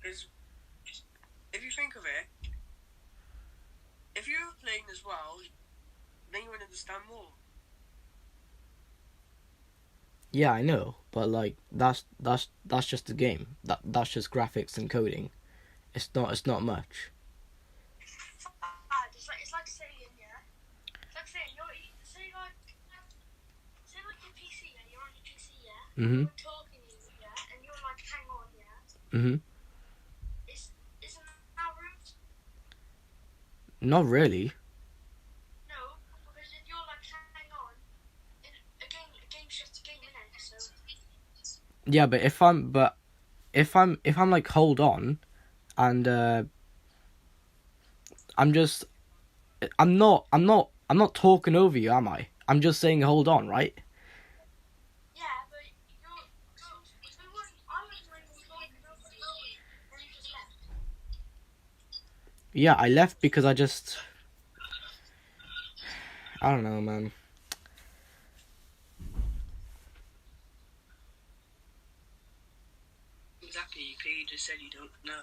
Because if you think of it, if you were playing as well, then you would understand more. Yeah, I know, but like that's just the game. That's just graphics and coding. It's not much. It's like saying, yeah. It's like saying say like your PC, yeah, you're on your PC, yeah. Mhm. We're talking, yeah, and you're like, hang on, yeah. Mhm. Isn't that rude? Not really. No, because if you're like, hang on, a game's just a game, innit? So. Yeah, but if I'm like hold on, and I'm not talking over you, am I? I'm just saying hold on, right? Yeah, but I was the one talking over you, and you just left. Yeah, I left because I don't know, man. Exactly, you just said you don't know.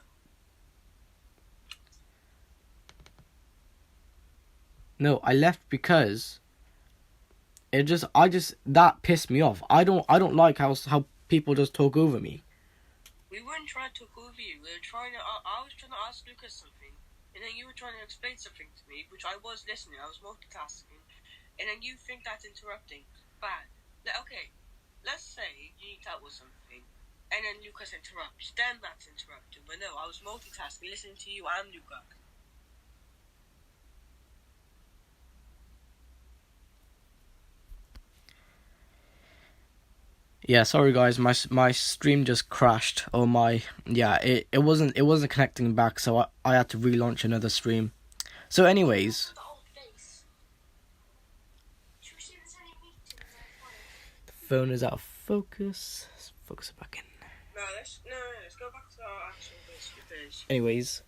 No, I left because that pissed me off. I don't like how people just talk over me. We weren't trying to talk over you. We were trying to. I was trying to ask Lucas something, and then you were trying to explain something to me, which I was listening. I was multitasking, and then you think that's interrupting. Bad. Okay, let's say you need to help with something, and then Lucas interrupts. Then that's interrupting. But no, I was multitasking, listening to you and Lucas. Yeah, sorry guys, my stream just crashed. It wasn't connecting back, so I had to relaunch another stream. So anyways, the phone is out of focus. Let's focus it back in. Let's go back to our actual base. Anyways,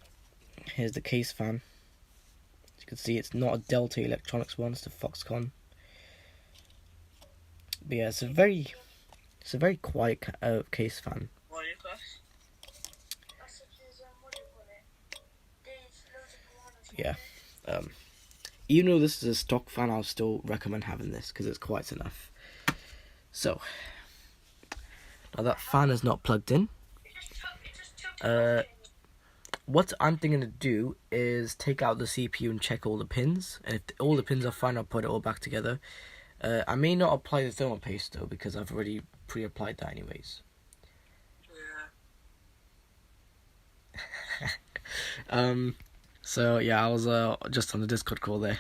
here's the case fan. As you can see, it's not a Delta Electronics one, it's a Foxconn. But yeah, it's a very quiet case fan. What are your class? Yeah. Even though this is a stock fan, I'll still recommend having this because it's quite enough. So, now that fan is not plugged in. What I'm thinking to do is take out the CPU and check all the pins. And if all the pins are fine, I'll put it all back together. I may not apply the thermal paste though because I've already pre-applied that anyways. Yeah. So yeah, I was just on the Discord call there.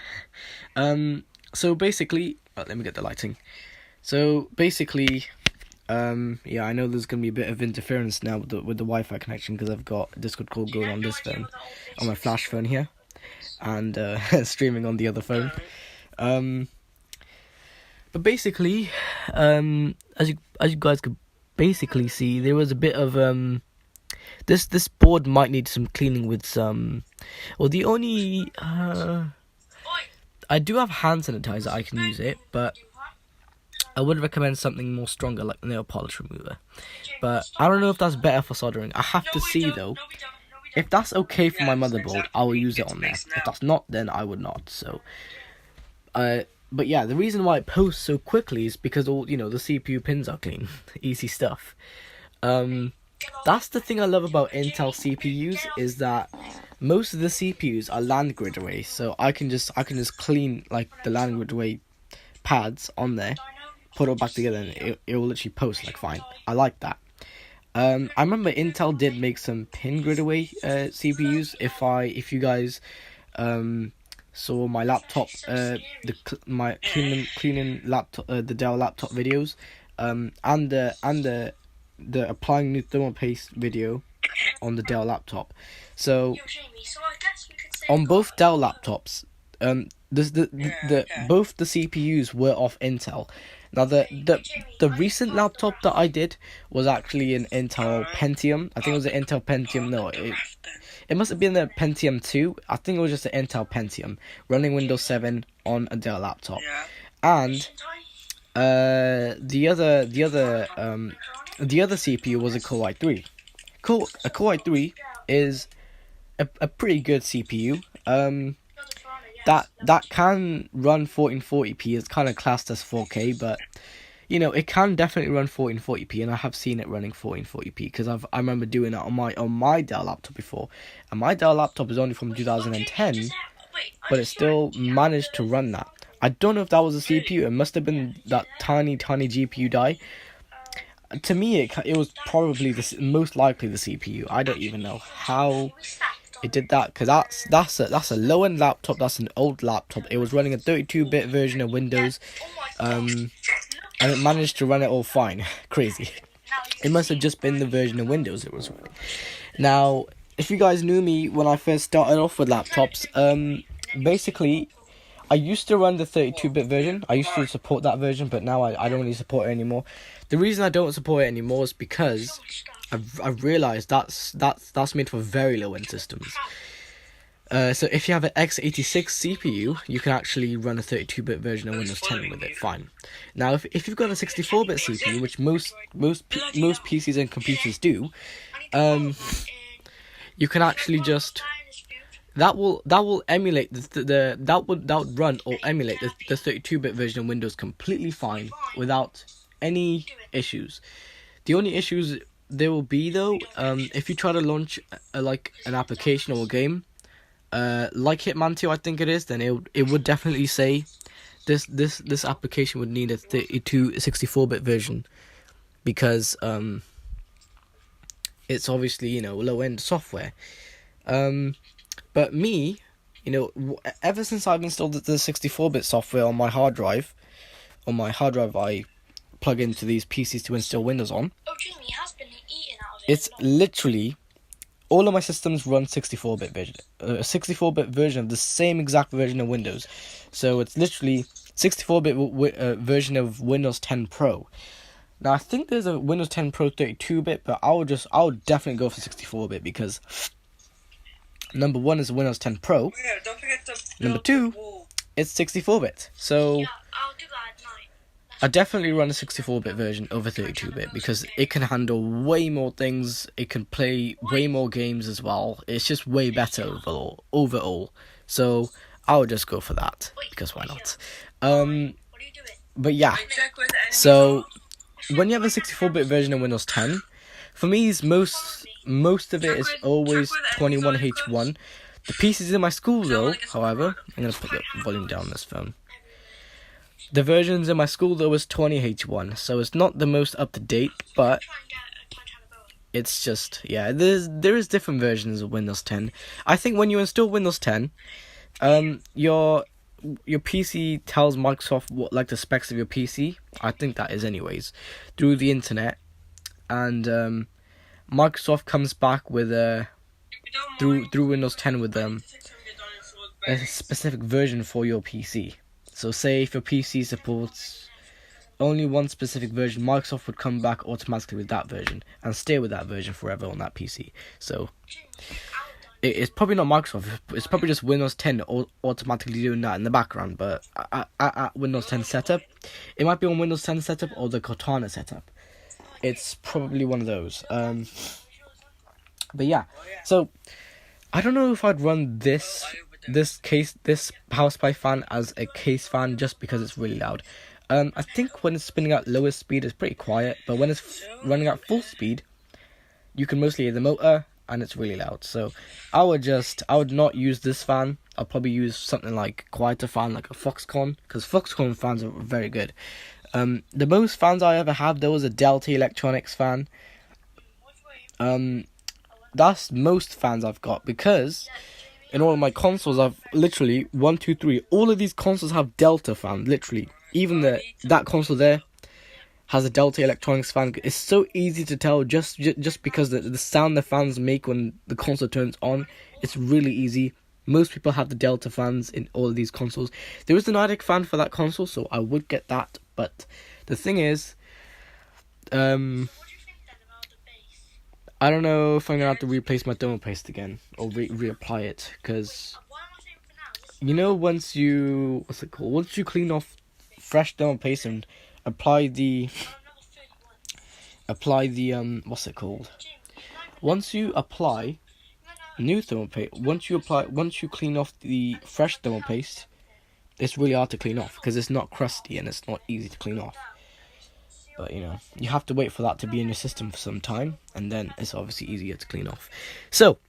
So basically, let me get the lighting. So basically, yeah, I know there's gonna be a bit of interference now with the Wi-Fi connection because I've got a Discord call going on this phone, on my flash phone here, and streaming on the other phone. But basically, as you guys could basically see, there was a bit of this board might need some cleaning with some. Well, the only I do have hand sanitizer. I can use it, but I would recommend something more stronger like nail polish remover. But I don't know if that's better for soldering. I have to see though. If that's okay for my motherboard, I will use it on there. If that's not, then I would not. So, but yeah, the reason why it posts so quickly is because all the CPU pins are clean. Easy stuff. That's the thing I love about Intel CPUs is that most of the CPUs are land grid array, so I can just clean like the land grid array pads on there, put it all back together, and it will literally post like fine. I like that. I remember Intel did make some pin grid array CPUs. If you guys saw my laptop, my cleaning laptop, the Dell laptop videos, and the applying new thermal paste video on the Dell laptop. So on both Dell laptops, both the CPUs were off Intel. Now the recent laptop that I did was actually an Intel Pentium. I think it was an Intel Pentium. No, it must have been a Pentium 2. I think it was just an Intel Pentium running Windows 7 on a Dell laptop. And the other CPU was a Core Core i3 is a pretty good CPU. That can run 1440p. It's kind of classed as 4K, but you know, it can definitely run 1440p, and I have seen it running 1440p because I remember doing it on my Dell laptop before, and my Dell laptop is only from 2010, but it still managed to run that. I don't know if that was a CPU. It must have been that tiny GPU die. To me, it was probably most likely the CPU. I don't even know how it did that, because that's a low end laptop. That's an old laptop. It was running a 32-bit version of Windows, and it managed to run it all fine. Crazy. It must have just been the version of Windows it was running. Now, if you guys knew me when I first started off with laptops, basically, I used to run the 32-bit version. I used to support that version, but now I don't really support it anymore. The reason I don't support it anymore is because I've realised that's made for very low end systems. So if you have an x86 CPU, you can actually run a 32-bit version of Windows 10 with it, fine. Now, if you've got a 64-bit CPU, which most PCs and computers do, you can actually just that will emulate that would run or emulate the 32-bit version of Windows completely fine without any issues. The only issues there will be, though, if you try to launch like an application or a game, like Hitman 2, I think it is, then it would definitely say this application would need a 64-bit version, because it's obviously, you know, low end software. But me, you know, ever since I've installed the 64-bit software on my hard drive, I plug into these PCs to install Windows on. It's literally all of my systems run 64-bit version, a 64-bit version of the same exact version of Windows. So it's literally 64-bit version of Windows 10 Pro. Now I think there's a Windows 10 Pro 32-bit, but I would definitely go for 64-bit because number one is Windows 10 Pro. Number two, it's 64-bit. So I definitely run a 64-bit version over 32-bit because it can handle way more things. It can play way more games as well. It's just way better overall. So I would just go for that because why not? But yeah. So when you have a 64-bit version of Windows 10, for me, most of it is always 21H1. The PCs in my school, though, however, I'm gonna put the volume down on this phone. The versions in my school, though, is 20H1, so it's not the most up-to-date, but it's just, yeah, there is different versions of Windows 10. I think when you install Windows 10, your PC tells Microsoft what, like, the specs of your PC. I think that is anyways, through the internet, and Microsoft comes back with through Windows 10 with a specific version for your PC. So say if your PC supports only one specific version, Microsoft would come back automatically with that version and stay with that version forever on that PC. So it's probably not Microsoft, it's probably just Windows 10 automatically doing that in the background. But at Windows 10 setup, it might be on Windows 10 setup or the Cortana setup. It's probably one of those. But yeah, so I don't know if I'd run this Power Supply fan as a case fan just because it's really loud. I think when it's spinning at lowest speed it's pretty quiet, but when it's running at full speed you can mostly hear the motor and it's really loud. So I would not use this fan. I'll probably use something like quieter fan, like a Foxconn, because Foxconn fans are very good. The most fans I ever had, there was a Delta Electronics fan. That's most fans I've got, because in all of my consoles, I've literally 1, 2, 3. All of these consoles have Delta fans, literally. Even that console there has a Delta Electronics fan. It's so easy to tell just because the sound the fans make when the console turns on. It's really easy. Most people have the Delta fans in all of these consoles. There is an Nidec fan for that console, so I would get that. But the thing is, I don't know if I'm gonna have to replace my thermal paste again or reapply it, because you know, once you clean off fresh thermal paste and apply the once you apply new thermal paste, once you clean off the fresh thermal paste, it's really hard to clean off because it's not crusty and it's not easy to clean off. But you have to wait for that to be in your system for some time, and then it's obviously easier to clean off. So,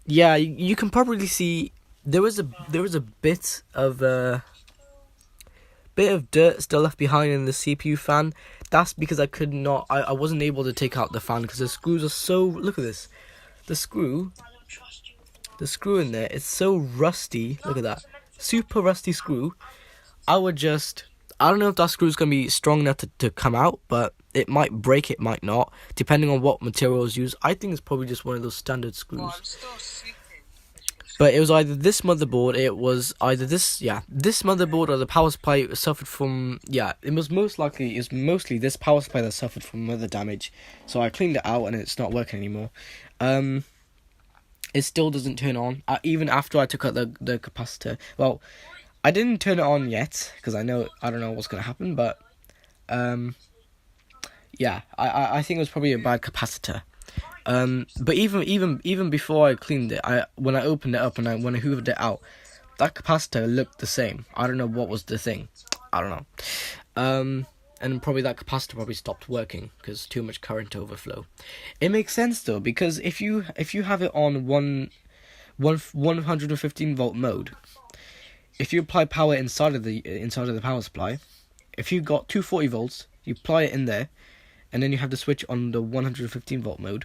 yeah, you can probably see there was a bit of dirt still left behind in the CPU fan. That's because I wasn't able to take out the fan because the screws are so, look at this, the screw in there, it's so rusty. Look at that, super rusty screw. I don't know if that screw is going to be strong enough to come out, but it might break, it might not, depending on what material is used. I think it's probably just one of those standard screws. Well, I'm still sleeping. But it was either this motherboard, this motherboard or the power supply suffered from, it was mostly this power supply that suffered from mother damage. So I cleaned it out and it's not working anymore. It still doesn't turn on, even after I took out the capacitor. Well, I didn't turn it on yet, because I don't know what's going to happen, but, I think it was probably a bad capacitor. But even before I cleaned it, when I opened it up and when I hoovered it out, that capacitor looked the same. I don't know what was the thing. I don't know. And probably that capacitor stopped working because too much current overflow. It makes sense though, because if you have it on 115 volt mode, if you apply power inside of the power supply, if you got 240 volts, you apply it in there, and then you have the switch on the 115 volt mode,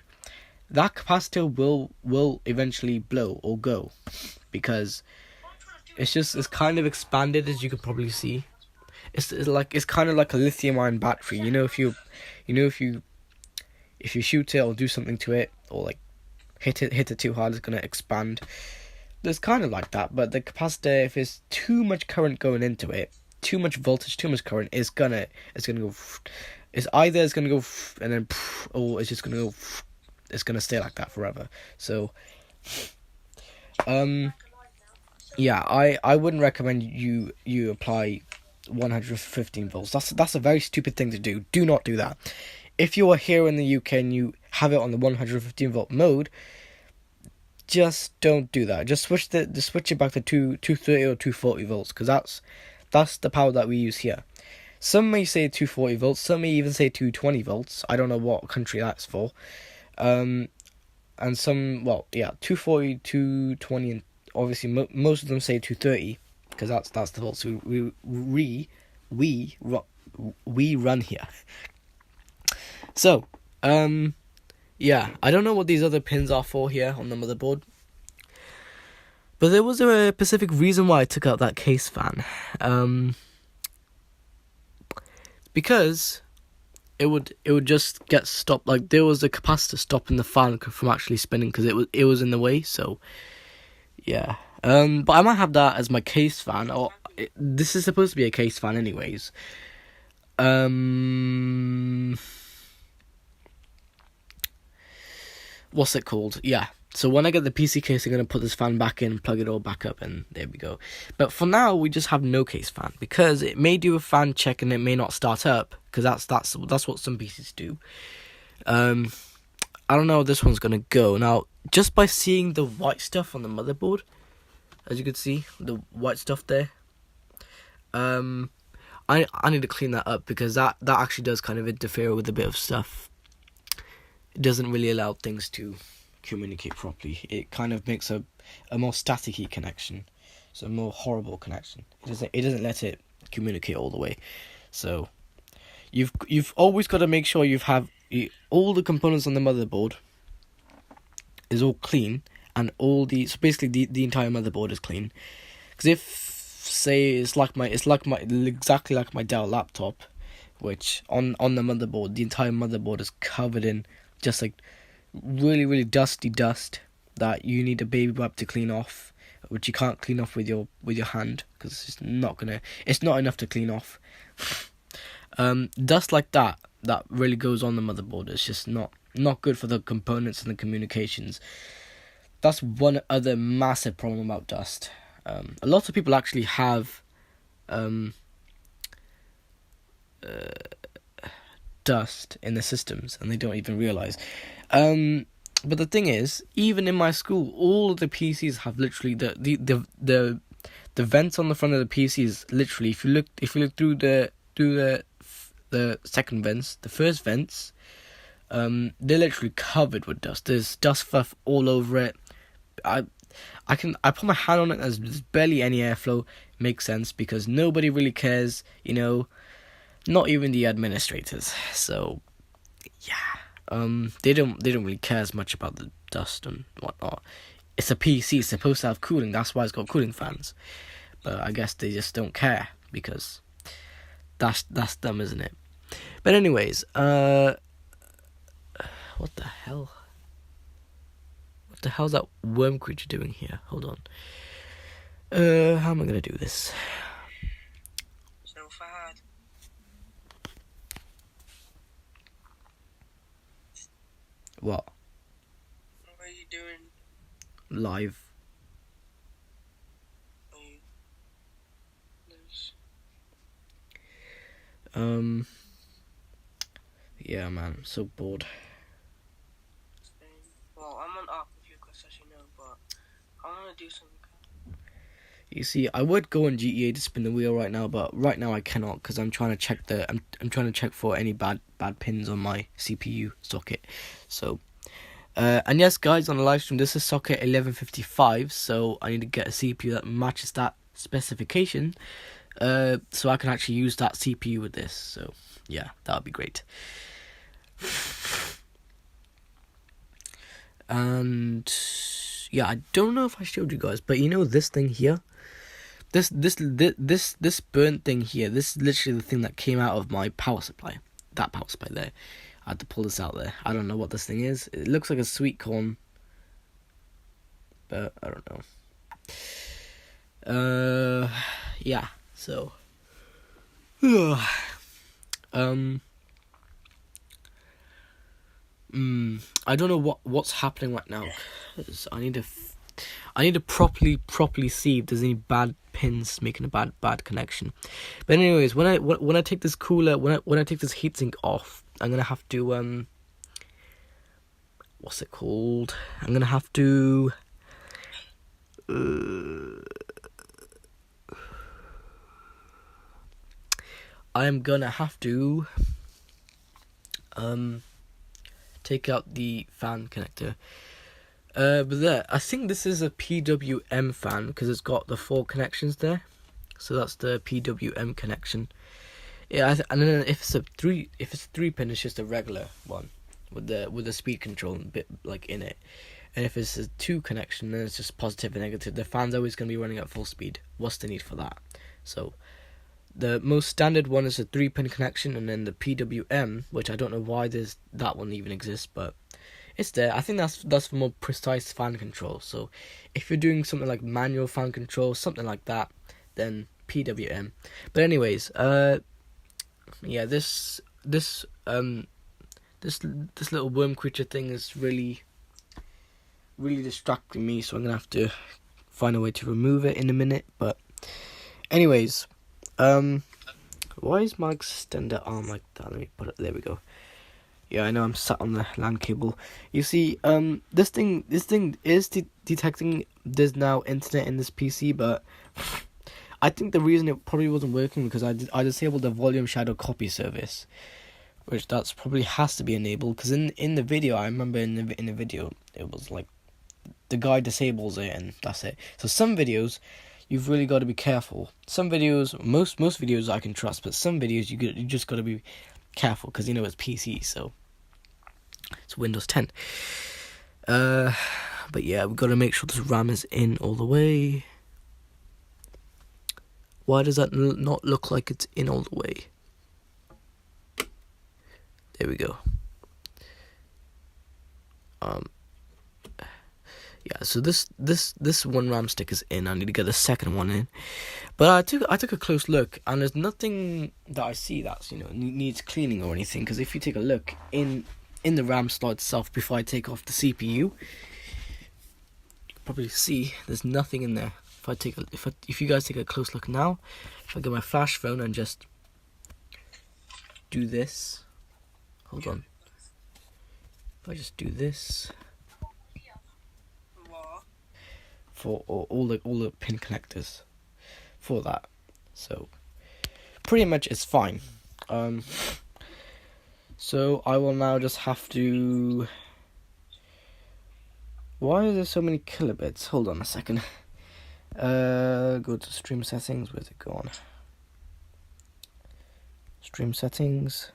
that capacitor will eventually blow or go, because it's kind of expanded, as you could probably see. It's kind of like a lithium ion battery. If you shoot it or do something to it, or like hit it too hard, it's gonna expand. It's kind of like that, but the capacitor, if there's too much current going into it, too much voltage, too much current, it's gonna go. It's either it's gonna go and then, or it's just gonna go. It's gonna stay like that forever. So, I wouldn't recommend you apply 115 volts. That's a very stupid thing to do. Do not do that. If you are here in the UK and you have it on the 115 volt mode, just don't do that. Just switch it back to 230 or 240 volts, because that's the power that we use here. Some may say 240 volts, some may even say 220 volts. I don't know what country that's for. And some, 240, 220, and obviously most of them say 230, because that's the volts we run here. So, I don't know what these other pins are for here on the motherboard, but there was a specific reason why I took out that case fan. Because it would just get stopped. Like, there was a capacitor stopping the fan from actually spinning because it was in the way. So yeah, but I might have that as my case fan, or this is supposed to be a case fan anyways. What's it called? Yeah. So when I get the PC case, I'm going to put this fan back in, plug it all back up, and there we go. But for now, we just have no case fan, because it may do a fan check and it may not start up, because that's what some PCs do. I don't know how this one's going to go. Now, just by seeing the white stuff on the motherboard, as you can see, the white stuff there, I need to clean that up, because that actually does kind of interfere with a bit of stuff. It doesn't really allow things to communicate properly. It kind of makes a more staticky connection, so a more horrible connection. It doesn't let it communicate all the way. So you've always got to make sure all the components on the motherboard is all clean, and so basically the entire motherboard is clean. Because if, say, it's exactly like my Dell laptop, which on the motherboard, the entire motherboard is covered in just like really, really dusty dust that you need a baby wipe to clean off, which you can't clean off with your hand, because it's not enough to clean off. Dust like that really goes on the motherboard. It's just not good for the components and the communications. That's one other massive problem about dust. A lot of people actually have dust in the systems, and they don't even realize. But the thing is, even in my school, all of the PCs have literally the vents on the front of the PCs. Literally, if you look through the second vents, the first vents, they're literally covered with dust. There's dust fluff all over it. I put my hand on it. There's barely any airflow. Makes sense because nobody really cares. Not even the administrators. So yeah. They don't really care as much about the dust and whatnot. It's a PC, it's supposed to have cooling, that's why it's got cooling fans. But I guess they just don't care because that's dumb, isn't it? But anyways, what the hell? What the hell's that worm creature doing here? Hold on. How am I gonna do this? So Fahad. What? What are you doing? Live. Yeah, man, I'm so bored. Well, I'm on off with you, as you know, but I want to do something. You see, I would go on GTA to spin the wheel right now, but right now I cannot because I'm trying to check I'm trying to check for any bad pins on my CPU socket. So, and yes, guys, on the live stream, this is socket 1155, so I need to get a CPU that matches that specification, so I can actually use that CPU with this. So, yeah, that would be great. And yeah, I don't know if I showed you guys, but this thing here. This burnt thing here, this is literally the thing that came out of my power supply. That power supply there. I had to pull this out there. I don't know what this thing is. It looks like a sweet corn, but I don't know. Yeah, so I don't know what's happening right now, 'cause I need to properly see if there's any bad pins making a bad connection. But anyways, when I take this cooler, when I take this heatsink off, I'm gonna have to what's it called? I'm gonna have to I am gonna have to take out the fan connector. But there, I think this is a PWM fan because it's got the 4 connections there. So that's the PWM connection. Yeah, and then if it's a 3 pin, it's just a regular one with the speed control bit like in it. And if it's a 2 connection, then it's just positive and negative. The fan's always going to be running at full speed. What's the need for that? So the most standard one is a 3 pin connection, and then the PWM, which I don't know why that one even exists, but it's there. I think that's for more precise fan control. So if you're doing something like manual fan control, something like that, then PWM. But anyways, yeah, this little worm creature thing is really distracting me, so I'm gonna have to find a way to remove it in a minute. But anyways, why is my extender arm like that? Let me put it. There we go. Yeah, I know I'm sat on the LAN cable. You see, this thing is detecting there's now internet in this PC, but I think the reason it probably wasn't working because I disabled the volume shadow copy service, which that's probably has to be enabled. Because in the video, I remember in the video it was like the guy disables it and that's it. So some videos you've really got to be careful. Some videos, most videos I can trust, but some videos you just got to be careful because it's PC, so it's Windows 10. But yeah, we've got to make sure this RAM is in all the way. Why does that not look like it's in all the way? There we go. Yeah, so this one RAM stick is in. I need to get the second one in. But I took a close look, and there's nothing that I see that's needs cleaning or anything. Because if you take a look in the RAM slot itself, before I take off the CPU, you can probably see there's nothing in there. If you guys take a close look now, if I get my flash phone and just do this, Hold on. If I just do this What? for all the pin connectors for that, so pretty much it's fine. So I will now just have to. Why are there so many kilobits? Hold on a second. Go to stream settings. Where's it gone? Stream settings.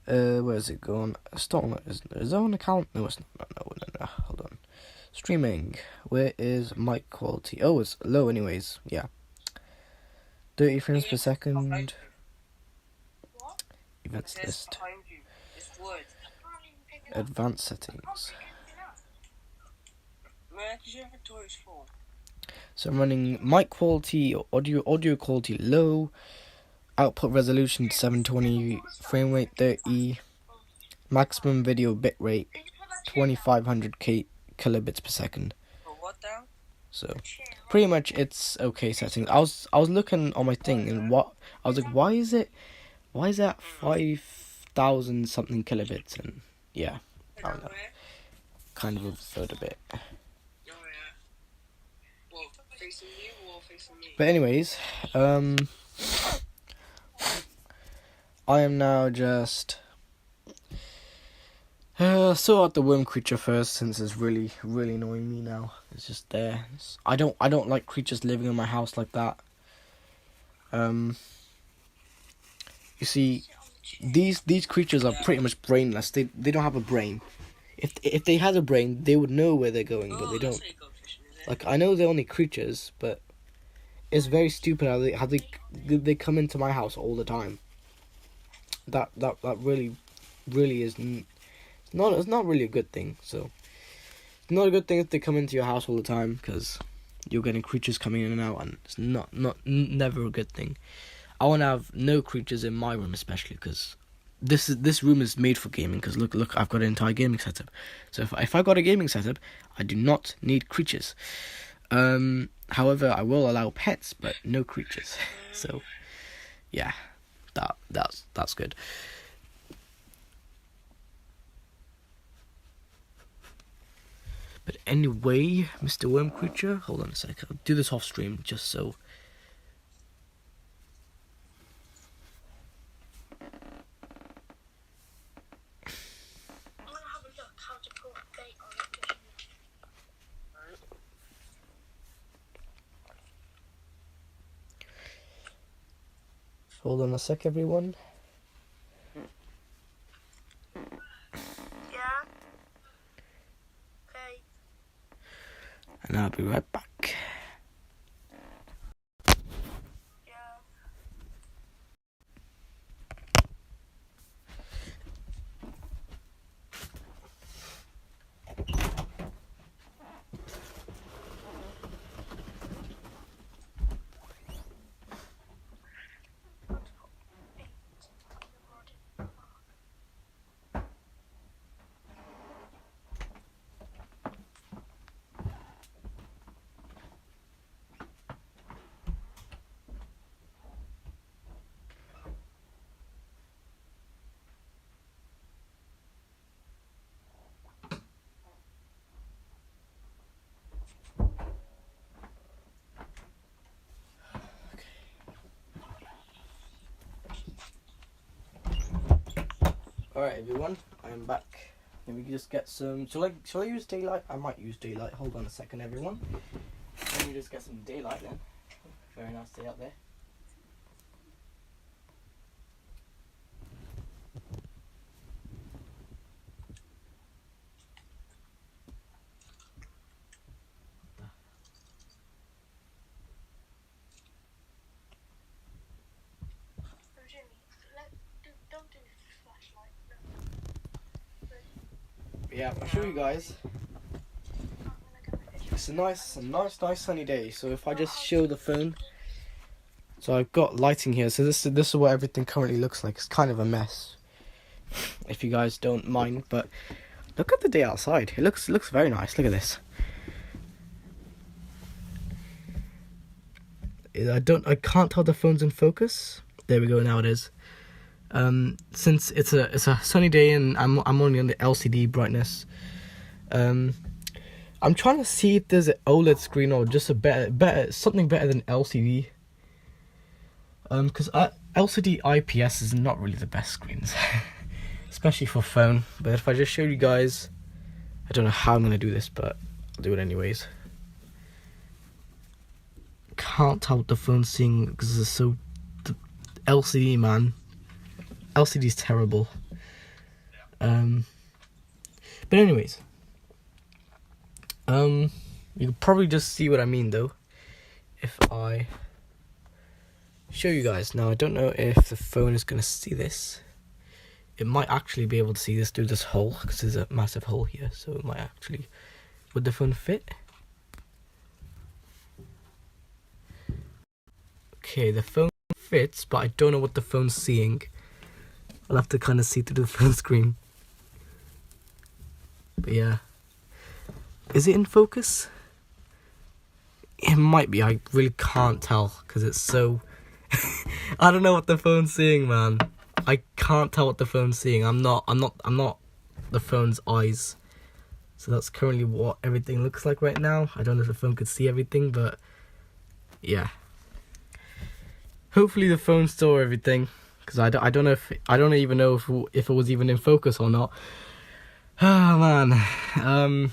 Where's it gone? Start. Is that an account? No, it's not. No. Hold on. Streaming. Where is mic quality? Oh, it's low anyways. Yeah. 30 frames per second. What? Events It says list. behind you. It's wood. I can't even pick it up. Advanced I can't settings. pick anything up. Where did you have a toys for? So I'm running mic quality, audio quality low, output resolution 720, frame rate 30, maximum video bitrate Can you put that chair down? 2500 kilobits per second. For what down? So Chair. pretty much it's okay settings. I was looking on my thing and what I was like, why is it at 5,000 something kilobits? And yeah, I don't know, Where? kind of overthought a bit. Oh yeah. Well, facing you or facing me? But anyways, I am now just sort out the worm creature first, since it's really annoying me now. It's just there. I don't like creatures living in my house like that. You see, these creatures are pretty much brainless. They don't have a brain. If they had a brain, they would know where they're going, but they That's don't. how you go fishing, is it? Like, I know they're only creatures, but it's very stupid how they come into my house all the time. That really is it's not really a good thing. So it's not a good thing if they come into your house all the time, because you're getting creatures coming in and out, and it's never a good thing. I want to have no creatures in my room, especially because this room is made for gaming. Because look, I've got an entire gaming setup. So if I got a gaming setup, I do not need creatures. However, I will allow pets, but no creatures. So yeah, that's good. But anyway, Mr. Worm Creature, hold on a sec. I'll do this off stream just so. I'm gonna have a look how to put bait on it. Hold on a sec, everyone. Yeah. Okay. And I'll be right back. Yeah. Alright, everyone, I am back. And we can just get some. Shall I use daylight? I might use daylight. Hold on a second, everyone. Let me just get some daylight then. Very nice day out there. Don't do flashlight. No. Yeah, I'll show you guys. I'm gonna get my picture. It's a nice sunny day. So if I just show the phone, so I've got lighting here. So this is what everything currently looks like. It's kind of a mess, if you guys don't mind. But look at the day outside. It looks very nice. Look at this. I can't tell the phone's in focus. There we go. Now it is. Since it's a sunny day and I'm only on the LCD brightness. I'm trying to see if there's an OLED screen or just a something better than LCD. Because LCD IPS is not really the best screens, especially for phone. But if I just show you guys, I don't know how I'm gonna do this, but I'll do it anyways. Can't tell what the phone's seeing because it's so LCD, man. LCD's terrible. But anyways, you can probably just see what I mean though if I show you guys. Now I don't know if the phone is gonna see this. It might actually be able to see this through this hole because there's a massive hole here, so it might actually. Would the phone fit? Okay, the phone fits, but I don't know what the phone's seeing. I'll have to kind of see through the phone screen. But yeah. Is it in focus? It might be. I really can't tell because it's so... I don't know what the phone's seeing, man. I can't tell what the phone's seeing. I'm not the phone's eyes. So that's currently what everything looks like right now. I don't know if the phone could see everything, but yeah. Hopefully the phone saw everything, because I don't know if I don't even know if it was even in focus or not. Oh man.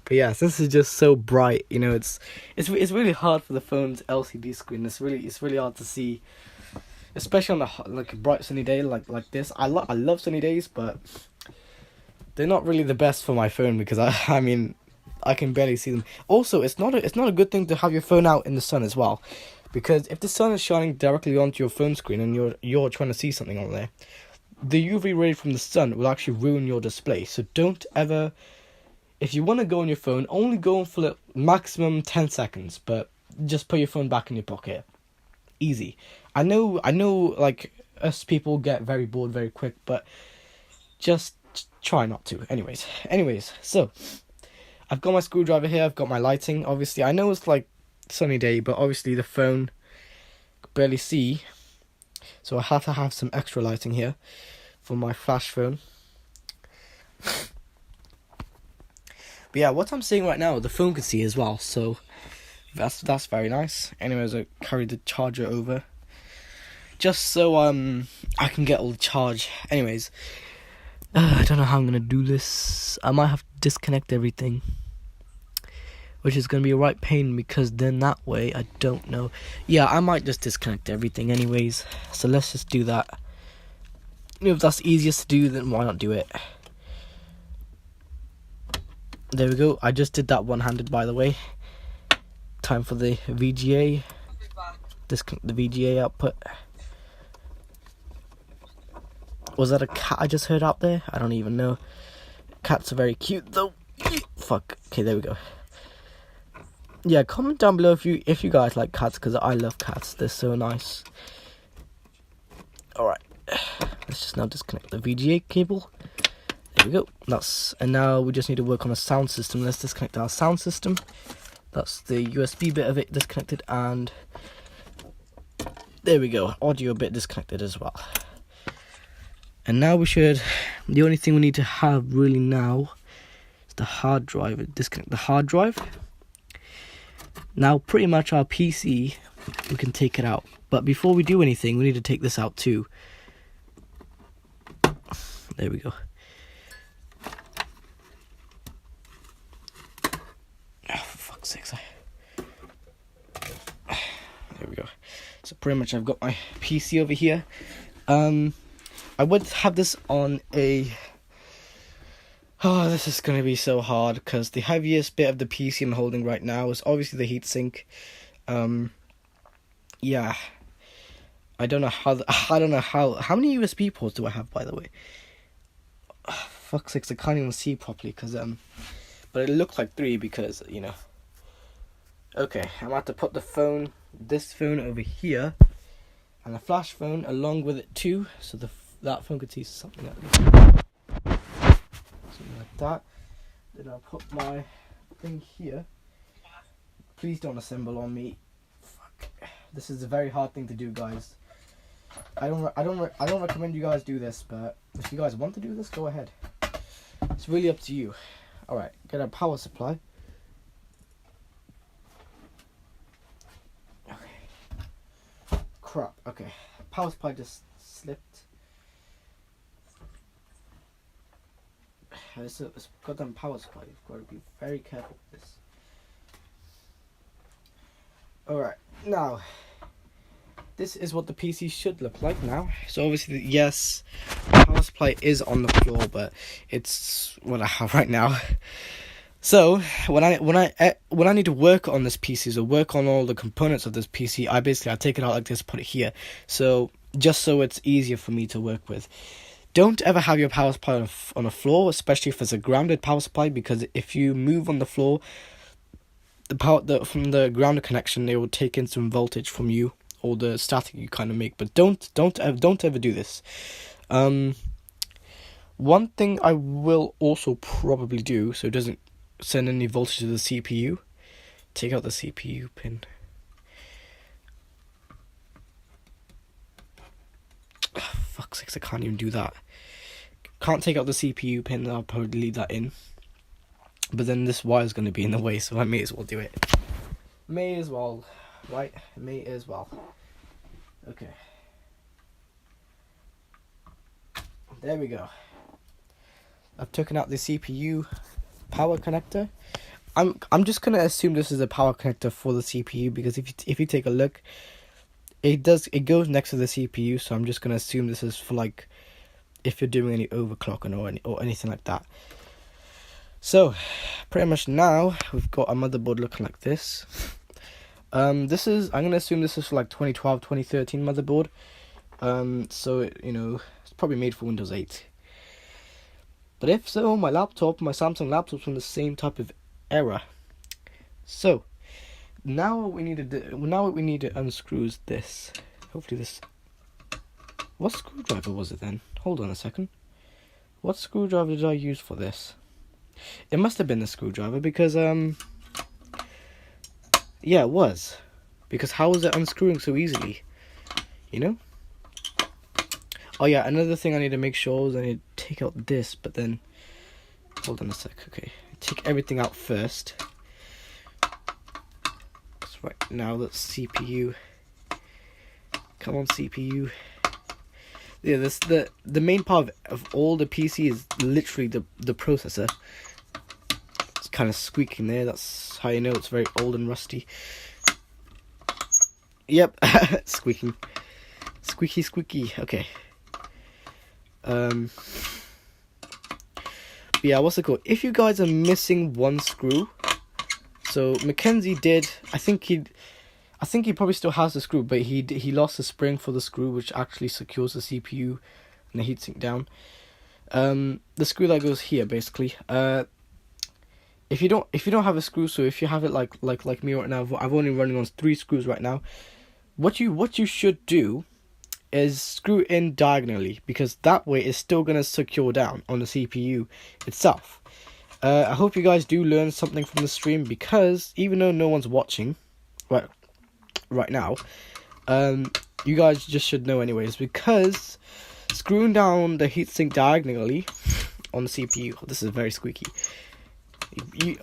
But yeah, this is just so bright. You know, it's really hard for the phone's LCD screen. It's really hard to see, especially on a bright sunny day like this. I love sunny days, but they're not really the best for my phone because I mean I can barely see them. Also, it's not a good thing to have your phone out in the sun as well, because if the sun is shining directly onto your phone screen and you're trying to see something on there, the UV ray from the sun will actually ruin your display. So don't ever, if you want to go on your phone, only go on for maximum 10 seconds, but just put your phone back in your pocket. Easy. I know like us people get very bored very quick, but just try not to. Anyways, so I've got my screwdriver here, I've got my lighting. Obviously, I know it's like sunny day, but obviously the phone could barely see, so I have to have some extra lighting here for my flash phone. But yeah, what I'm seeing right now, the phone can see as well, so that's very nice. Anyways, I carried the charger over just so I can get all the charge. Anyways, I don't know how I'm gonna do this. I might have to disconnect everything, which is gonna be a right pain because then that way I don't know. Yeah, I might just disconnect everything anyways. So let's just do that. If that's easiest to do, then why not do it? There we go. I just did that one-handed, by the way. Time for the VGA. Disconnect the VGA output. Was that a cat I just heard out there? I don't even know. Cats are very cute though. Fuck. Okay, there we go. Yeah, comment down below if you guys like cats, because I love cats. They're so nice. Alright. Let's just now disconnect the VGA cable. There we go. And now we just need to work on a sound system. Let's disconnect our sound system. That's the USB bit of it disconnected, and there we go. Audio bit disconnected as well. And now the only thing we need to have really now is the hard drive. Disconnect the hard drive. Now pretty much our PC, we can take it out. But before we do anything, we need to take this out too. There we go. Oh, for fuck's sakes. There we go. So pretty much I've got my PC over here. I would have this on a... Oh, this is going to be so hard because the heaviest bit of the PC I'm holding right now is obviously the heatsink. Yeah. I don't know how many USB ports do I have, by the way? Oh, fuck's sakes, I can't even see properly because but it looked like 3 because, you know. Okay, I'm about to put this phone over here and the flash phone along with it too, so that phone could see something like that. Then I'll put my thing here. Please don't assemble on me. Fuck. This is a very hard thing to do, guys. I don't recommend you guys do this, but if you guys want to do this, go ahead. It's really up to you. All right, get a power supply. Okay. Crap. Okay, power supply just slipped. This goddamn power supply. You've got to be very careful with this. All right, now. This is what the PC should look like now. So obviously, yes, the power supply is on the floor, but it's what I have right now. So when I need to work on this PC, so work on all the components of this PC, I take it out like this, put it here. So just so it's easier for me to work with. Don't ever have your power supply on the floor, especially if it's a grounded power supply, because if you move on the floor, from the grounded connection, it will take in some voltage from you. Or the static you kind of make, but don't ever do this. One thing I will also probably do, so it doesn't send any voltage to the CPU, take out the CPU pin. Oh, fuck's sakes, I can't even do that. Can't take out the CPU pin, I'll probably leave that in. But then this wire is going to be in the way, so I may as well do it. May as well, right? May as well. Okay. There we go. I've taken out the CPU power connector. I'm just gonna assume this is a power connector for the CPU, because if you take a look, it goes next to the CPU. So I'm just gonna assume this is for like if you're doing any overclocking or anything like that. So pretty much now we've got a motherboard looking like this. I'm gonna assume this is for like 2012, 2013 motherboard. So it's probably made for Windows 8. But if so, my Samsung laptop's from the same type of era. So now what we need to unscrew is this. Hopefully this. What screwdriver was it then? Hold on a second. What screwdriver did I use for this? It must have been the screwdriver, because yeah, it was. Because how was it unscrewing so easily? Oh yeah, another thing I need to make sure is I need to take out this, but then... Hold on a sec, okay. Take everything out first. Because right now, that's CPU. Come on, CPU. Yeah, the main part of all the PC is literally the processor. It's kind of squeaking there, that's how you know it's very old and rusty. Yep, squeaking. Squeaky, squeaky, okay. Yeah, what's it called? If you guys are missing one screw, so Mackenzie did, I think he probably still has the screw, but he lost the spring for the screw, which actually secures the CPU and the heatsink down. The screw that goes here, basically. If you don't have a screw, so if you have it like me right now, I'm only running on 3 screws right now. What you should do is screw in diagonally, because that way it's still going to secure down on the CPU itself. I hope you guys do learn something from the stream, because even though no one's watching right now, you guys just should know anyways, because screwing down the heatsink diagonally on the CPU, this is very squeaky.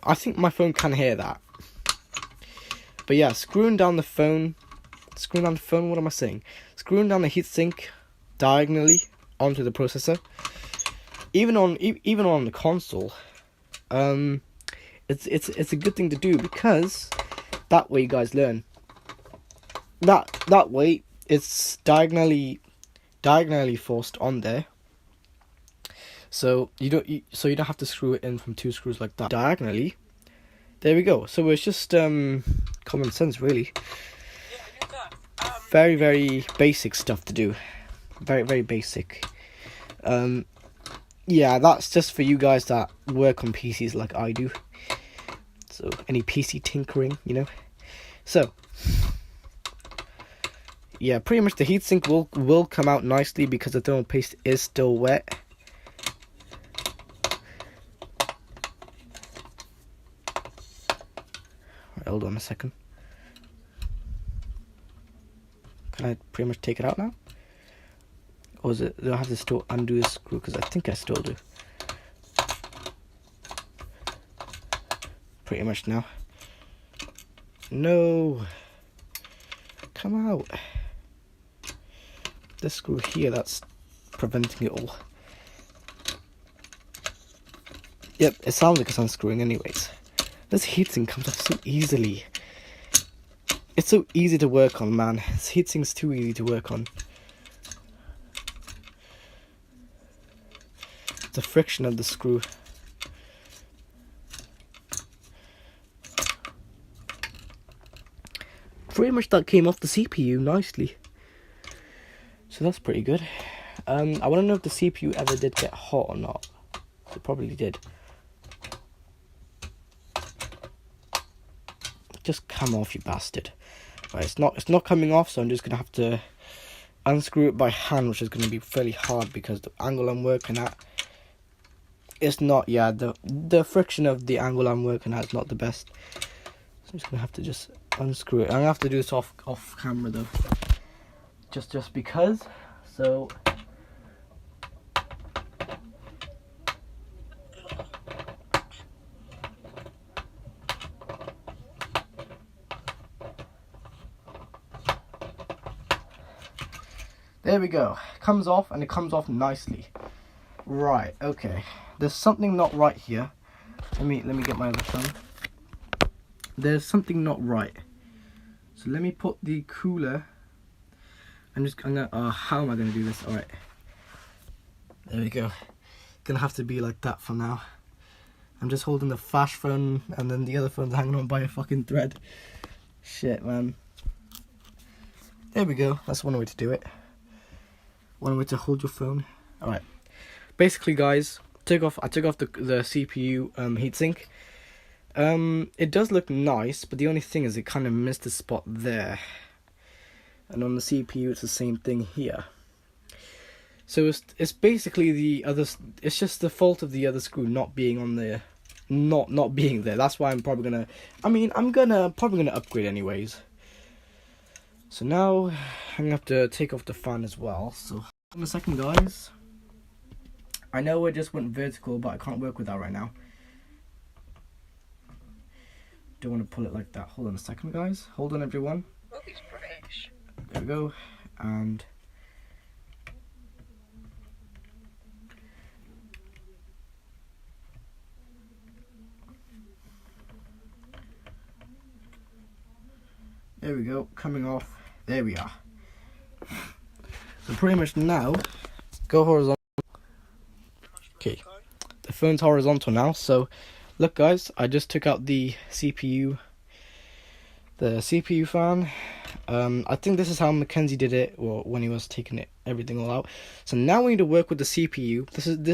I think my phone can hear that. But yeah, screwing down the phone, what am I saying? Screwing down the heatsink diagonally onto the processor, even on the console, it's a good thing to do, because that way you guys learn. That way it's diagonally forced on there, so you don't have to screw it in from 2 screws like that diagonally. There we go. So it's just common sense, really. Very, very basic stuff to do. Very, very basic. Yeah, that's just for you guys that work on PCs like I do. So, any PC tinkering, So, yeah, pretty much the heatsink will come out nicely, because the thermal paste is still wet. Right, hold on a second. Can I pretty much take it out now? Or is it, do I have to still undo this screw? Because I think I still do. Pretty much now. No. Come out. This screw here, that's preventing it all. Yep, it sounds like it's unscrewing anyways. This heatsink comes off so easily. It's so easy to work on, man. This heatsink's too easy to work on. The friction of the screw. Pretty much that came off the CPU nicely. So that's pretty good. I want to know if the CPU ever did get hot or not. It probably did. Just come off, you bastard. Right, it's not coming off, so I'm just gonna have to unscrew it by hand, which is gonna be fairly hard because the angle I'm working at, it's not, yeah, the friction of the angle I'm working at is not the best. So I'm just gonna have to just unscrew it. I'm gonna have to do this off camera though. Just because. So there we go. Comes off, and it comes off nicely. Right, okay. There's something not right here. Let me get my other phone. There's something not right. So let me put the cooler. I'm gonna how am I gonna do this? Alright. There we go. Gonna have to be like that for now. I'm just holding the flash phone and then the other phone's hanging on by a fucking thread. Shit, man. There we go. That's one way to do it. One way to hold your phone. Alright. Basically, guys, I took off the CPU heatsink. It does look nice, but the only thing is it kind of missed a spot there. And on the CPU, it's the same thing here. So it's basically the other. It's just the fault of the other screw not being on there, not being there. That's why I'm probably gonna. I'm probably gonna upgrade anyways. So now I'm gonna have to take off the fan as well. So in a second, guys. I know it just went vertical, but I can't work with that right now. Don't want to pull it like that. Hold on a second, guys. Hold on, everyone. Look, it's British. There we go. And there we go. Coming off. There we are. So pretty much now, go horizontal. Okay, the phone's horizontal now. So look, guys, I just took out the CPU fan. I think this is how Mackenzie did it, or when he was taking everything all out. So now we need to work with the CPU.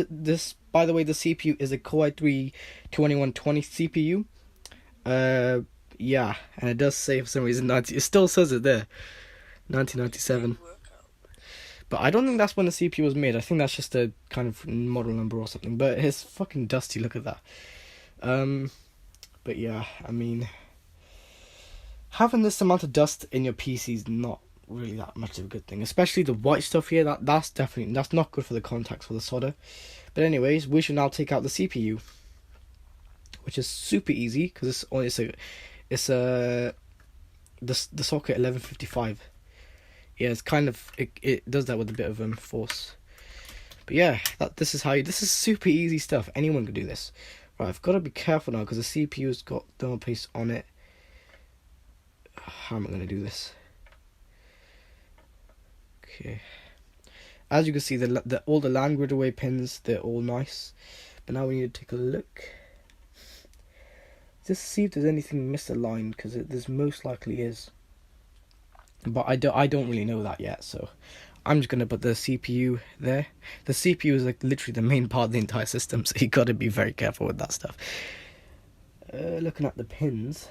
This by the way, the CPU is a Core i3 2120 CPU. Yeah, and it does say for some reason it still says it there, 1997. But I don't think that's when the CPU was made. I think that's just a kind of model number or something. But it's fucking dusty. Look at that. But yeah, I mean, having this amount of dust in your PC is not really that much of a good thing, especially the white stuff here. That's not good for the contacts for the solder. But anyways, we should now take out the CPU, which is super easy because it's the socket 1155. Yeah, it's kind of it does that with a bit of force. But yeah, this is super easy stuff. Anyone can do this. Right, I've got to be careful now because the CPU's got thermal paste on it. How am I going to do this? Okay. As you can see, all the land grid away pins, they're all nice. But now we need to take a look. Just see if there's anything misaligned, because there's most likely is. But I don't really know that yet, so I'm just going to put the CPU there. The CPU is like literally the main part of the entire system, so you got to be very careful with that stuff. Looking at the pins,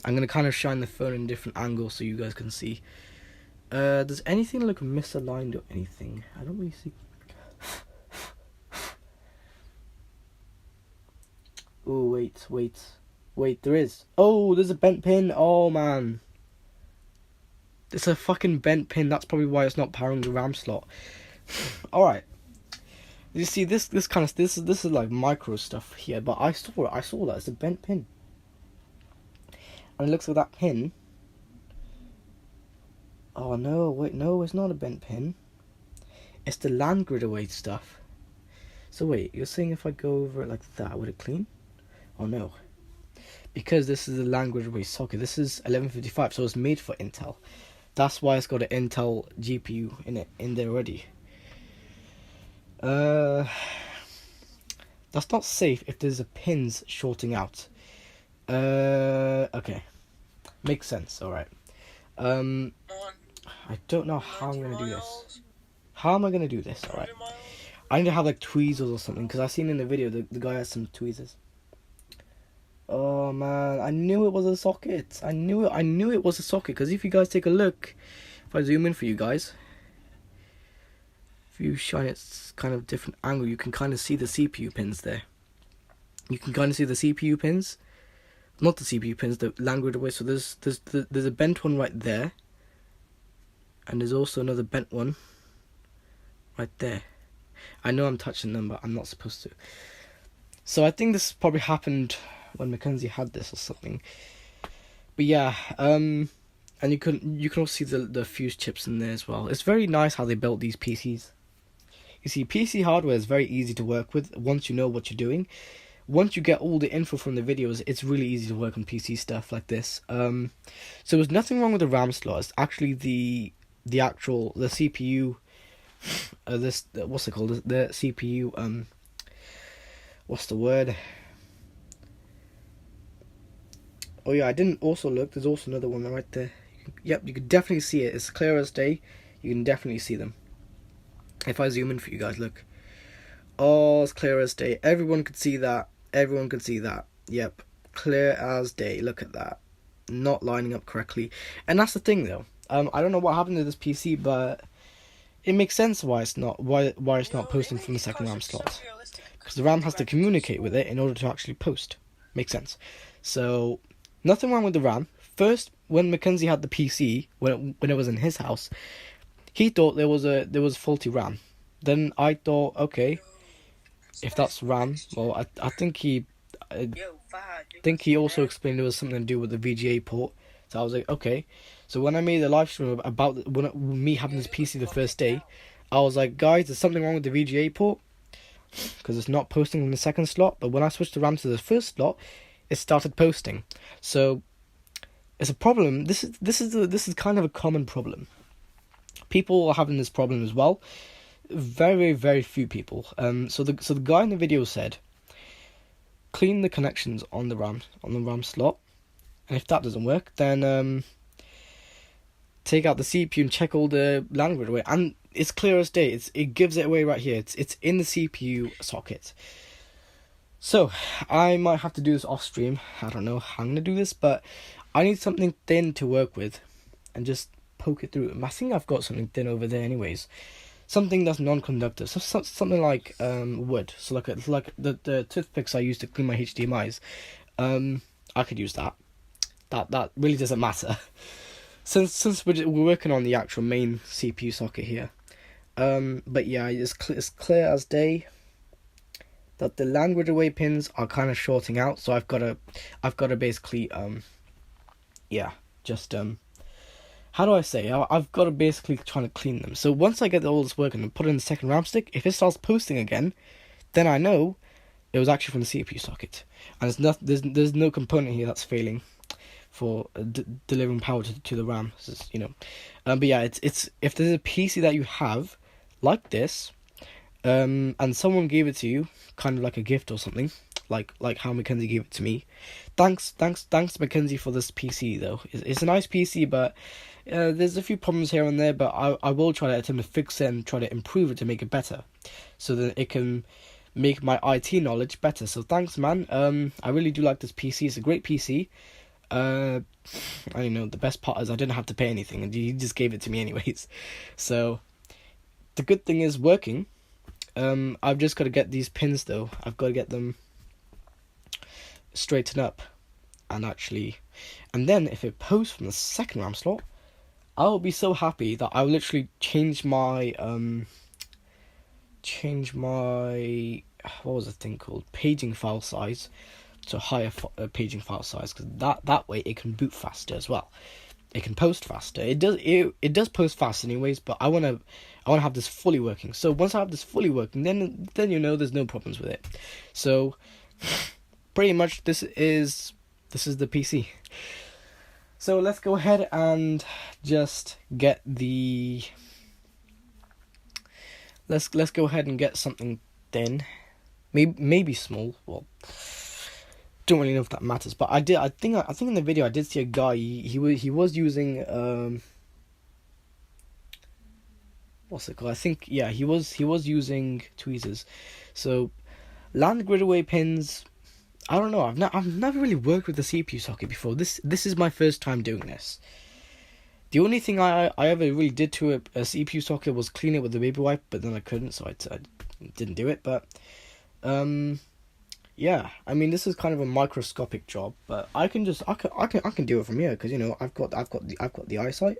I'm going to kind of shine the phone in different angles so you guys can see. Does anything look misaligned or anything? I don't really see. Oh, wait, there is. Oh, there's a bent pin. Oh, man. It's a fucking bent pin. That's probably why it's not powering the RAM slot. All right. You see this is like micro stuff here, but I saw it. I saw that it's a bent pin, and it looks like that pin. Oh no! Wait, no, it's not a bent pin. It's the land grid away stuff. So wait, you're saying if I go over it like that, would it clean? Oh no. Because this is a land grid away socket. This is 1155, so it's made for Intel. That's why it's got an Intel GPU in there already. That's not safe if there's a pins shorting out. Okay. Makes sense, alright. I don't know how I'm gonna do this. How am I gonna do this? Alright. I need to have like tweezers or something, because I've seen in the video the guy has some tweezers. Oh man, I knew it was a socket. I knew it was a socket, because if you guys take a look, if I zoom in for you guys, if you shine it kind of different angle, you can kind of see the CPU pins there. You can kind of see the CPU pins, not the CPU pins, the land grid away. So there's a bent one right there, and there's also another bent one right there. I know I'm touching them, but I'm not supposed to. So I think this probably happened when Mackenzie had this or something. But yeah, and you can also see the fuse chips in there as well. It's very nice how they built these PCs. You see, PC hardware is very easy to work with once you know what you're doing. Once you get all the info from the videos, it's really easy to work on PC stuff like this. So there's nothing wrong with the RAM slot. It's actually the CPU. What's it called? The CPU. What's the word? Oh yeah, I didn't also look. There's also another one right there. Yep, you can definitely see it. It's clear as day. You can definitely see them. If I zoom in for you guys, look. Oh, it's clear as day. Everyone could see that. Everyone could see that. Yep, clear as day. Look at that. Not lining up correctly. And that's the thing, though. I don't know what happened to this PC, but it makes sense why it's not posting from the second RAM slot. Because the RAM has to communicate with it in order to actually post. Makes sense. So nothing wrong with the RAM. First, when Mackenzie had the PC, when it was in his house, he thought there was faulty RAM. Then I thought, okay, if that's RAM, well, I think he also explained there was something to do with the VGA port. So I was like, okay. So when I made a live stream about me having this PC the first day, I was like, guys, there's something wrong with the VGA port, because it's not posting in the second slot. But when I switched the RAM to the first slot, it started posting. So it's a problem. This is kind of a common problem. People are having this problem as well. Very, very few people. So the guy in the video said, clean the connections on the RAM slot, and if that doesn't work, then take out the CPU and check all the land grid away. And it's clear as day. It gives it away right here. It's in the CPU socket. So I might have to do this off stream. I don't know how I'm gonna do this, but I need something thin to work with, and just poke it through. I think I've got something thin over there anyways. Something that's non-conductive. So something like wood. So like the toothpicks I use to clean my HDMIs. I could use that. That really doesn't matter. Since we're working on the actual main CPU socket here. But yeah, it's clear as day that the land grid away pins are kind of shorting out. So I've got to basically how do I say? I've got to basically try to clean them. So once I get all this working and put it in the second RAM stick, if it starts posting again, then I know it was actually from the CPU socket, and there's no component here that's failing for delivering power to the RAM. But yeah, it's if there's a PC that you have like this, and someone gave it to you, kind of like a gift or something, like how Mackenzie gave it to me. Thanks Mackenzie for this PC though. It's a nice PC, but there's a few problems here and there, but I will try to attempt to fix it and try to improve it to make it better, so that it can make my IT knowledge better. So thanks, man. I really do like this PC. It's a great PC. I don't know, the best part is I didn't have to pay anything, and he just gave it to me anyways. So the good thing is working. I've just got to get these pins though. I've got to get them straighten up, and then if it posts from the second RAM slot, I'll be so happy that I'll literally change my change my, what was the thing called, paging file size to higher paging file size, because that way it can boot faster as well. It can post faster. It does post fast anyways, but I wanna have this fully working. So once I have this fully working, then there's no problems with it. So pretty much this is the PC. So let's go ahead and just get the let's go ahead and get something thin, maybe small. Well, don't really know if that matters, but I think in the video I did see a guy. He was using what's it called? I think he was using tweezers. So land grid away pins. I don't know. I've never really worked with the CPU socket before. This is my first time doing this. The only thing I ever really did to a CPU socket was clean it with a baby wipe, but then I couldn't, so I didn't do it. But yeah, I mean, this is kind of a microscopic job, but I can do it from here, because I've got the eyesight.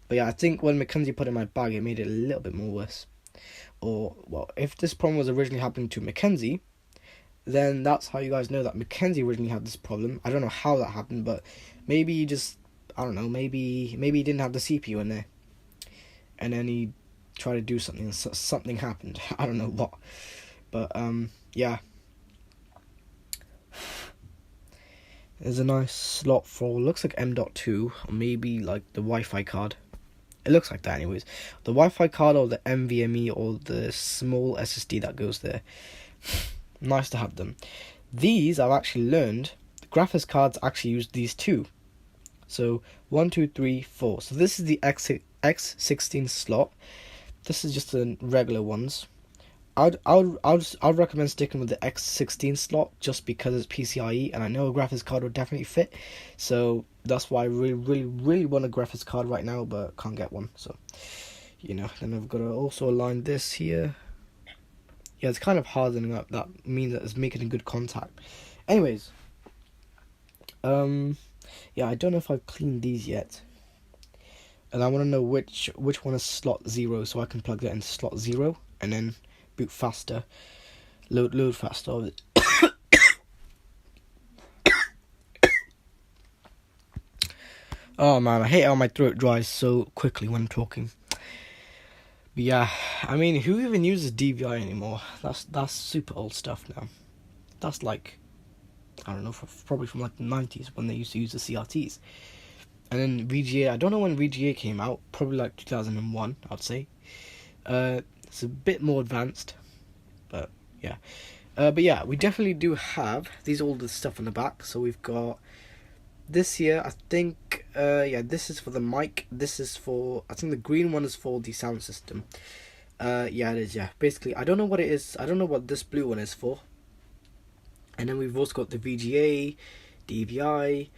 But yeah, I think when Mackenzie put it in my bag, it made it a little bit more worse. Or well, if this problem was originally happening to Mackenzie, then that's how you guys know that Mackenzie originally had this problem. I don't know how that happened, but maybe he just, I don't know, maybe he didn't have the CPU in there, and then he tried to do something and something happened. I don't know what, but yeah. There's a nice slot for, looks like M.2, or maybe like the Wi-Fi card. It looks like that anyways. The Wi-Fi card or the NVMe or the small SSD that goes there. Nice to have them. These, I've actually learned, the graphics cards actually use these two. So 1, 2, 3, 4. So this is the X16 slot. This is just the regular ones. I'd recommend sticking with the X16 slot just because it's PCIe, and I know a graphics card would definitely fit. So that's why I really want a graphics card right now, but can't get one. So then I've got to also align this here. Yeah, it's kind of hardening up. That means that it's making a good contact. Anyways, yeah, I don't know if I've cleaned these yet, and I want to know which one is slot 0, so I can plug that into slot 0 and then boot faster, load faster. Oh man, I hate how my throat dries so quickly when I'm talking. But yeah, I mean, who even uses DVI anymore? That's super old stuff now. That's like, I don't know, probably from like the 90s when they used to use the CRTs. And then VGA, I don't know when VGA came out, probably like 2001, I'd say. It's a bit more advanced, but yeah. But yeah, we definitely do have these all the stuff in the back. So we've got this here, I think, this is for the mic. This is for, I think the green one is for the sound system. Yeah, it is, yeah. Basically, I don't know what it is. I don't know what this blue one is for. And then we've also got the VGA, DVI,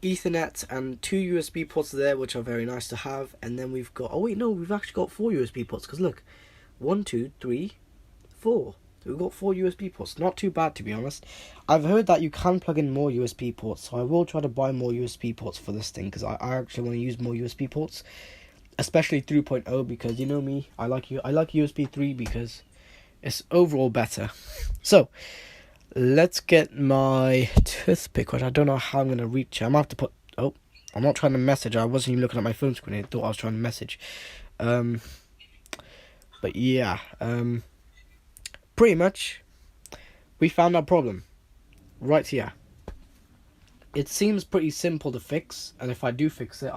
Ethernet, and 2 USB ports there, which are very nice to have. And then we've got, oh wait, no, we've actually got 4 USB ports, because look, 1, 2, 3, 4. We've got 4 USB ports. Not too bad, to be honest. I've heard that you can plug in more USB ports, so I will try to buy more USB ports for this thing, because I actually want to use more USB ports, especially 3.0, because you know me, I like USB 3 because it's overall better. So let's get my toothpick, which I don't know how I'm going to reach. I'm going to have to put... Oh, I'm not trying to message. I wasn't even looking at my phone screen. I thought I was trying to message. But yeah, pretty much, we found our problem right here. It seems pretty simple to fix, and if I do fix it,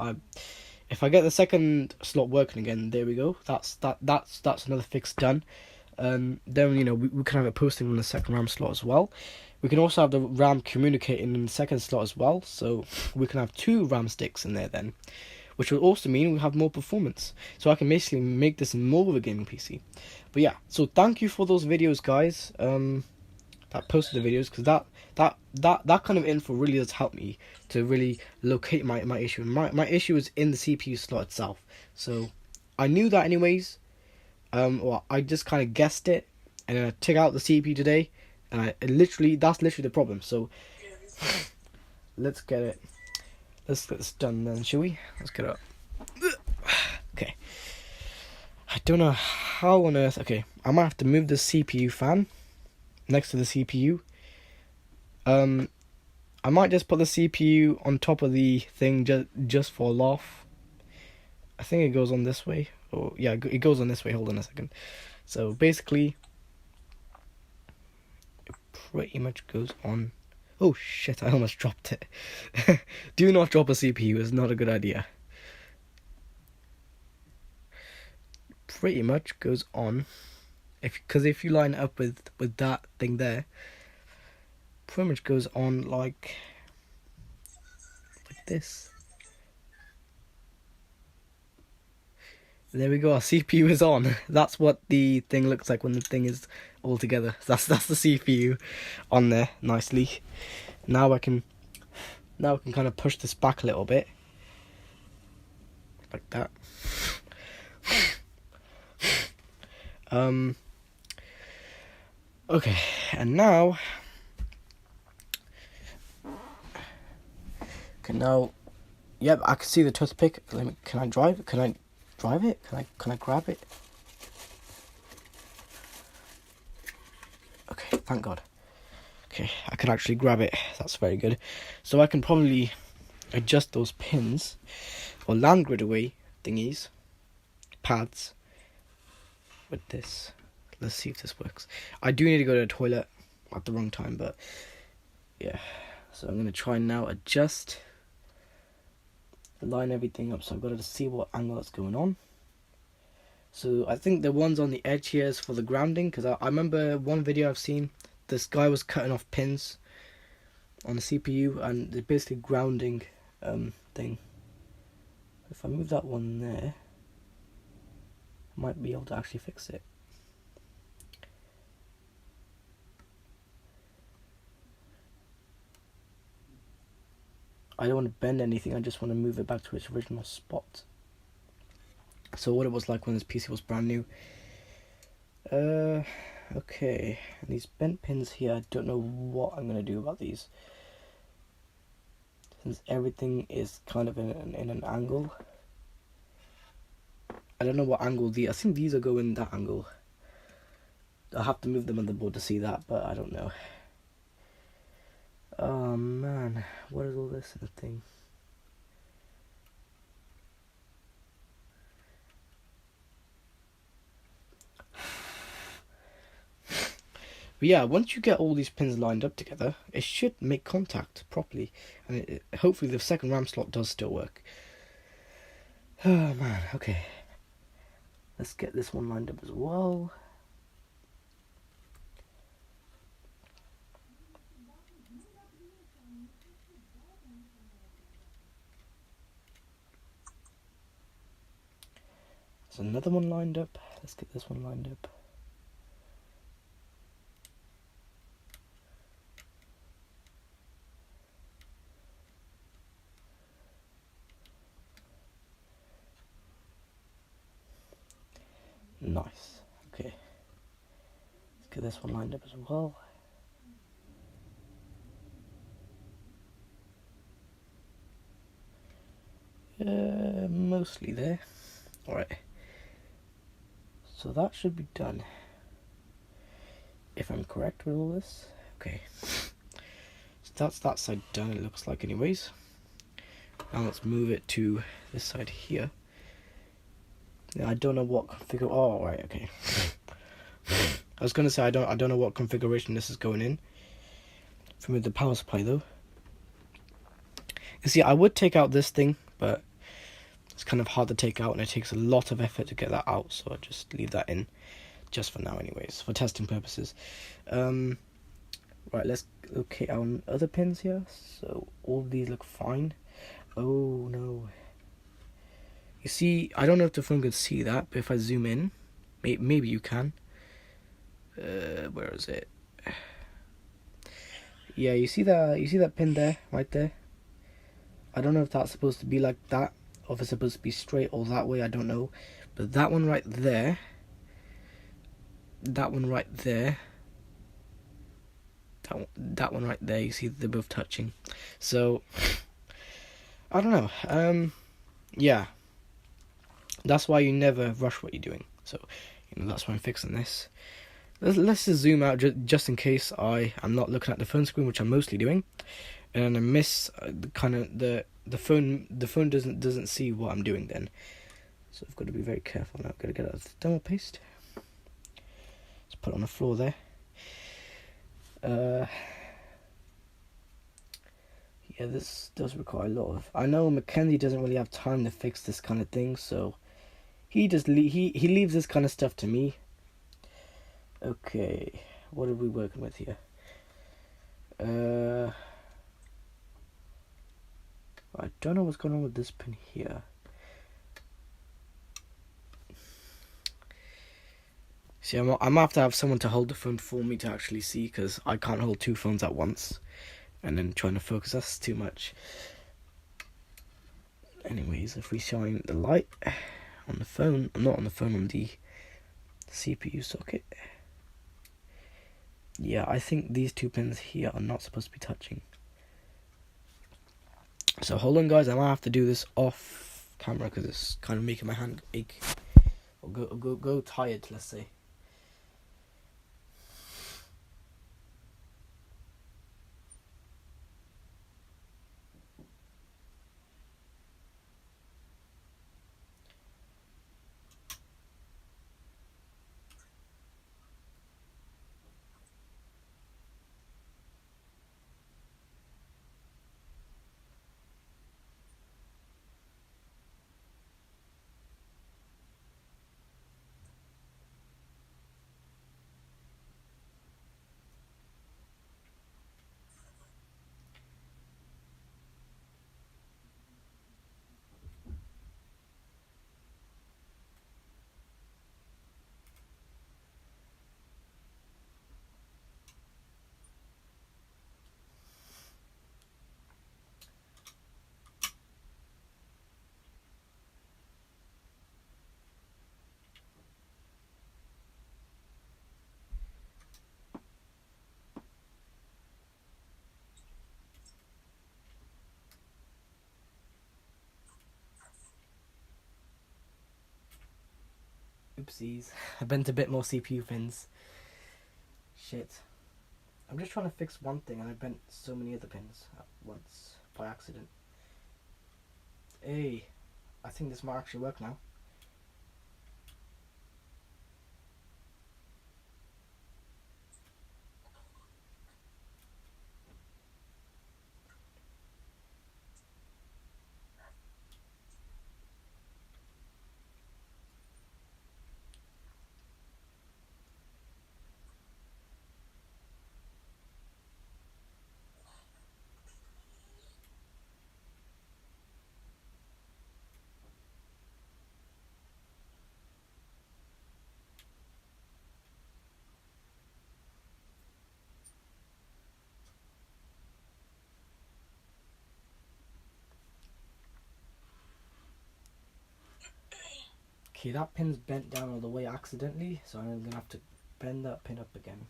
if I get the second slot working again, there we go. That's another fix done. Then we can have it posting on the second RAM slot as well. We can also have the RAM communicating in the second slot as well, so we can have 2 RAM sticks in there then, which will also mean we have more performance. So I can basically make this more of a gaming PC. But yeah, so thank you for those videos, guys. That posted the videos, because that kind of info really does help me to really locate my issue. My issue is in the CPU slot itself. So I knew that anyways. Well, I just kind of guessed it, and then I took out the CPU today, and that's literally the problem. So let's get this done then, shall we? Let's get it up. Okay. I don't know how on earth. Okay, I might have to move the CPU fan next to the CPU. I might just put the CPU on top of the thing just for a laugh. I think it goes on this way. Oh yeah, it goes on this way. Hold on a second. So basically, it pretty much goes on. Oh shit! I almost dropped it. Do not drop a CPU. It's not a good idea. Pretty much goes on, because if you line it up with that thing there, pretty much goes on like this. There we go. Our CPU is on. That's what the thing looks like when the thing is all together. That's the CPU on there nicely. Now I can kind of push this back a little bit, like that. Okay, and now, yep, I can see the toothpick. Can I drive? Can I drive it? Can I grab it? Okay, thank God. Okay, I can actually grab it. That's very good. So I can probably adjust those pins or land grid away thingies, pads, with this. Let's see if this works. I do need to go to the toilet at the wrong time, but yeah. So I'm going to try now adjust, line everything up. So I've got to see what angle that's going on. So I think the ones on the edge here is for the grounding, because I remember one video I've seen, this guy was cutting off pins on the CPU, and they're basically grounding thing. If I move that one there, I might be able to actually fix it. I don't want to bend anything, I just want to move it back to its original spot. So what it was like when this PC was brand new. Okay, and these bent pins here, I don't know what I'm going to do about these, since everything is kind of in an angle. I don't know what angle I think these are going that angle. I'll have to move the motherboard to see that, but I don't know. Oh man, what is all this in the thing? But yeah, once you get all these pins lined up together, it should make contact properly, and hopefully the second RAM slot does still work. Oh man, okay. Let's get this one lined up as well. There's another one lined up. Let's get this one lined up. Nice. Okay. Let's get this one lined up as well. Mostly there. Alright. So that should be done, if I'm correct with all this. Okay. So that's that side done, it looks like anyways. Now let's move it to this side here. Now I don't know what configure. Oh, right, okay. I was gonna say I don't know what configuration this is going in. From the power supply though. You see, I would take out this thing, but it's kind of hard to take out, and it takes a lot of effort to get that out. So I just leave that in, just for now, anyways, for testing purposes. Right, let's locate our other pins here. So all of these look fine. Oh no. You see, I don't know if the phone could see that, but if I zoom in, maybe you can. Where is it? Yeah, you see that pin there, right there? I don't know if that's supposed to be like that, or if it's supposed to be straight or that way, I don't know. But that one right there, that one right there, that one right there, you see they're both touching. So, I don't know. Yeah. That's why you never rush what you're doing. So, that's why I'm fixing this. Let's just zoom out just in case I am not looking at the phone screen, which I'm mostly doing, and I miss the phone. The phone doesn't see what I'm doing then. So I've got to be very careful now. I've got to get out of the thermal paste. Let's put it on the floor there. Yeah, this does require a lot of... I know Mackenzie doesn't really have time to fix this kind of thing, so he just he leaves this kind of stuff to me. Okay, what are we working with here? I don't know what's going on with this pin here. See, I'm gonna have to have someone to hold the phone for me to actually see, because I can't hold two phones at once and then trying to focus, that's too much. Anyways, if we shine the light on the phone, not on the phone, on the CPU socket. Yeah, I think these two pins here are not supposed to be touching. So hold on, guys, I might have to do this off camera because it's kind of making my hand ache or go tired, let's say. Oopsies, I bent a bit more CPU pins. Shit. I'm just trying to fix one thing and I bent so many other pins at once by accident. Hey, I think this might actually work now. Okay, that pin's bent down all the way accidentally, so I'm gonna have to bend that pin up again.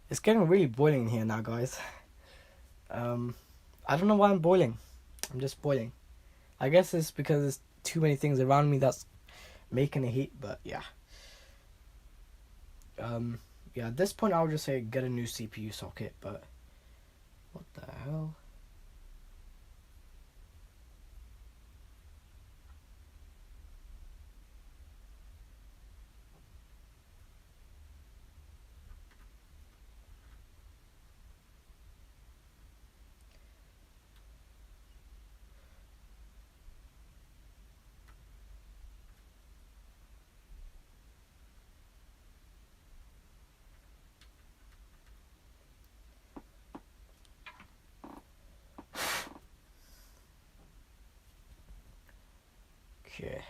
It's getting really boiling in here now, guys. I don't know why I'm boiling. I'm just boiling. I guess it's because there's too many things around me that's making the heat, but yeah. Yeah, at this point I would just say get a new CPU socket, but what the hell? Okay.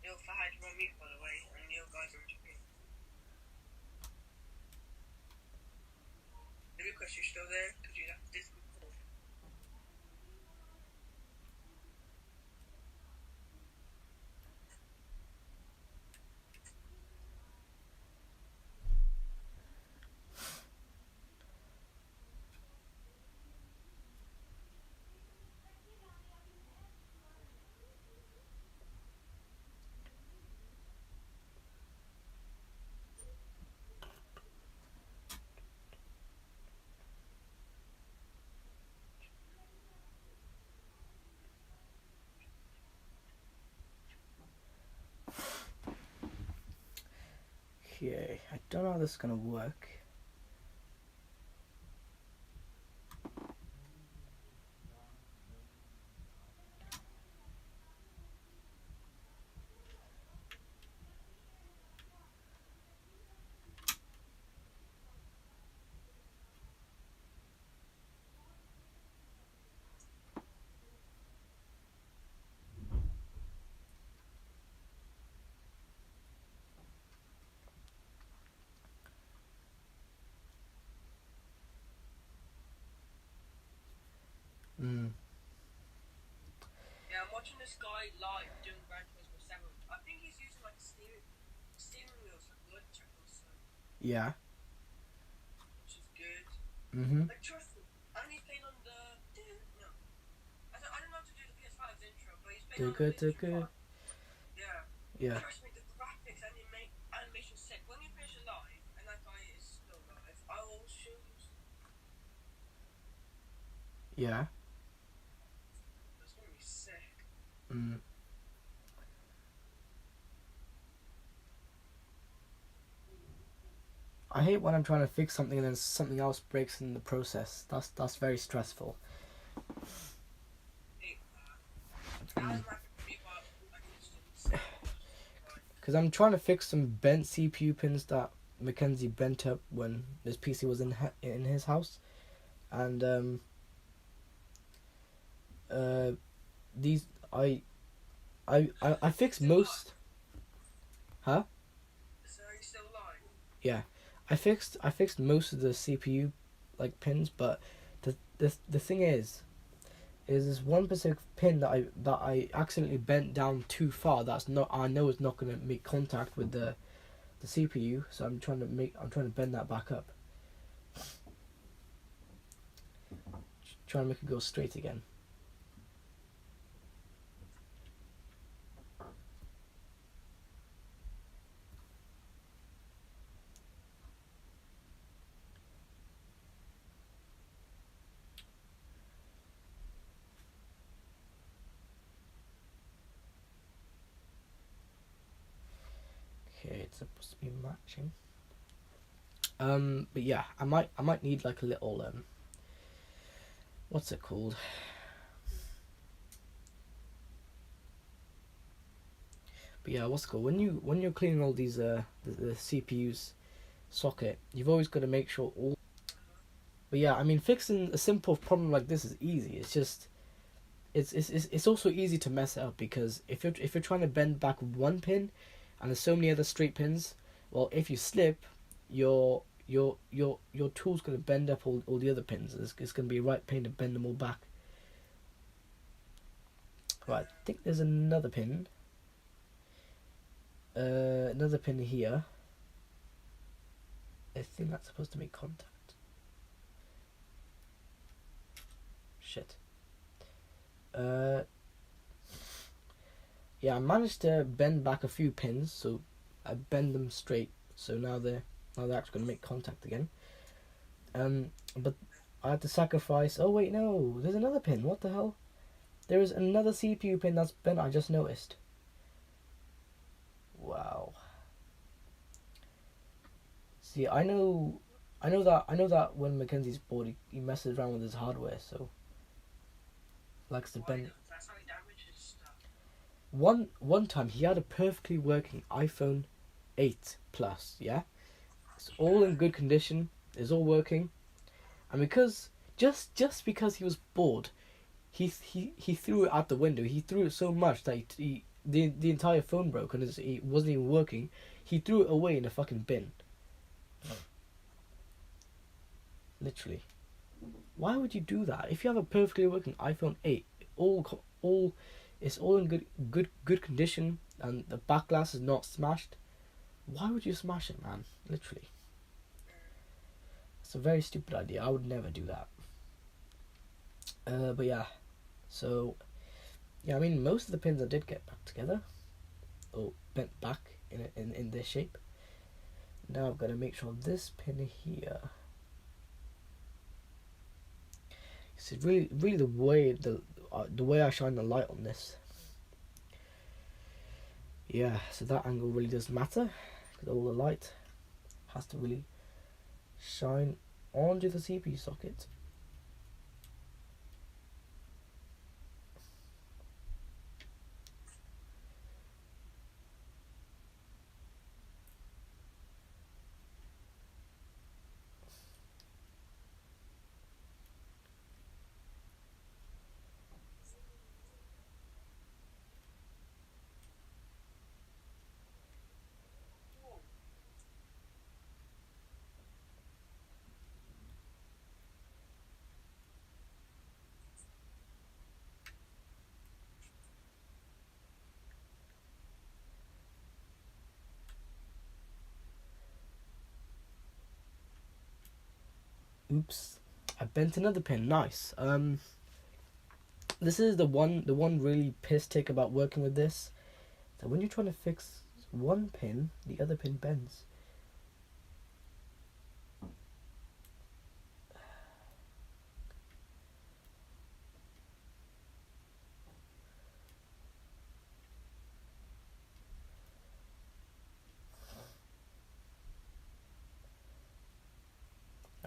Yo, Fahad, you're on mute, by the way, and you guys are interviewing. Lucas, you still there? Because you left this before. Okay, I don't know how this is gonna work. Yeah, I'm watching this guy live doing Gran Turismo 7. I think he's using like steering wheels, like blood check or something, Yeah. which is good. Mm-hmm. Like, trust me, and he's playing on the... No. I don't know how to do the PS5's intro, but he's playing on the PlayStation 5. Yeah. Yeah. Trust me, the graphics and animation sick. When you finish it live, and that guy is still live, I will show you. Yeah. That's gonna be sick. I hate when I'm trying to fix something and then something else breaks in the process. That's very stressful. Because I'm trying to fix some bent CPU pins that Mackenzie bent up when this PC was in his house, and these I fixed most. Huh? So are you still alive? Yeah, I fixed most of the CPU like pins, but the thing is this one specific pin that I accidentally bent down too far. I know it's not gonna make contact with the CPU, so I'm trying to bend that back up, trying to make it go straight again. Okay, it's supposed to be matching. But yeah, I might need like a little what's it called? But yeah, what's it called? When you're cleaning all these the CPU's socket, you've always got to make sure all. But yeah, I mean, fixing a simple problem like this is easy. It's just it's also easy to mess it up, because if you're trying to bend back one pin, and there's so many other straight pins, well, if you slip, your tool's gonna bend up all the other pins. It's gonna be a right pain to bend them all back. Right, I think there's another pin. Another pin here. I think that's supposed to make contact. Shit. Yeah, I managed to bend back a few pins, so I bend them straight. So now they're actually gonna make contact again. But I had to sacrifice. Oh wait, no, there's another pin. What the hell? There is another CPU pin that's bent. I just noticed. Wow. See, I know that when Mackenzie's bored, he messes around with his hardware, so likes to bend. That's how he damages stuff. One time he had a perfectly working iPhone 8 Plus, yeah? It's all in good condition, it's all working. And because just because he was bored, he threw it out the window. He threw it so much that the entire phone broke and it wasn't even working. He threw it away in a fucking bin. Literally. Why would you do that? If you have a perfectly working iPhone 8, it's all in good condition, and the back glass is not smashed, why would you smash it, man? Literally. It's a very stupid idea. I would never do that. But yeah. So yeah, I mean, most of the pins I did get back together, or bent back in this shape. Now I've got to make sure this pin here. It's really the way I shine the light on this. Yeah, so that angle really does matter, because all the light has to really shine onto the CPU socket. Oops, I bent another pin. Nice. This is the one really piss take about working with this. So when you're trying to fix one pin, the other pin bends.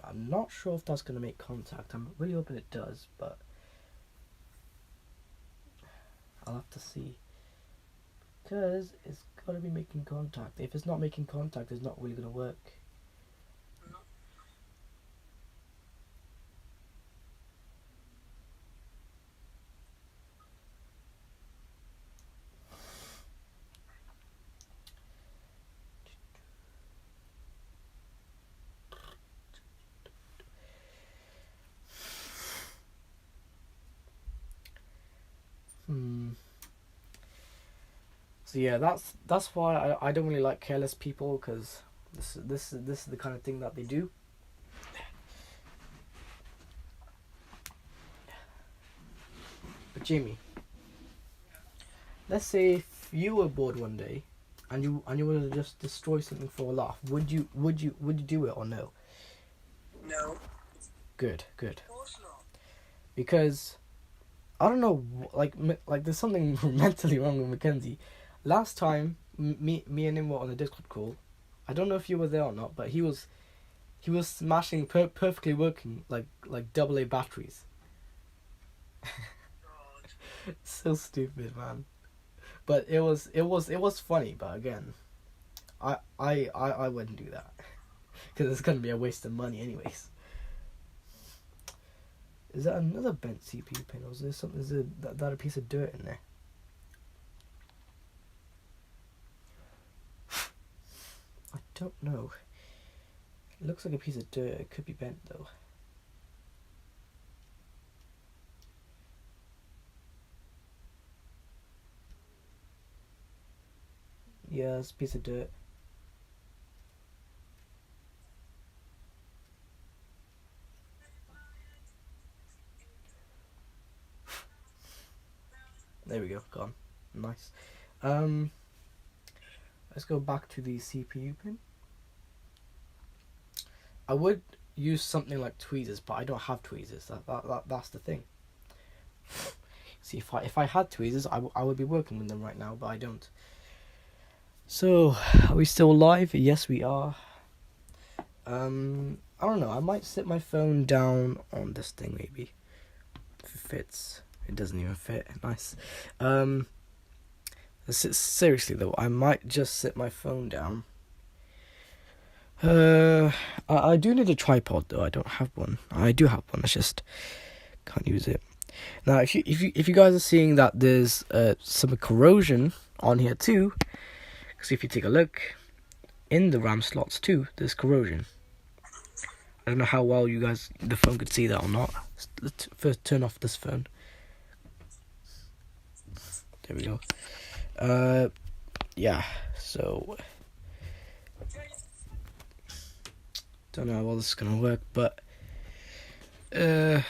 I'm not sure if that's going to make contact. I'm really hoping it does, but I'll have to see. Because it's got to be making contact. If it's not making contact, it's not really going to work. So yeah, that's why I don't really like careless people, because this is the kind of thing that they do. But Jamie, let's say if you were bored one day, and you wanted to just destroy something for a laugh, would you do it or no? No. Good. Of course not. Because I don't know, like there's something mentally wrong with Mackenzie. Last time me and him were on a Discord call. I don't know if you were there or not, but he was smashing perfectly working like AA batteries. God. So stupid, man. But it was funny. But again, I wouldn't do that because it's gonna be a waste of money, anyways. Is that another bent CPU pin, or is there something? Is there that a piece of dirt in there? I don't know. It looks like a piece of dirt. It could be bent though. Yeah, it's a piece of dirt. There we go, gone. Nice. Let's go back to the CPU pin. I would use something like tweezers, but I don't have tweezers. That's the thing. See, if I had tweezers, I would be working with them right now, but I don't. So, are we still live? Yes, we are. I don't know. I might sit my phone down on this thing, maybe. If it fits. It doesn't even fit. Nice. Seriously though, I might just sit my phone down. I do need a tripod though. I don't have one. I do have one. I just can't use it. Now, if you guys are seeing that there's some corrosion on here too, because if you take a look in the RAM slots too, there's corrosion. I don't know how well the phone could see that or not. Let's first turn off this phone. There we go. Yeah. So don't know how well this is gonna work, but you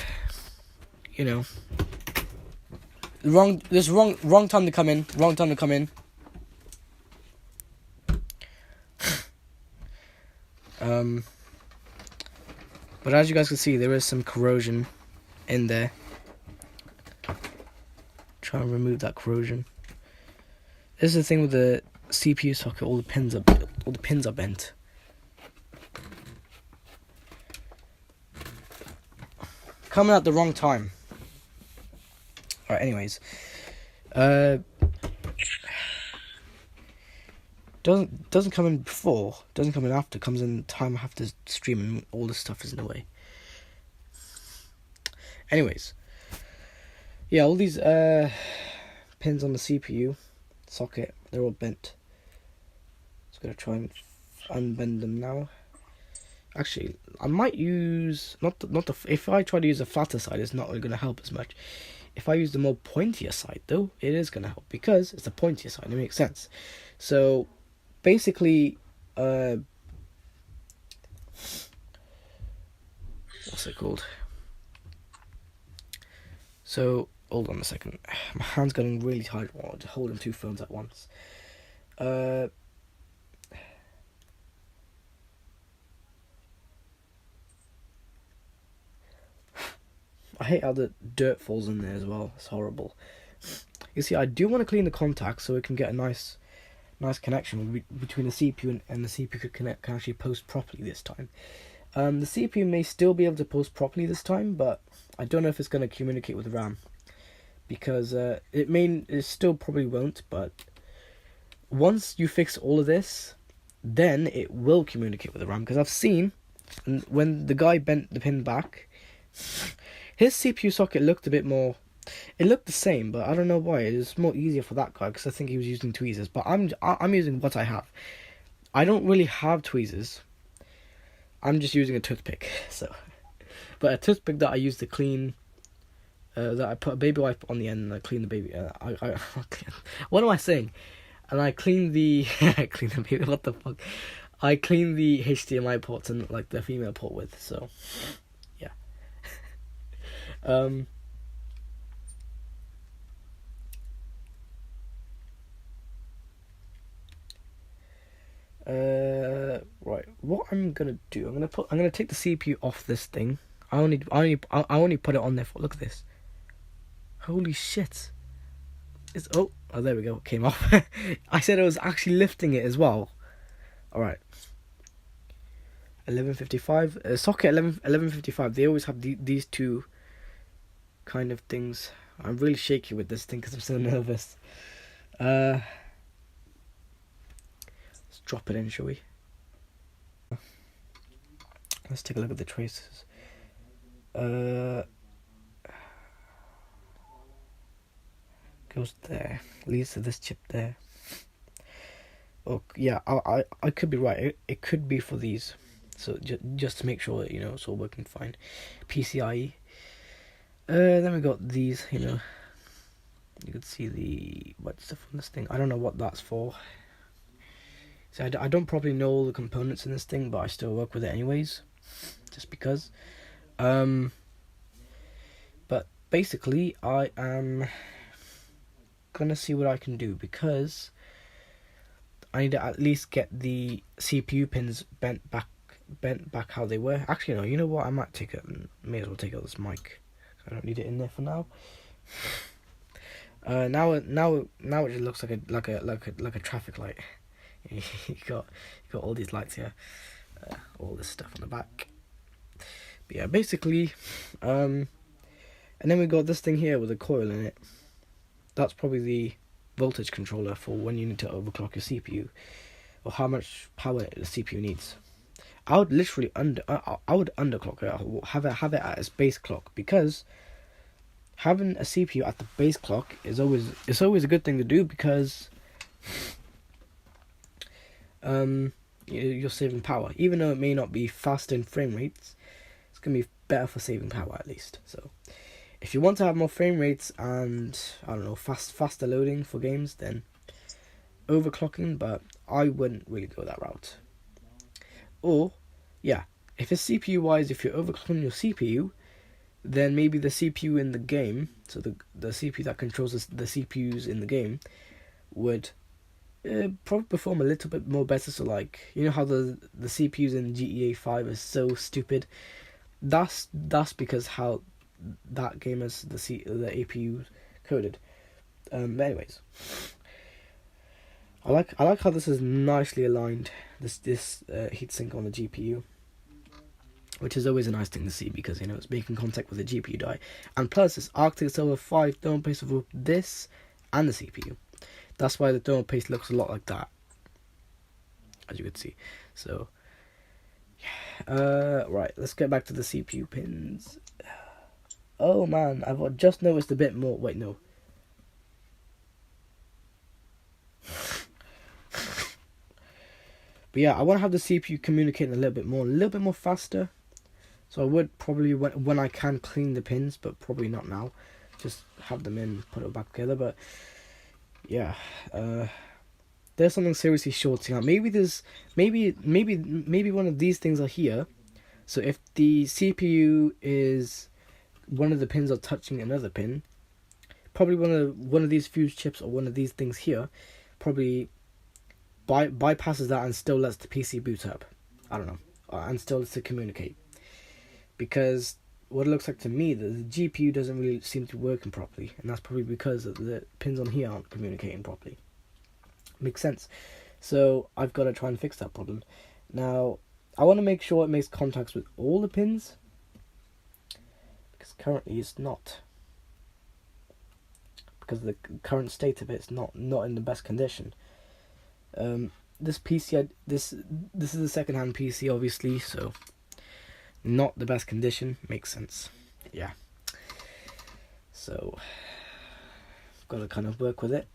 know, wrong time to come in. Wrong time to come in. But as you guys can see, there is some corrosion in there. Try and remove that corrosion. This is the thing with the CPU socket. All the pins are bent. Coming at the wrong time. Alright, anyways. Doesn't come in before, doesn't come in after, comes in time I have to stream and all this stuff is in the way. Anyways. Yeah, all these pins on the CPU socket, they're all bent. Just gonna try and unbend them now. Actually, I might use if I try to use the flatter side, it's not really gonna help as much. If I use the more pointier side though, it is gonna help because it's the pointier side. It makes sense. So basically, what's it called? So hold on a second. My hand's getting really tired while holding two phones at once. I hate how the dirt falls in there as well. It's horrible. You see, I do want to clean the contacts so we can get a nice connection between the CPU and the CPU can actually post properly this time. The CPU may still be able to post properly this time, but I don't know if it's going to communicate with the RAM. Because it still probably won't, but once you fix all of this, then it will communicate with the RAM. Because I've seen, when the guy bent the pin back, his CPU socket looked a bit more. It looked the same, but I don't know why. It was more easier for that guy because I think he was using tweezers. But I'm using what I have. I don't really have tweezers. I'm just using a toothpick. But a toothpick that I use to clean. That I put a baby wipe on the end and I clean the baby. What am I saying? And I clean the clean the baby. What the fuck? I clean the HDMI ports and like the female port with. So yeah. Right. What I'm gonna do? I'm gonna take the CPU off this thing. I only put it on there for. Look at this. Holy shit. Oh, there we go. It came off. I said I was actually lifting it as well. Alright. 1155. Socket 1155. They always have these two kind of things. I'm really shaky with this thing because I'm so nervous. Let's drop it in, shall we? Let's take a look at the traces. Goes there, leads to this chip there. Oh yeah, I could be right. It could be for these. So just to make sure that, you know, it's all working fine. PCIe. Then we got these. You know, you can see the white stuff on this thing. I don't know what that's for. So I don't probably know all the components in this thing, but I still work with it anyways, just because. But basically, I am gonna see what I can do, because I need to at least get the CPU pins bent back how they were. Actually, no. You know what? I might take it. May as well take out this mic. I don't need it in there for now. Now it just looks like a traffic light. you got all these lights here, all this stuff on the back. But yeah, basically, and then we got this thing here with a coil in it. That's probably the voltage controller for when you need to overclock your CPU, or how much power the CPU needs. I would literally underclock it. Have it at its base clock, because having a CPU at the base clock is always a good thing to do, because you're saving power. Even though it may not be fast in frame rates, it's gonna be better for saving power at least. So if you want to have more frame rates and, I don't know, faster loading for games, then overclocking, but I wouldn't really go that route. Or, yeah, if it's CPU wise, if you're overclocking your CPU, then maybe the CPU in the game, so the CPU that controls the CPUs in the game, would probably perform a little bit more better. So, like, you know how the CPUs in GTA 5 is so stupid? That's because how that game is the APU coded. But anyways, I like how this is nicely aligned. This heatsink on the GPU, which is always a nice thing to see, because, you know, it's making contact with the GPU die, and plus it's Arctic Silver 5 thermal paste of this and the CPU. That's why the thermal paste looks a lot like that, as you can see. So, right, let's get back to the CPU pins. Oh man, I've just noticed a bit more. Wait, no. But yeah, I want to have the CPU communicating a little bit more faster. So I would probably, when I can, clean the pins, but probably not now. Just have them in, put it back together. But yeah, there's something seriously shorting out. Maybe one of these things are here. So if the CPU is, one of the pins are touching another pin, probably one of these fuse chips or one of these things here probably bypasses that and still lets the PC boot up. I don't know, and still lets it communicate, because what it looks like to me, the GPU doesn't really seem to be working properly, and that's probably because the pins on here aren't communicating properly. Makes sense. So I've got to try and fix that problem. Now I want to make sure it makes contacts with all the pins, because currently it's not, because the current state of it's not in the best condition. This PC, this is a second-hand PC, obviously, so not the best condition. Makes sense. Yeah. So I've got to kind of work with it.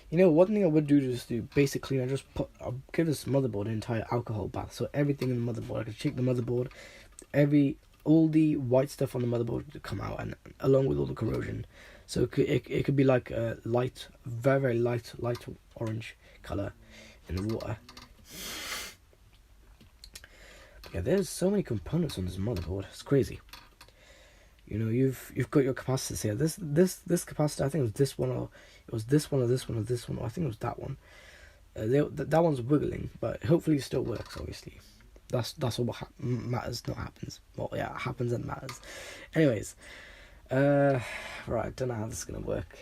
You know, one thing I would do is basically, I'll give this motherboard an entire alcohol bath. So everything in the motherboard, I could shake the motherboard, all the white stuff on the motherboard to come out, and along with all the corrosion. So it could be like a light, very, very light orange color in the water. But yeah, there's so many components on this motherboard. It's crazy. You know, you've got your capacitors here. This capacitor, I think it was this one, or it was this one, or this one, or this one, or I think it was that one. That one's wiggling, but hopefully it still works. Obviously, that's all what matters, not happens. Well, yeah, it happens and matters. Anyways, right, I don't know how this is gonna work.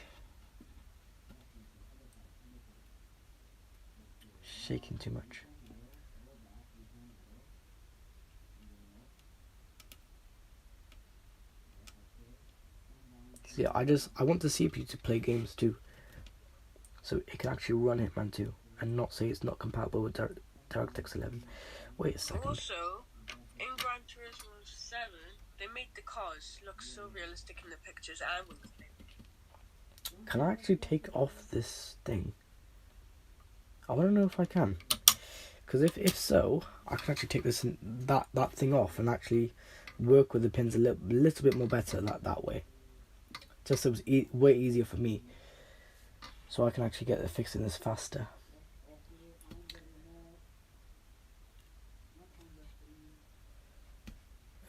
Shaking too much. Yeah, I want the CPU to play games too, so it can actually run Hitman 2 and not say it's not compatible with DirectX 11. Wait a second. Also, in Gran Turismo 7, they made the cars look so realistic in the pictures and with the play. Can I actually take off this thing? I want to know if I can. Because if so, I can actually take that thing off and actually work with the pins a little bit more better that way. Just so it's way easier for me. So I can actually get fixing this faster.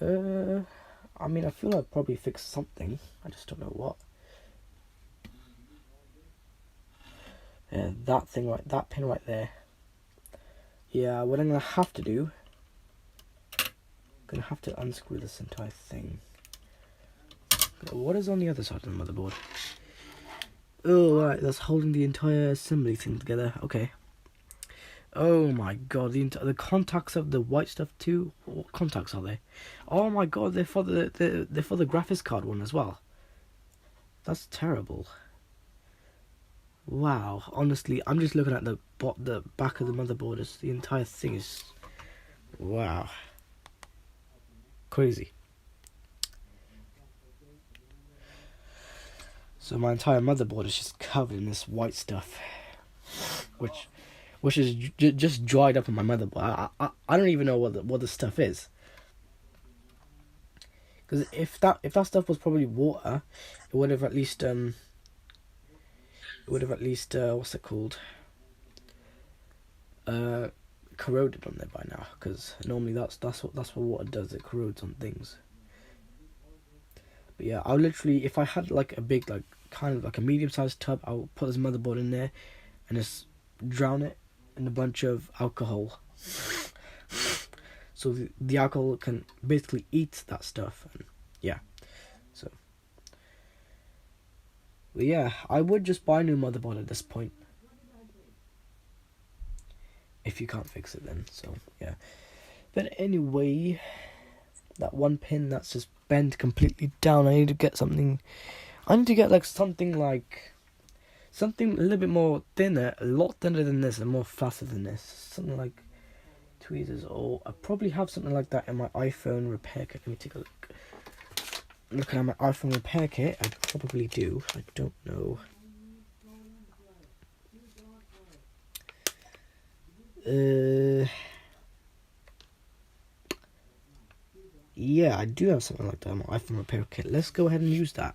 I mean, I feel I'd probably fix something. I just don't know what. Yeah, that pin right there. Yeah, what I'm gonna have to do, I'm gonna have to unscrew this entire thing. What is on the other side of the motherboard? Oh, right, that's holding the entire assembly thing together. Okay. Oh my god, the contacts of the white stuff too. What contacts are they? Oh my god, they're for the graphics card one as well. That's terrible. Wow, honestly, I'm just looking at the back of the motherboard. The entire thing is, wow, crazy. So my entire motherboard is just covered in this white stuff, which is just dried up on my motherboard. I don't even know what the stuff is. Because if that stuff was probably water, it would have at least what's it called? Corroded on there by now. Because normally that's what water does. It corrodes on things. But yeah, I'll literally, if I had like a big, like kind of like a medium-sized tub, I'll put this motherboard in there and just drown it in a bunch of alcohol. So the alcohol can basically eat that stuff. And yeah, so. But yeah, I would just buy a new motherboard at this point. If you can't fix it then, so yeah. But anyway, that one pin that's just bent completely down, I need to get something. I need to get something a little bit more thinner, a lot thinner than this and more faster than this. Something like tweezers, or I probably have something like that in my iPhone repair kit. Let me take a look. Looking at my iPhone repair kit, I probably do. I don't know. Yeah, I do have something like that in my iPhone repair kit. Let's go ahead and use that.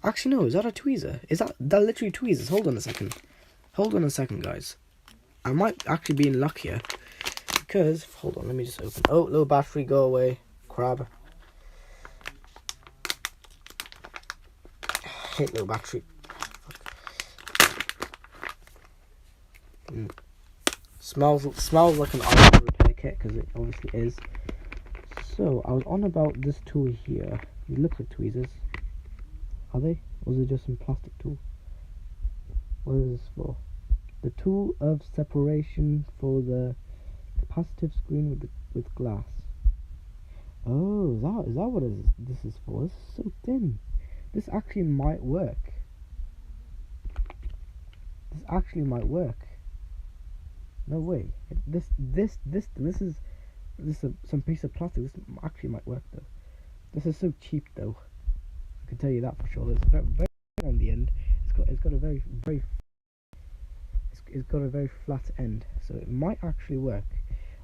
Actually, no, is that a tweezer? Is that literally tweezers? Hold on a second. Hold on a second, guys. I might actually be in luck here. Because, hold on, let me just open. Oh, low battery, go away. Crab. Hate low battery. Smells like an iPhone repair kit, because it obviously is. So, I was on about this tool here. It looks like tweezers. Are they? Or is it just some plastic tool? What is this for? The tool of separation for the capacitive screen with glass. Oh, is that what this is for? This is so thin. This actually might work. This actually might work. No way. This is some piece of plastic. This actually might work though. This is so cheap though. I can tell you that for sure. It's very, very on the end. It's got a very flat end, so it might actually work.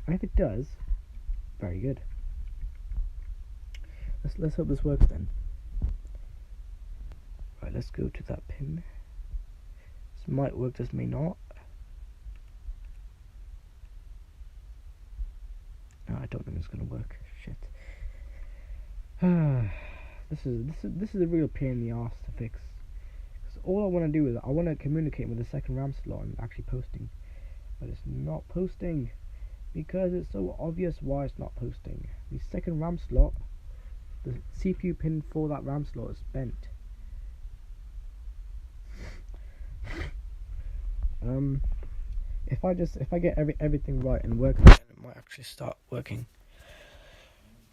And if it does, very good. Let's hope this works then. Right, let's go to that pin. This might work, this may not. No, I don't think it's gonna work. Shit. This is a real pain in the arse to fix. Because all I want to do is I want to communicate with the second RAM slot and actually posting, but it's not posting because it's so obvious why it's not posting. The second RAM slot, the CPU pin for that RAM slot is bent. If I get everything right and working, it might actually start working.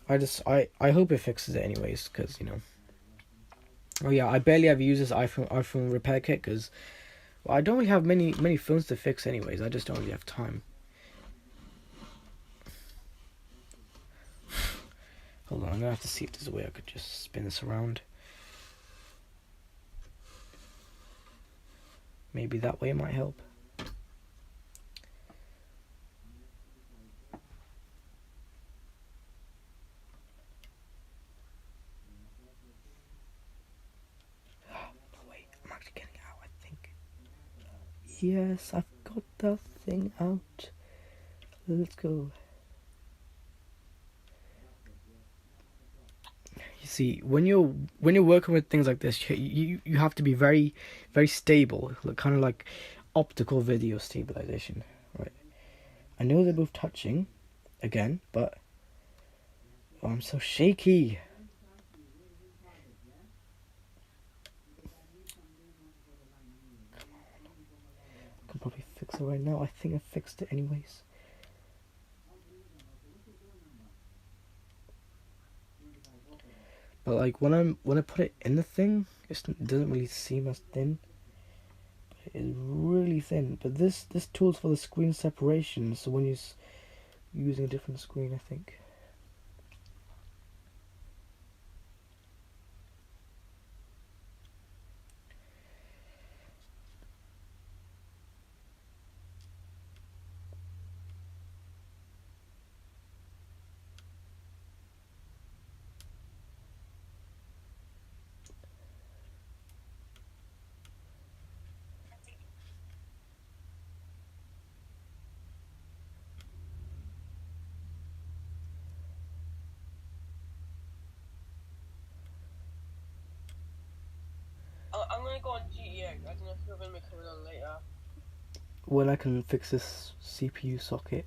I hope it fixes it anyways, because Oh yeah, I barely ever use this iPhone repair kit because I don't really have many phones to fix anyways. I just don't really have time. Hold on, I'm gonna have to see if there's a way I could just spin this around. Maybe that way might help. Wait, I'm actually getting out, I think. Yes, I've got that thing out. Let's go. You see, when you're working with things like this, you have to be very stable, kind of like optical video stabilization, right? I know they're both touching, again, but I'm so shaky. I can probably fix it right now. I think I fixed it anyways. But like when I put it in the thing, it doesn't really seem as thin. But it's really thin. But this tool's for the screen separation. So when you're using a different screen, I think. I'm gonna go on GTA. I don't know if you're gonna be coming on later. When I can fix this CPU socket.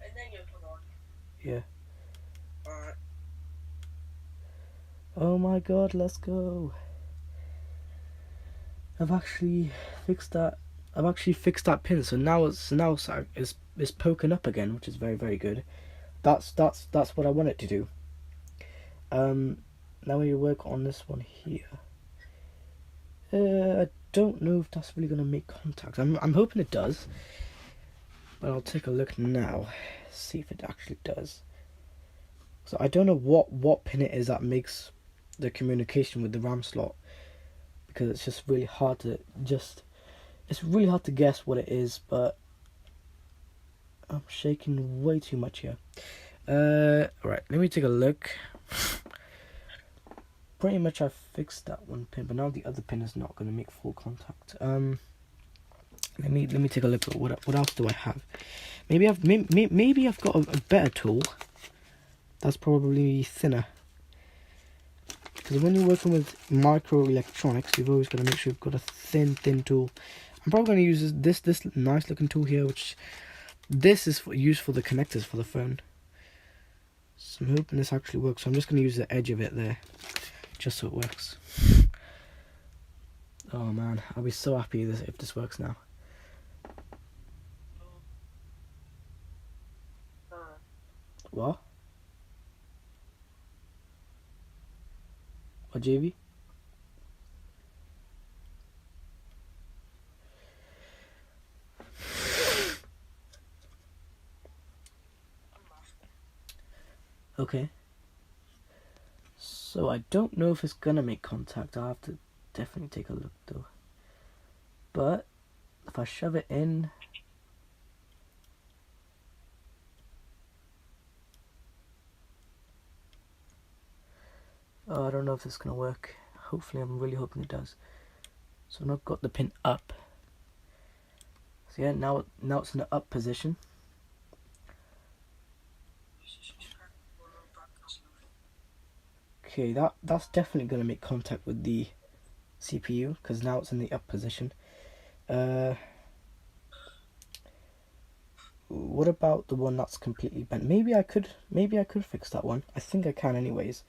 And then you'll come on. Yeah. Alright. Oh my god, let's go. I've actually fixed that pin, so now it's poking up again, which is very good. That's what I want it to do. Now we work on this one here. I don't know if that's really gonna make contact. I'm hoping it does, but I'll take a look now, see if it actually does. So I don't know what pin it is that makes the communication with the RAM slot, because it's just really hard to guess what it is. But I'm shaking way too much here. Right, let me take a look. Pretty much I've fixed that one pin, but now the other pin is not going to make full contact. Let me take a look at what else do I have. Maybe I've got a better tool that's probably thinner. Because when you're working with microelectronics, you've always got to make sure you've got a thin tool. I'm probably going to use this nice looking tool here, which this is used for the connectors for the phone. So I'm hoping this actually works. So I'm just going to use the edge of it there, just so it works. Oh man, I'll be so happy if this works now. What? What, JV? Okay. So I don't know if it's gonna make contact. I'll have to definitely take a look though. But if I shove it in, oh, I don't know if this is gonna work. Hopefully, I'm really hoping it does. So now I've got the pin up. So yeah, now it's in the up position. Okay, that's definitely gonna make contact with the CPU because now it's in the up position. What about the one that's completely bent? Maybe I could fix that one. I think I can anyways.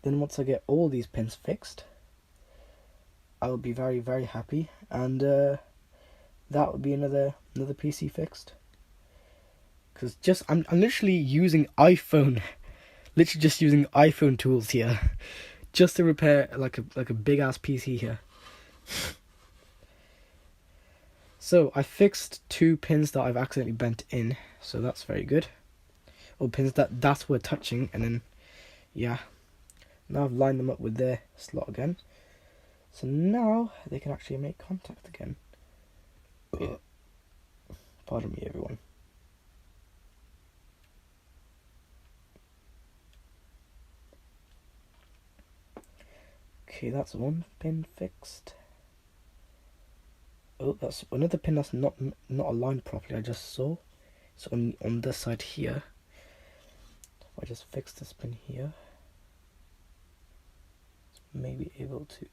Then once I get all these pins fixed, I'll be very happy, and that would be another PC fixed. Because I'm literally using iPhone, literally just using iPhone tools here just to repair like a big ass PC here. So I fixed 2 pins that I've accidentally bent in, so that's very good. Or pins that were touching, and then yeah, now I've lined them up with their slot again. So now they can actually make contact again. Pardon me, everyone. Okay, that's one pin fixed. Oh, that's another pin that's not aligned properly. I just saw. So on this side here, if I just fix this pin here, maybe able to.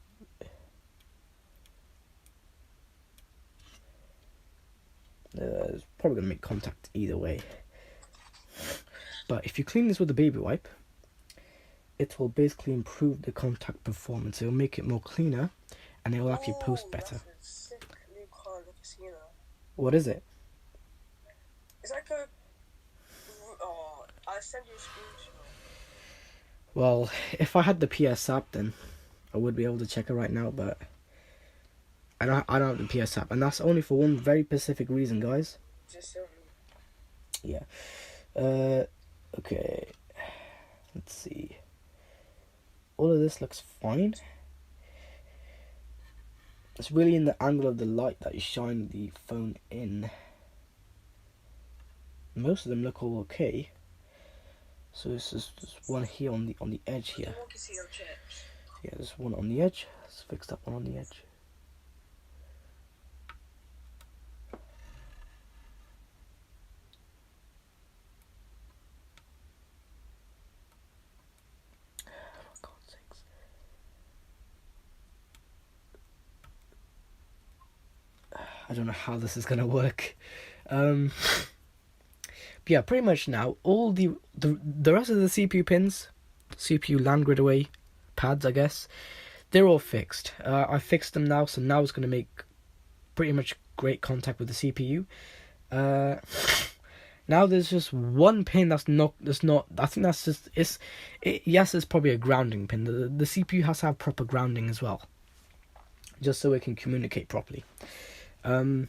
It's probably gonna make contact either way. But if you clean this with a baby wipe, it will basically improve the contact performance. It will make it more cleaner, and it will actually post better. That's a sick new car in the casino. What is it? It's like a. Oh, I'll send you a screenshot. Well, if I had the PS app, then I would be able to check it right now, but I don't have the PS app, and that's only for one very specific reason, guys. Just Yeah. Okay. Let's see. All of this looks fine. It's really in the angle of the light that you shine the phone in. Most of them look all okay. So this is just one here on the edge here. Yeah, there's one on the edge. Let's fix that one on the edge. For God's sakes. I don't know how this is gonna work. But yeah, pretty much now all the rest of the CPU pins, CPU land grid away pads, I guess, they're all fixed. I fixed them now, so now it's gonna make pretty much great contact with the CPU. Now there's just one pin that's not. I think that's just yes, it's probably a grounding pin. The CPU has to have proper grounding as well, just so it can communicate properly. So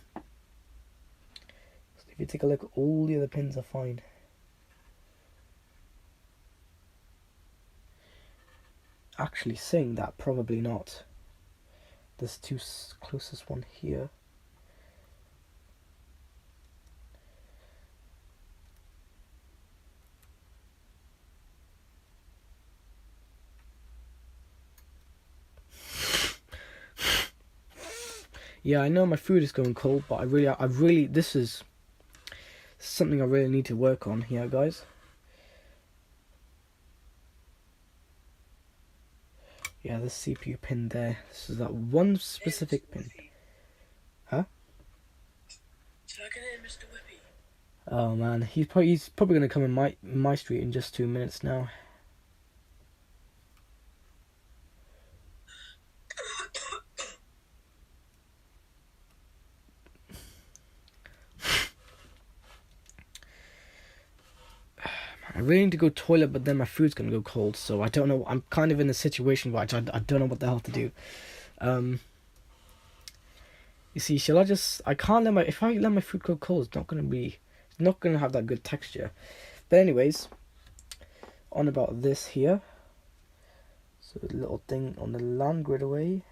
if you take a look, all the other pins are fine. Actually, saying that, probably not. This closest one here. Yeah, I know my food is going cold, but I really, this is something I really need to work on here, guys. Yeah, the CPU pin there. This is that one specific pin. Huh? Should I get in, Mr. Whippy? Oh man, he's probably gonna come in my street in just 2 minutes now. I really need to go toilet, but then my food's gonna go cold, so I don't know. I'm kind of in a situation where I don't know what the hell to do. You see, shall I just? I can't let if I let my food go cold, it's not gonna have that good texture. But anyways, on about this here. So the little thing on the land grid away.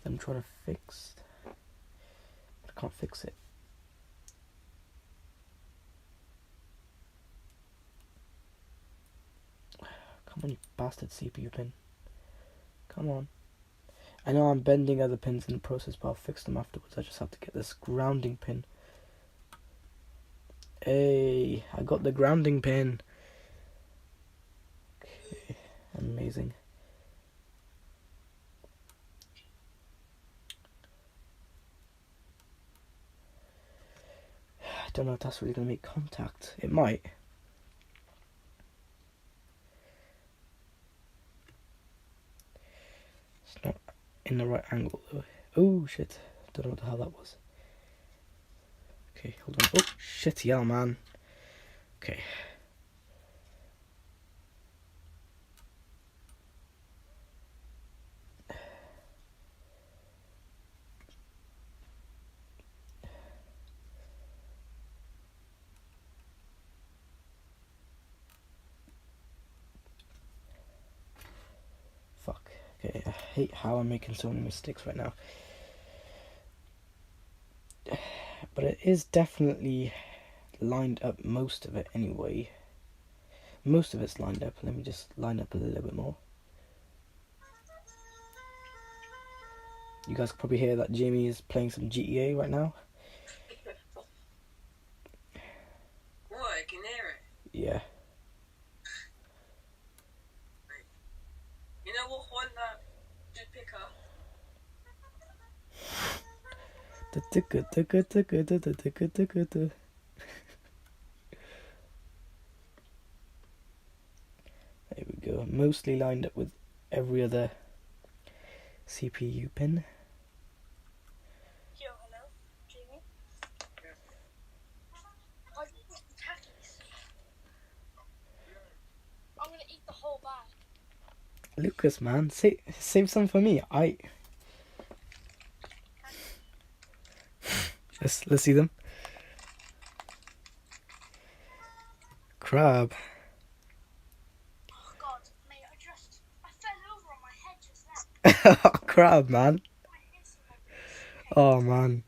I'm trying to fix. But I can't fix it. Come on, you bastard CPU pin. Come on. I know I'm bending other pins in the process, but I'll fix them afterwards. I just have to get this grounding pin. Hey, I got the grounding pin. Okay, amazing. I don't know if that's really going to make contact. It might. It's not in the right angle though. Oh shit, don't know what the hell that was. Okay, hold on. Oh shit, yeah, man. Okay. Okay, I hate how I'm making so many mistakes right now. But it is definitely lined up, most of it anyway. Most of it's lined up. Let me just line up a little bit more. You guys can probably hear that Jamie is playing some GTA right now. What? I can hear it. Yeah. You know what one that did pick up? There we go. Mostly lined up with every other CPU pin. Yo, hello, Jamie. I want some Takis. I'm gonna eat the whole bag. Lucas, man, save some for me. Let's see them. Crab. Oh God, mate, I fell over on my head just now. Crab, man. My hair's in my face. Oh man.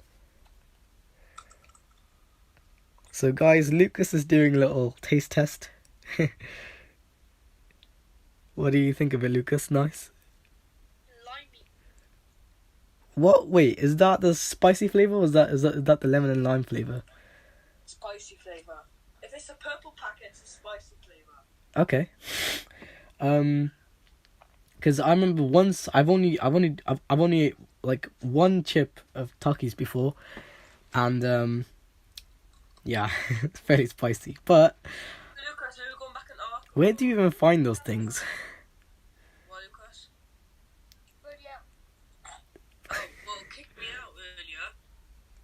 So guys, Lucas is doing a little taste test. What do you think of it, Lucas? Nice. Limey. What? Wait, is that the spicy flavor? Or is that the lemon and lime flavor? Spicy flavour. If it's a purple packet, it's a spicy flavour. Okay. Because I remember once I've only ate like one chip of Takis before, and yeah, it's very spicy. But Lucas, are we going back and off? where do you even find those things? What, Lucas? But yeah, Oh, well, kicked me out earlier.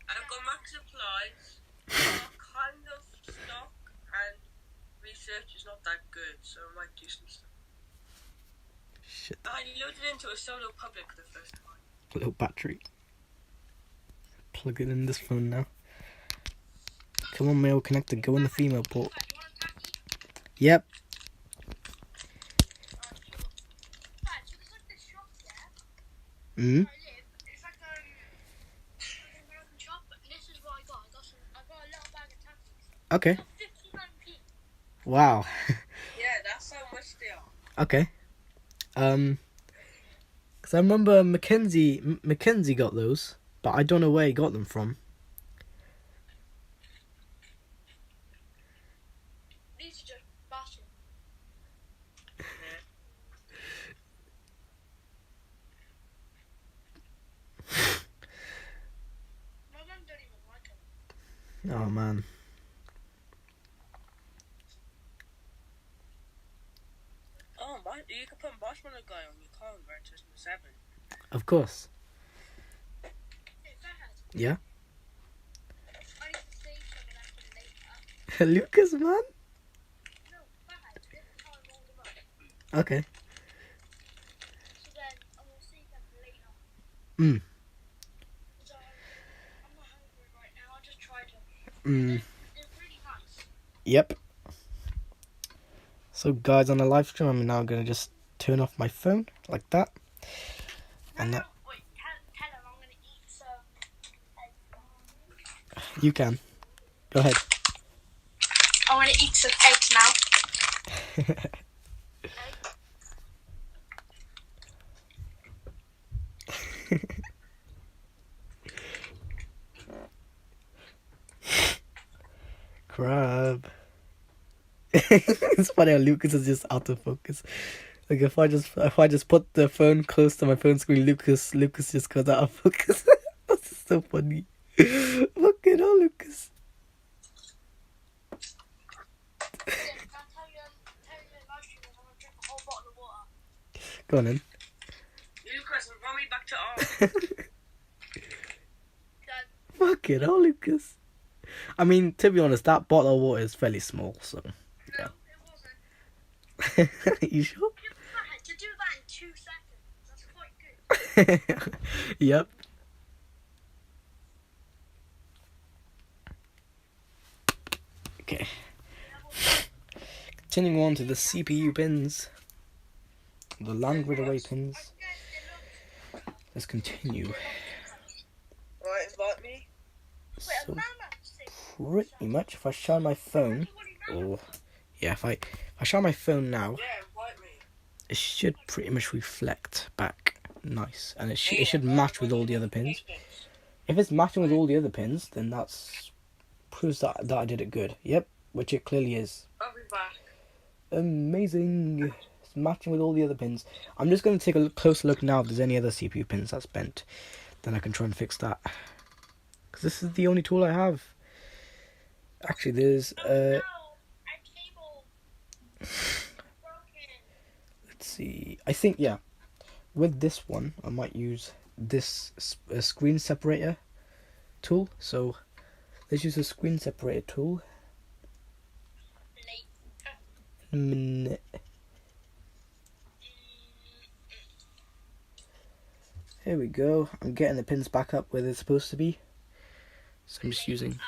I've got max supplies, kind of stock, and research is not that good, so I might do some stuff. Shit, I loaded into a solo public the first time. little battery. Plug it in this phone now. Come on, male connector, go in the female port. Dad, you want a Taki? Yep. Sure. Dad, so there's like this shop, yeah? Mm. Where I live. It's like an American shop, but this is what I got. I got a little bag of Takis. Okay. For 59p. Wow. Yeah, that's how much they are. Okay. Because I remember Mackenzie got those, but I don't know where he got them from. These are just bashing. My mum don't even like them. Oh man. Oh, you can put Marshmallow Guy on your car in Gran Turismo 7. Of course. Hey, Fahad, Yeah. I need to save some of that for later. Lucas, man. No, Fahad, this is how I roll them up. Okay. So then I will save them for later. Mm. So I'm not hungry right now. I just tried them. Mm. They're really nice. Yep. So guys, on the live stream, I'm now gonna just turn off my phone like that, and No, that wait, tell them I'm gonna eat some eggs. you can go ahead. I'm gonna eat some eggs now. Crab. It's funny how Lucas is just out of focus. Like if I just put the phone close to my phone screen, Lucas just goes out of focus. This is so funny. Look at all Lucas. Yeah, can I tell you in live stream I'm gonna drink a whole bottle of water. Go on then. Lucas, run me back to R. Dad, Fuck it all Lucas. I mean, to be honest, that bottle of water is fairly small, so no, it wasn't. you sure? Fahad, to do that in 2 seconds, that's quite good. Yep. Okay. Continuing on to the CPU pins, the Land Rid Away pins. I can get let's continue. Right, invite me. So pretty much, if I share my phone, if I share my phone now, Yeah, invite me. it should pretty much reflect back nice, and it should match with all the other pins. If it's matching with all the other pins, then that's proves that I did it good. Yep, which it clearly is. I'll be back. Amazing. It's matching with all the other pins. I'm just going to take a closer look now if there's any other CPU pins that's bent. Then I can try and fix that. Because this is the only tool I have. Actually, there's... Our cable broken. Let's see. I think, yeah. With this one, I might use this screen separator tool. So, let's use the screen separator tool. Here we go. I'm getting the pins back up where they're supposed to be. So I'm just using...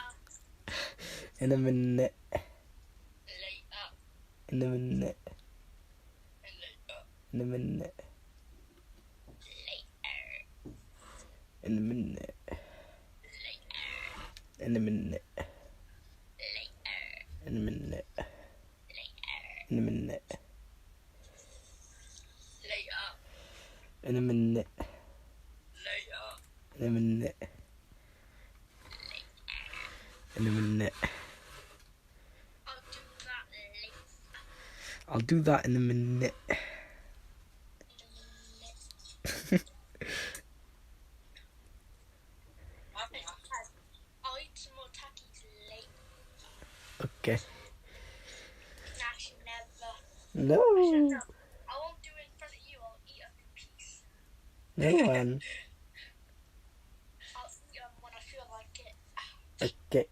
In a minute. In a minute. In a minute. In a minute. In a minute. In a minute. In a minute. In a minute. In a minute. In a minute. I'll do that in a minute. I'll eat some more takis later. Okay. Actually, never. No. I won't do it in front of you. I'll eat every piece. No one. I'll eat them when I feel like it. Okay.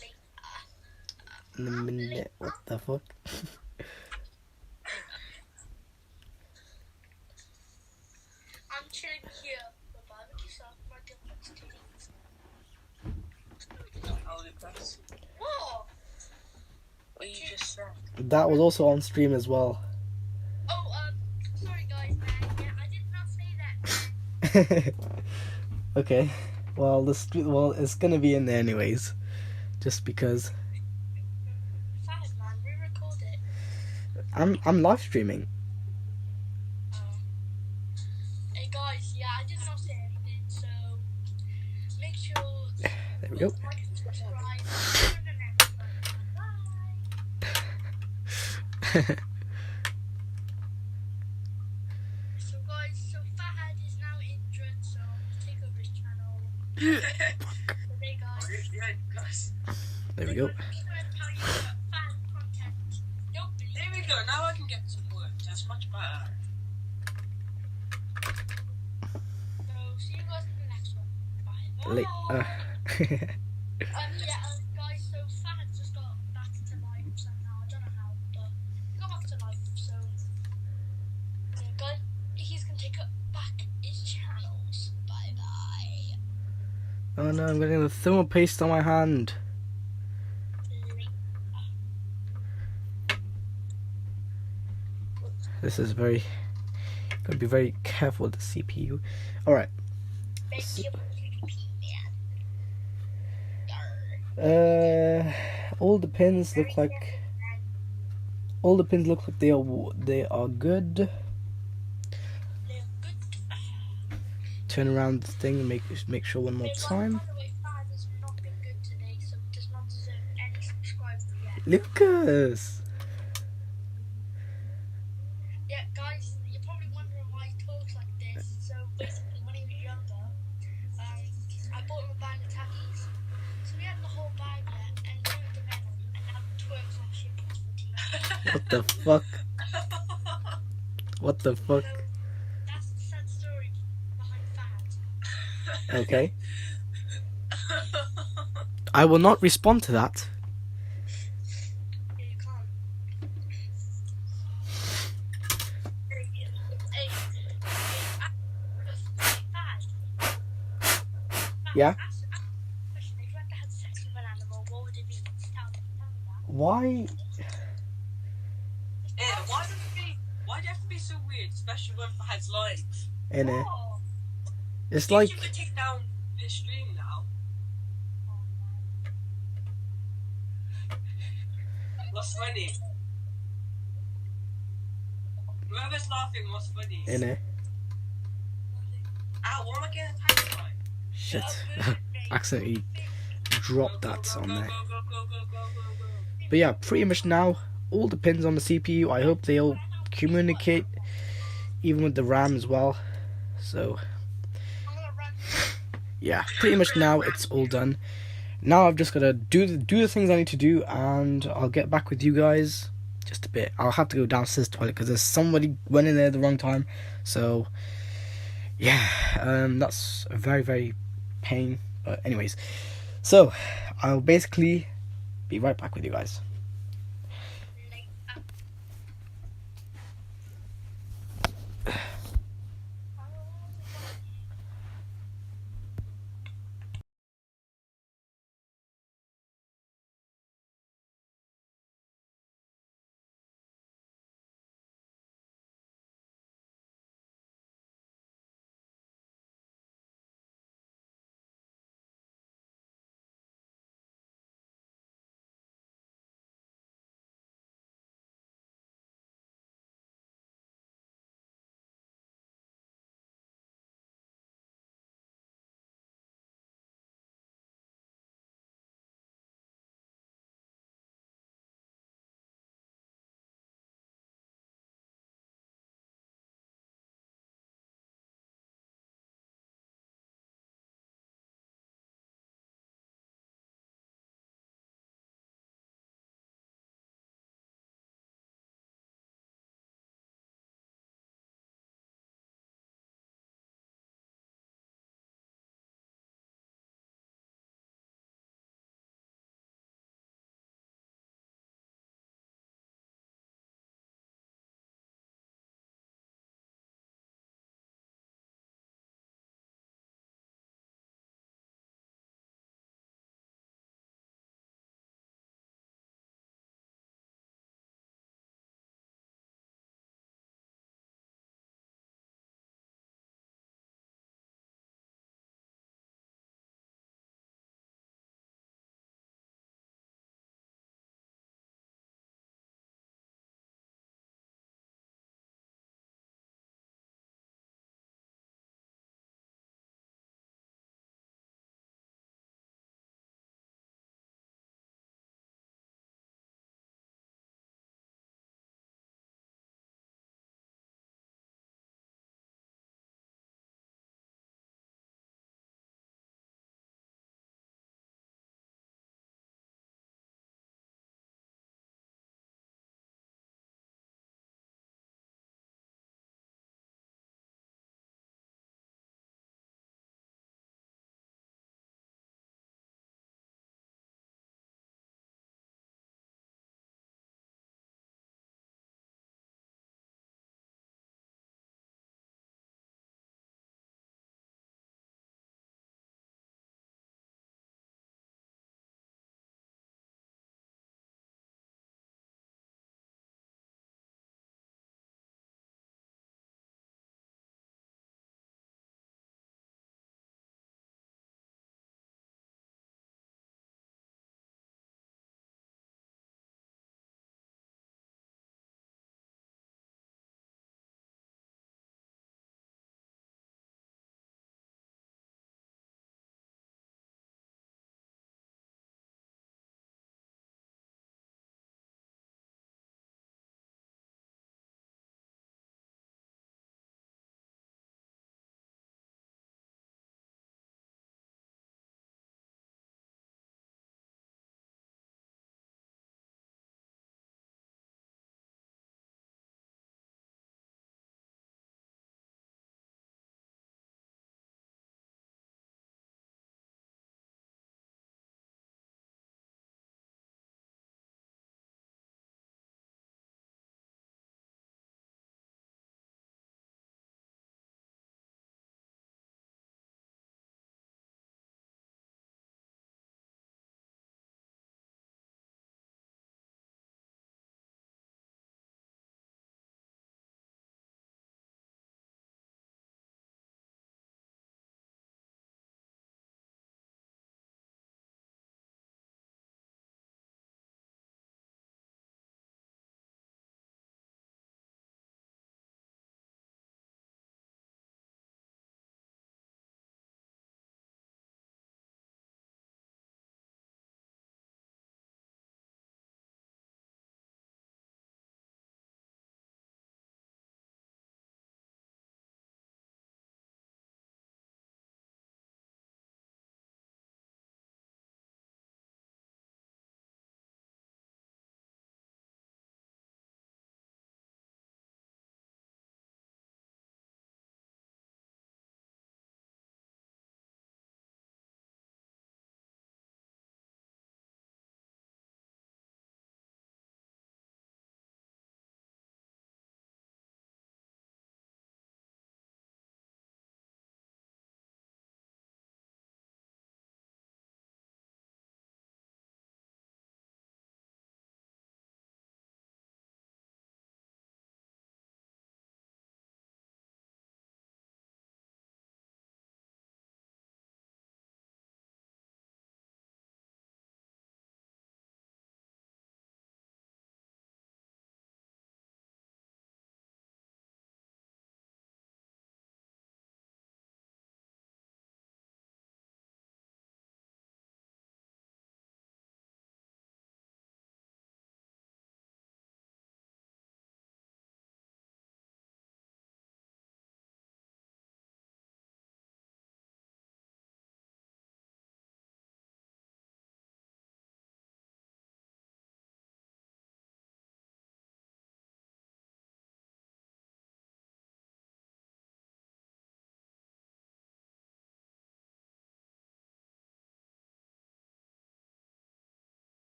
Later. In a minute. What the fuck? I'm chilling here with barbecue sauce, my girlfriend's titties. I'll do that. Whoa! What you just said. That was also on stream as well. Oh, sorry guys, man. Yeah, I did not say that. Okay. Well, it's gonna be in there anyways, just because Fine, man. Re-record it. I'm live streaming. Hey guys, yeah, I did not say anything, so make sure There we go. like and subscribe. See you in the next one. Bye. So guys, so Fahad is now injured, so I'm gonna take over his channel. So hey guys. There we go. Fahad content. Don't believe There we go. Now I can get some work. That's much better. So see you guys in the next one. Bye. Yeah, guys, so Fahad just got back to life somehow. I don't know how, but he got back to life, so guys, he's gonna take back his channels. Bye bye. Oh no, I'm getting the thermal paste on my hand. This is gotta be very careful with the CPU. Alright. All the pins look like they are good. Turn around the thing and make sure one more time. By the way, Fahad has not been good today, so he does not deserve any subscribers yet. Lucas! Yeah, guys, you're probably wondering why he talks like this. So basically, when he was younger, I bought him a bag of takis. So he had the whole bag left, and he went to bed, and now he twerks on shit for tea. What the fuck? What the fuck? So that's the sad story behind Fahad. Okay. I will not respond to that. Yeah, you can't. Hey, Fahad. Yeah? Ask a question. If you had to have sex with an animal, what would it be? Tell me that. Why? Yeah, why do you have to be so weird, especially when Fahad's legs? In it. Oh, It's think like you could take down his stream now? What's funny? Whoever's laughing, what's funny? in it. Ow, what am I getting attacked by? Shit. Accidentally dropped Go, that go, on go, there. go, go, go, go, go, go, go. But yeah, pretty much now all depends on the CPU. I hope they'll communicate even with the RAM as well. So I'm gonna run. yeah, pretty much now it's all done. Now I've just gotta do the things I need to do, and I'll get back with you guys just a bit. I'll have to go downstairs to the toilet because there's somebody went in there at the wrong time. So yeah, that's a very very pain. But anyways, so I'll basically be right back with you guys.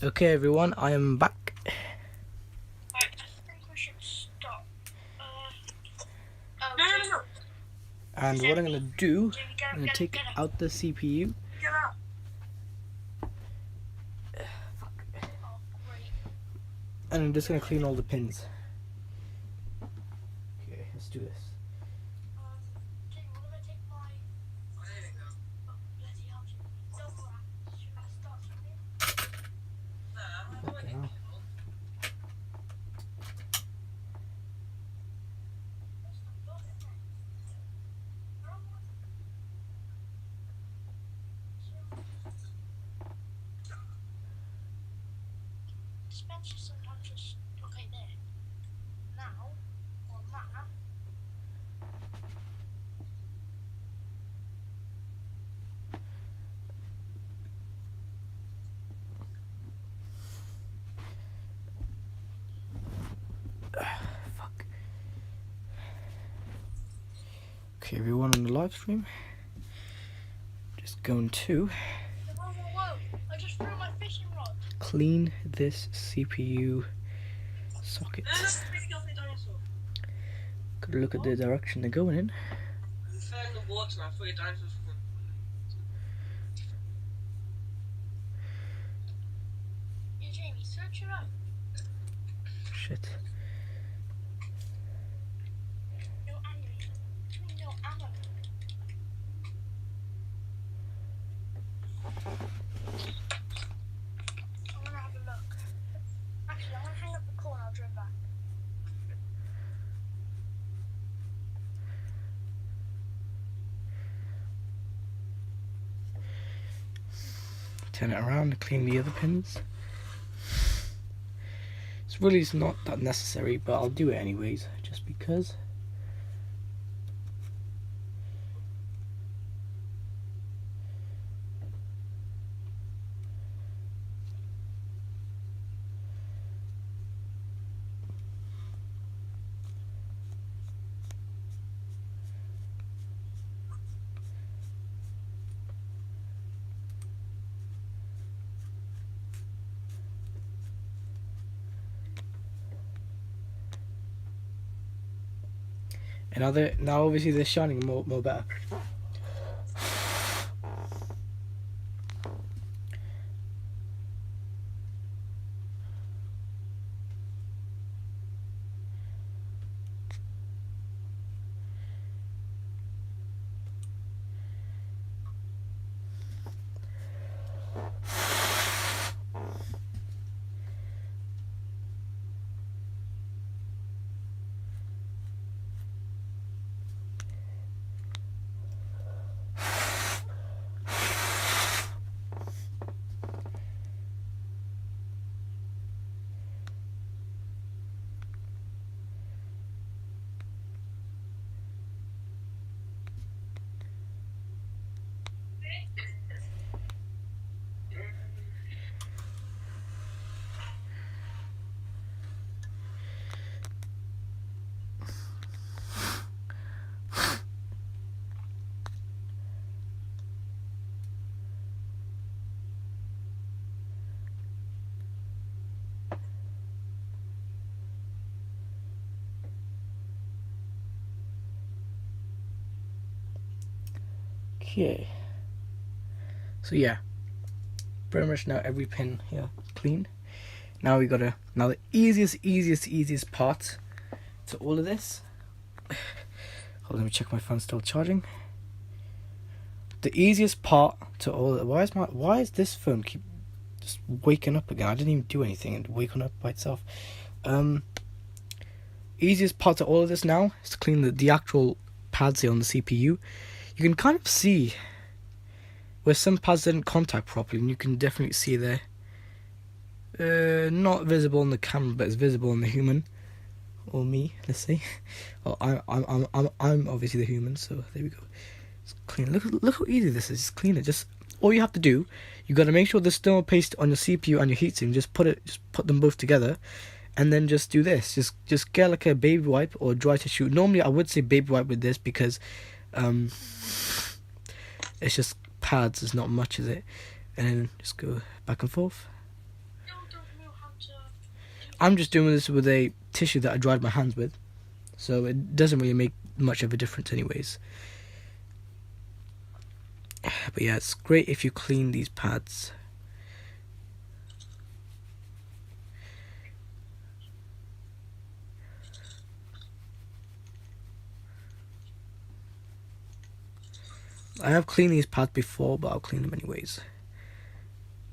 Okay, everyone, I am back. Right, I think we should stop. No. And what I'm going to do, Jamie, I'm going to take out the CPU. Get out. Oh, great. And I'm just going to clean all the pins. Okay, let's do this. Jamie, what if I take my... Oh, there we go. Oh, bloody hell, Jamie. Don't worry. Should I start from here? How do I get Now. people? That's not good, is it? Dispenser sometimes just... Okay, there. Now, on that... Fuck. Okay, everyone on the live stream, just going to Whoa. I just threw my fishing rod. clean this CPU socket. No, it's basically off the dinosaur. Gotta look at the direction they're going in. You fell in the water and I thought your dinosaur was from... Yeah, Jamie, search it out. Shit. No ammo. What do you mean no ammo? I'm gonna have a look. Actually, I'm gonna hang up the call and I'll drive back. Turn it around and clean the other pins. It's really not that necessary, but I'll do it anyways, just because. And now obviously they're shining more better. Okay. So yeah, pretty much now every pin here is clean. Now we gotta, now the easiest part to all of this. Hold on, let me check my phone's still charging. The easiest part to all of, why is this phone keep just waking up again? I didn't even do anything and waking up by itself. Easiest part to all of this now is to clean the actual pads here on the CPU. You can kind of see where some pads didn't contact properly, and you can definitely see there. Not visible on the camera, but it's visible on the human, or me. Let's say. Well, I'm obviously the human, so there we go. It's clean. Look how easy this is. Just clean it. Just all you have to do. You got to make sure there's still paste on your CPU and your heatsink. Just put them both together, and then just do this. Just get like a baby wipe or dry tissue. Normally, I would say baby wipe with this because, it's just pads. There's not much, is it? And then just go back and forth. No, I'm just doing this with a tissue that I dried my hands with, so it doesn't really make much of a difference anyways. But yeah, it's great if you clean these pads. I have cleaned these pads before, but I'll clean them anyways.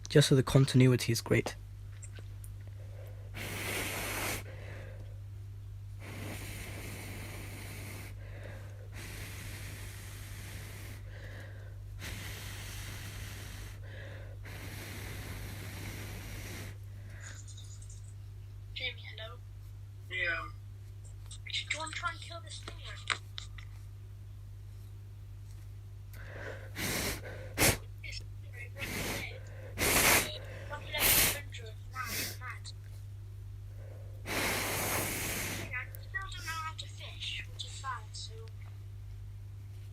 Just so the continuity is great. Jamie, hello? Yeah. Do you want to try and kill this thing? It's right there. Lucky level 100. Mad. I still don't know how to fish, which is bad, so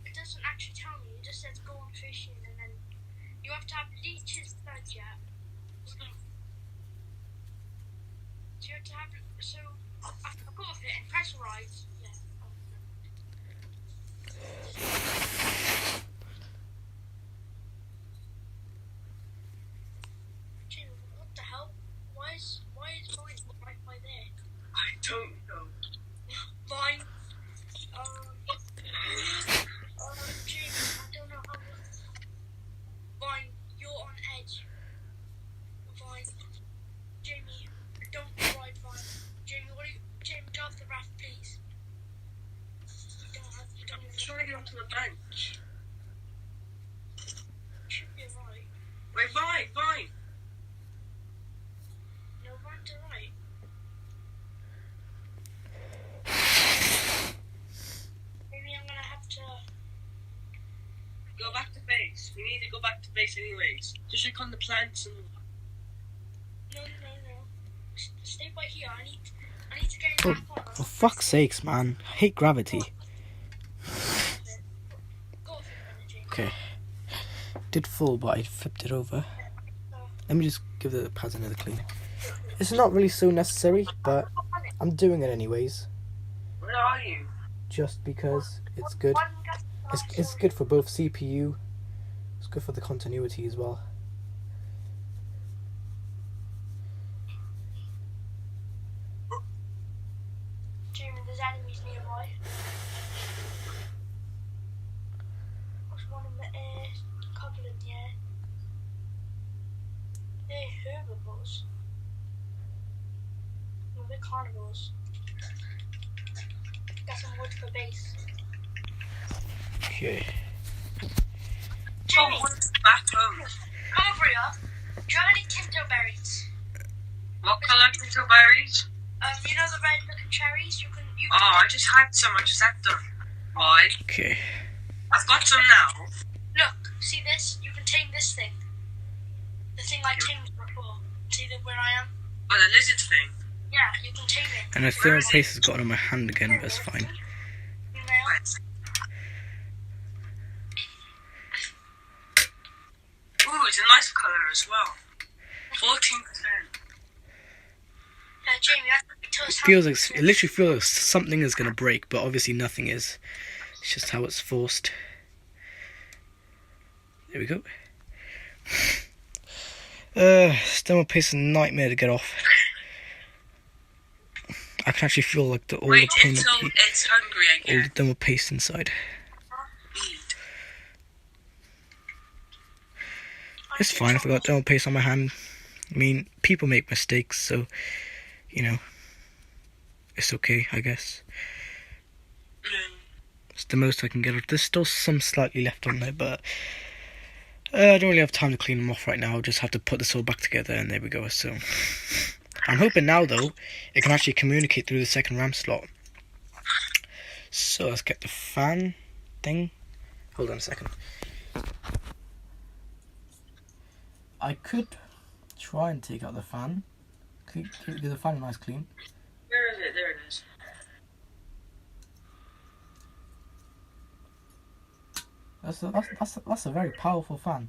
it doesn't actually tell me. It just says go on fishing, and then you have to have leeches fed yet. So you have to have, so I've got off it and pressurize. Yeah. Jim, what the hell? Why is mine right there? I don't know. Mine. Jim, I don't know how. Vine, you're on edge. Vine, Jamie, don't ride Vine. Jamie, Jamie, get off the raft, please. You don't I'm even trying to get onto the bench. should be right. Wait, Vine. No, Vine to right. Maybe I'm gonna have to. Go back to base. We need to go back to base anyways. Just check on the plants and... No. Stay by here. I need to get Oh, back on. for fuck's sakes, man. I hate gravity. Go off it, Jamie. Okay. Did fall, but I flipped it over. Let me just give the pads another clean. It's not really so necessary, but I'm doing it anyways. Where are you? Just because it's good. It's good for both CPU. It's good for the continuity as well. Jamie, there's enemies nearby. There's one in the air, a couple in the air. They're herbivores. No, they're carnivores. Got some wood for base. Okay. Jamie, Back home. come over here. Do you have any tinto berries? What colour tinto berries? You know the red looking cherries? You can Oh, I just had some. I just had them. Why? Okay. I've got some now. look, see this? You can tame this thing. The thing I tamed before. See where I am? Oh, the lizard thing. Yeah, you can tame it. And the thermal paste has gotten on my hand again, but it's fine. You know? Ooh, it's a nice colour as well. 14%. Jamie, tell us It literally feels like something is gonna break, but obviously nothing is. It's just how it's forced. There we go. Thermal paste is a nightmare to get off. I can actually feel like all Wait the until it's hungry all again. the thermal paste inside. Eat. It's fine if I got thermal paste on my hand. I mean, people make mistakes, so you know, it's okay, I guess. It's the most I can get off. There's still some slightly left on there, but I don't really have time to clean them off right now. I'll just have to put this all back together, and there we go. So I'm hoping now, though, it can actually communicate through the second RAM slot. So let's get the fan thing. Hold on a second. I could try and take out the fan. Give the fan a nice clean. Where is it? There it is. That's a very powerful fan.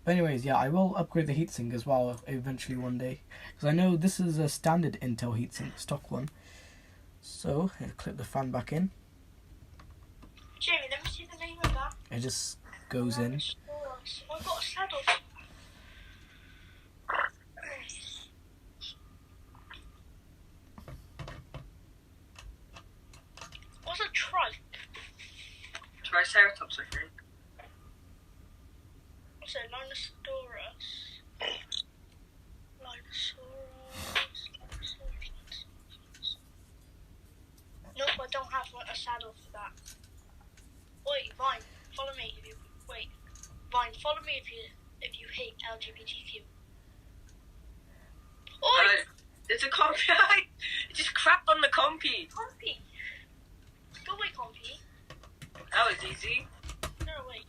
But anyways, yeah, I will upgrade the heatsink as well eventually one day. Because I know this is a standard Intel heatsink, stock one. So, clip the fan back in. Jamie, let me see the name of that. It just goes in. Oh, I've got a saddle. What's a trike? Triceratops, I think. What's it? Linosaurus. Nope, I don't have a saddle for that. Wait, Vine, follow me if you Vine, follow me if you hate LGBTQ. Oi! It's a compy. It just crapped on the compy. Compy. Go away, Compy. That was easy. No, wait.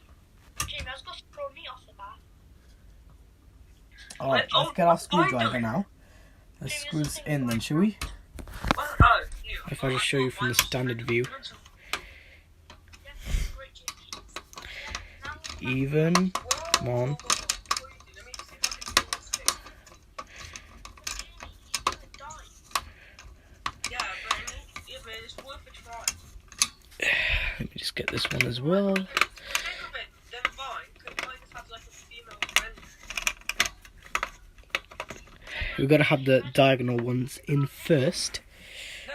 Jamie, I was going to throw me off the bat. Alright, let's get our screwdriver now. Let's screw this in then, shall we? If I just show you from the standard view. Even. Come on. Let me just get this one as well. We've got to have the diagonal ones in first,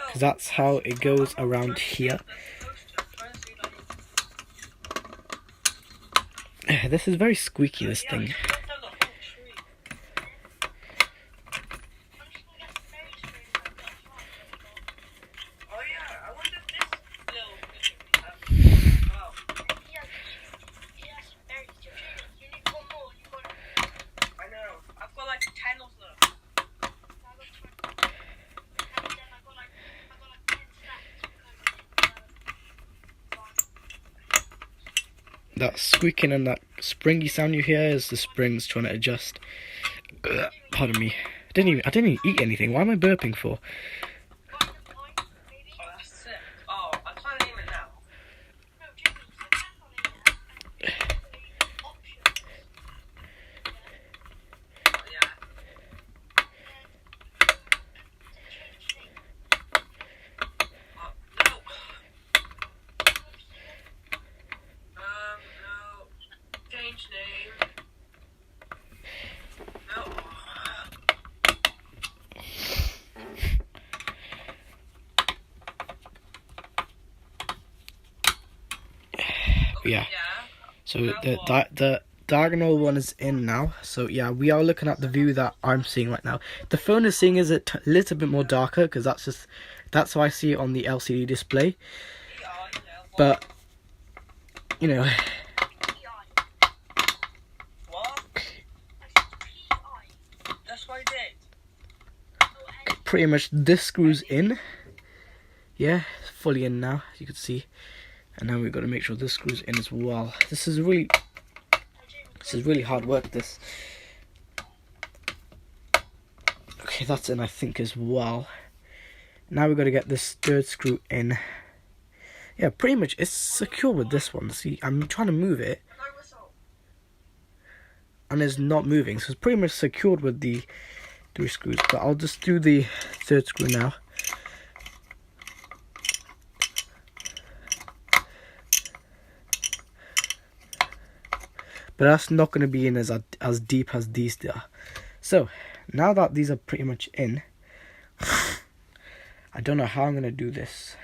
because that's how it goes around here. This is very squeaky, this thing. That squeaking and that springy sound you hear is the springs trying to adjust. Pardon me. I didn't even eat anything. Why am I burping for? Yeah, so the diagonal one is in now. So yeah, we are looking at the view that I'm seeing right now. The phone is seeing is a little bit more darker, because that's how I see it on the LCD display. But you know, pretty much this screws in. Yeah, it's fully in now, as you can see. And now we've got to make sure this screws in as well. This is really hard work, this. Okay, that's in, I think, as well. Now we've got to get this third screw in. Yeah, pretty much it's secure with this one. See, I'm trying to move it, and it's not moving. So it's pretty much secured with the 3 screws. But I'll just do the third screw now. But that's not going to be in as deep as these are. So, now that these are pretty much in, I don't know how I'm going to do this.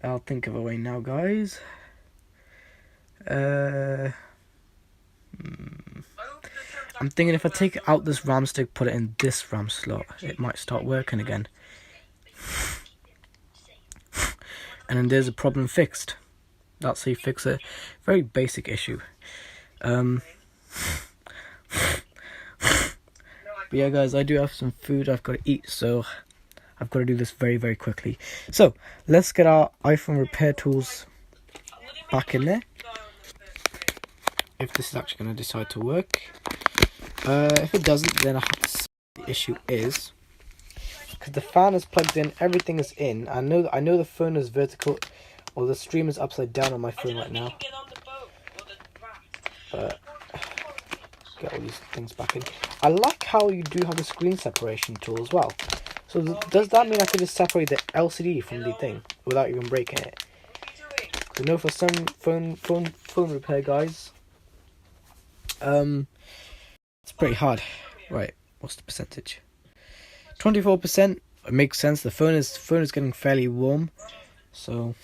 I'll think of a way now, guys. I'm thinking if I take out this RAM stick, put it in this RAM slot, it might start working again. And then there's a problem fixed. That's how you fix a very basic issue. But yeah, guys, I do have some food I've got to eat, so I've got to do this very, very quickly. So let's get our iPhone repair tools back in there. If this is actually going to decide to work. If it doesn't, then I have to see what the issue is. Because the fan is plugged in, everything is in. I know the phone is vertical. Well, the stream is upside down on my phone right now. But get all these things back in. I like how you do have the screen separation tool as well. So does that mean I could just separate the LCD from the thing without even breaking it? I know for some phone repair guys, it's pretty hard. Right, what's the percentage? 24%. It makes sense. The phone is getting fairly warm, so.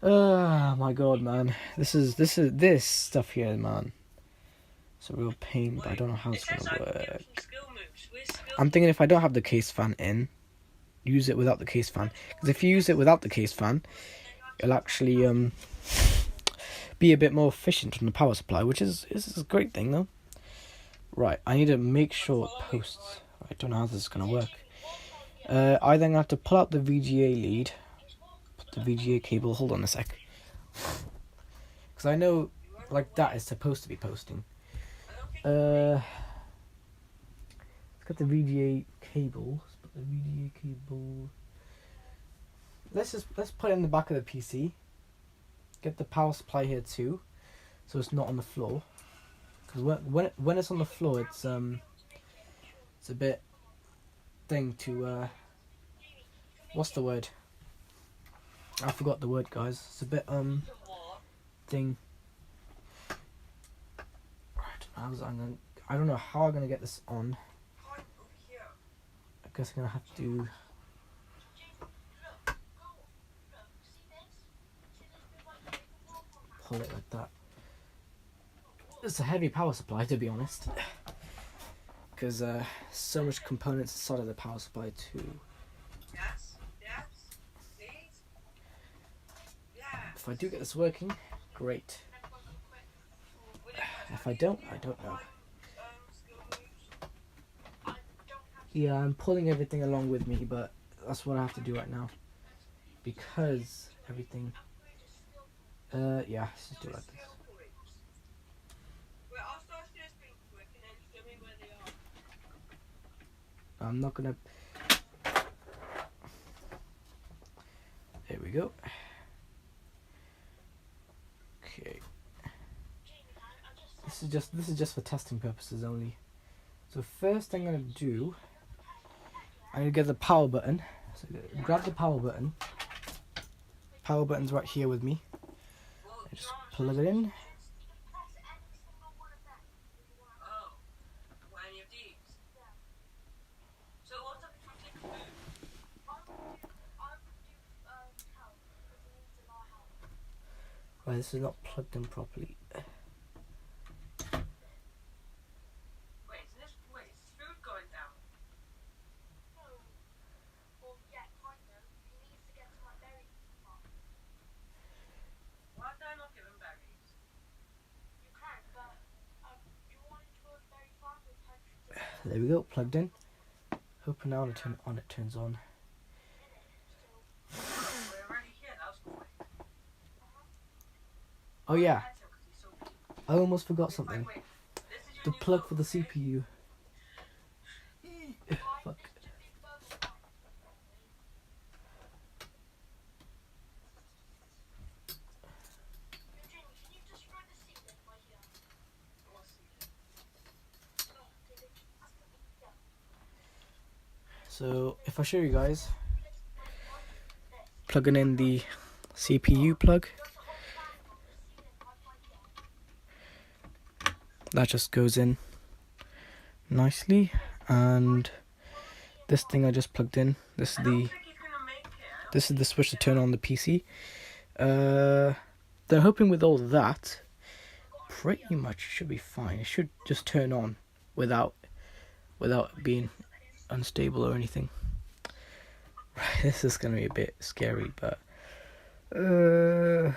Oh my god, man! This stuff here, man. It's a real pain, but I don't know how it's gonna work. I'm thinking if I don't have the case fan in, use it without the case fan. Because if you use it without the case fan, it'll actually be a bit more efficient on the power supply, which is a great thing though. Right, I need to make sure it posts. I don't know how this is gonna work. I then have to pull out the VGA lead, put the VGA cable. Hold on a sec, because I know like that is supposed to be posting. Let's get the VGA cable. Let's put the VGA cable. Let's put it in the back of the PC. Get the power supply here too, so it's not on the floor. Because when it's on the floor, it's a bit thing to what's the word? I forgot the word, guys. It's a bit thing. I don't know how I'm gonna get this on. I guess I'm gonna have to. Pull it like that. It's a heavy power supply, to be honest, because so much components inside of the power supply too. If I do get this working, great. If I don't know. Yeah, I'm pulling everything along with me, but that's what I have to do right now, because everything. Yeah, let's just do it like this. I'm not gonna. There we go. Okay. This is just for testing purposes only. So first I'm gonna do. I'm gonna get the power button. So grab the power button. Power button's right here with me. Just plug it in. Right, this is not plugged in properly. There we go, plugged in. Hoping now it turns on. Oh yeah, I almost forgot something. The plug for the CPU. Fuck. So if I show you guys, plugging in the CPU plug, that just goes in nicely, and this thing I just plugged in, this is the switch to turn on the PC. They're hoping with all that, pretty much should be fine. It should just turn on without being unstable or anything. This is gonna be a bit scary, but I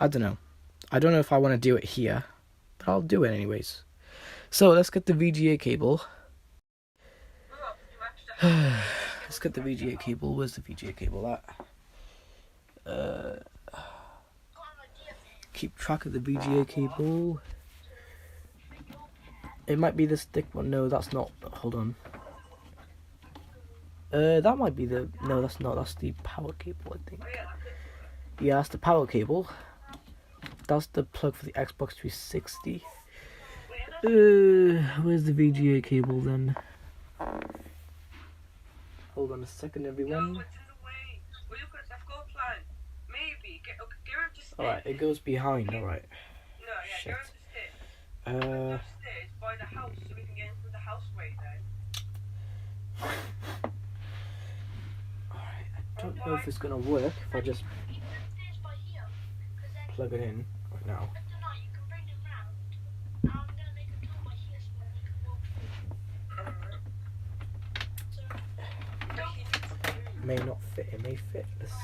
don't know. I don't know if I want to do it here, but I'll do it anyways. So let's get the VGA cable. Let's get the VGA cable. Where's the VGA cable at? Keep track of the VGA cable. It might be this thick one. No, that's not. Hold on. That might be the. No, that's not. That's the power cable, I think. Yeah, that's the power cable. that's the plug for the Xbox 360. Where's the VGA cable then? Hold on a second, everyone. No, it's in the way. Well, look, I've got a plan. Maybe get him to stay. Alright, it goes behind. Alright. No, yeah, Shit. get him to stay. Upstairs by the house, so we can get into the houseway then. Alright, I don't know if it's gonna work if I just plug it in right now. May not fit. It may fit. Let's see.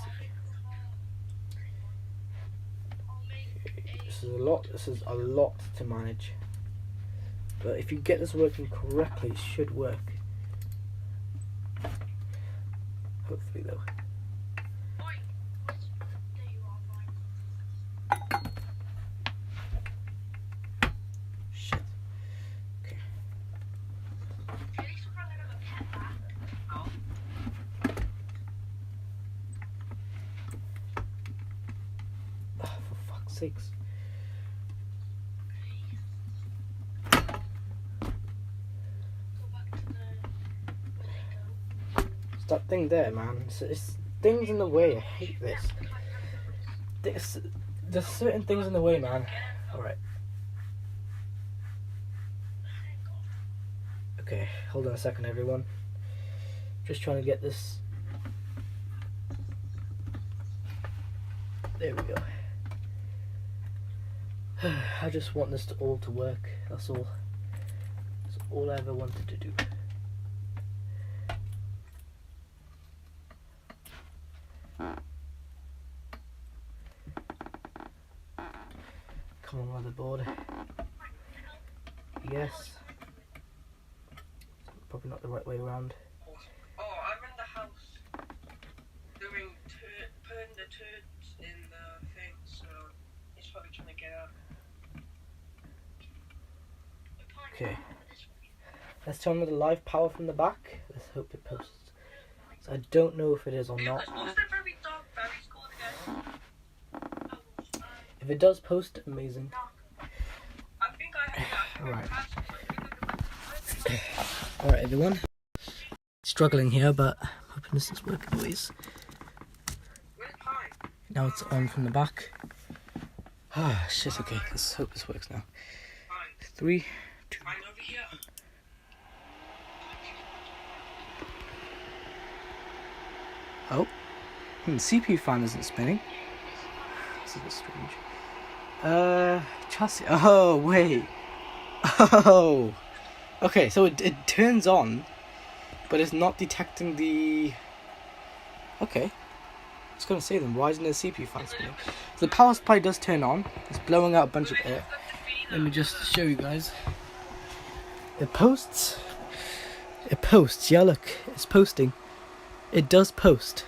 Okay, this is a lot to manage. But if you get this working correctly, it should work. Hopefully, though. Shit. Okay. Oh, for fuck's sakes. It's that thing there, man. It's things in the way. I hate this. There's certain things in the way, man. Alright. Okay, hold on a second, everyone. Just trying to get this. There we go. I just want this all to work. That's all. That's all I ever wanted to do. Come on, motherboard. Yes. Probably not the right way around. Oh, I'm in the house doing putting the turds in the thing, so he's probably trying to get out. Okay. Let's turn on the live power from the back. Let's hope it posts. So I don't know if it is or not. What's the very dark berries called again? If it does post, amazing. I think I have Alright. that. Alright, everyone. Struggling here, but I'm hoping this is working always. Where's Pine? Now it's on from the back. Ah, shit, okay. Let's hope this works now. Pine. 3, 2. Pine over here. Oh. The CPU fan isn't spinning. This is a bit strange. Chassis. Oh, wait. Oh. Okay, so it turns on, but it's not detecting the. Okay. I was going to say then, why isn't the CPU fan spinning? So the power supply does turn on. It's blowing out a bunch of air. Let me just show you guys. It posts. It posts. Yeah, look, it's posting. It does post.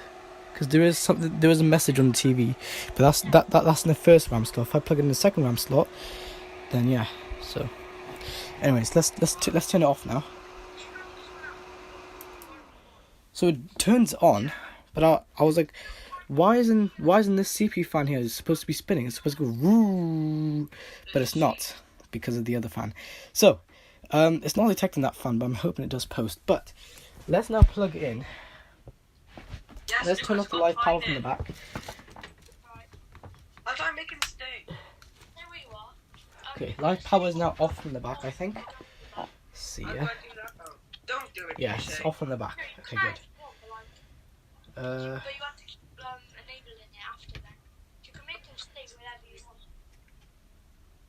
Because there is a message on the TV, but that's in the first RAM slot. If I plug it in the second RAM slot, then yeah. So, anyways, let's turn it off now. So it turns on, but I was like, why isn't this CPU fan here? It's supposed to be spinning. It's supposed to go woo, but it's not because of the other fan. So, it's not detecting that fan, but I'm hoping it does post. But let's now plug it in. Yes, Let's turn off the live power from the back. I'll try and make him stay. Okay, live power is now off from the back, I think. See I'm ya. going to do that now. Don't do it. Yeah, it's off from the back. Okay, good. But you have to enable it after then. You can make them stay wherever you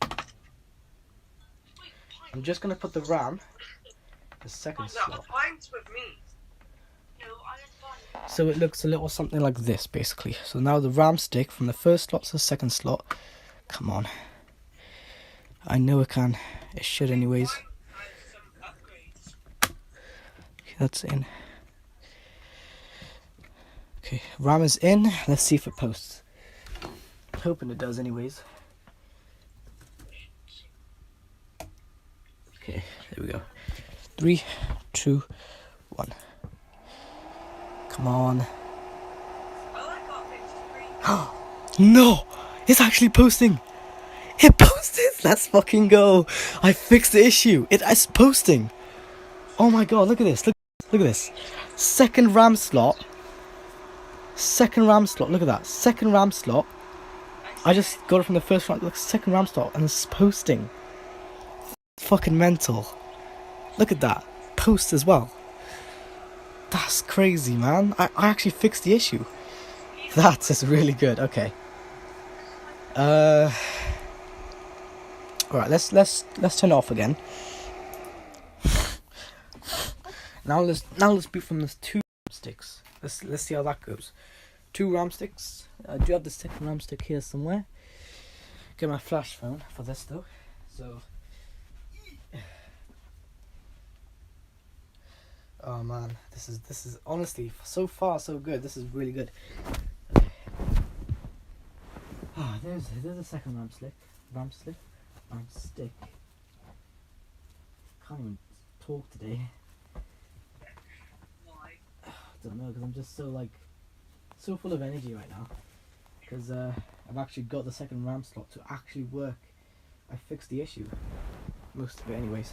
want. I'm just gonna put the RAM, the second No, slot. Pine's with me. No, I didn't buy it. So it looks a little something like this, basically. So now the RAM stick from the first slot to the second slot. Come on. I know it can. It should anyways. Pine has some upgrades. Okay, that's in. Okay, RAM is in. Let's see if it posts. I'm hoping it does anyways. Okay, there we go. 3, 2, 1. Come on. Oh, I got fixed. No! It's actually posting! this. Let's fucking go. I fixed the issue. It's posting. Oh my god, look at this. Look at this. Second RAM slot. Look at that. Second RAM slot. I just got it from the first RAM. Look, second RAM slot, and it's posting. Fucking mental. Look at that. Post as well. That's crazy, man. I actually fixed the issue. That is really good. Okay. Alright, let's turn it off again. Now let's boot from this 2 RAM sticks. Let's see how that goes. 2 RAM sticks. I do have the second RAM stick here somewhere. Get my flash phone for this though. So oh man, this is honestly so far so good. This is really good. Ah, there's a second RAM stick. Can't even talk today. Why? I don't know, because I'm just so full of energy right now. Because I've actually got the second RAM slot to actually work. I fixed the issue, most of it, anyways.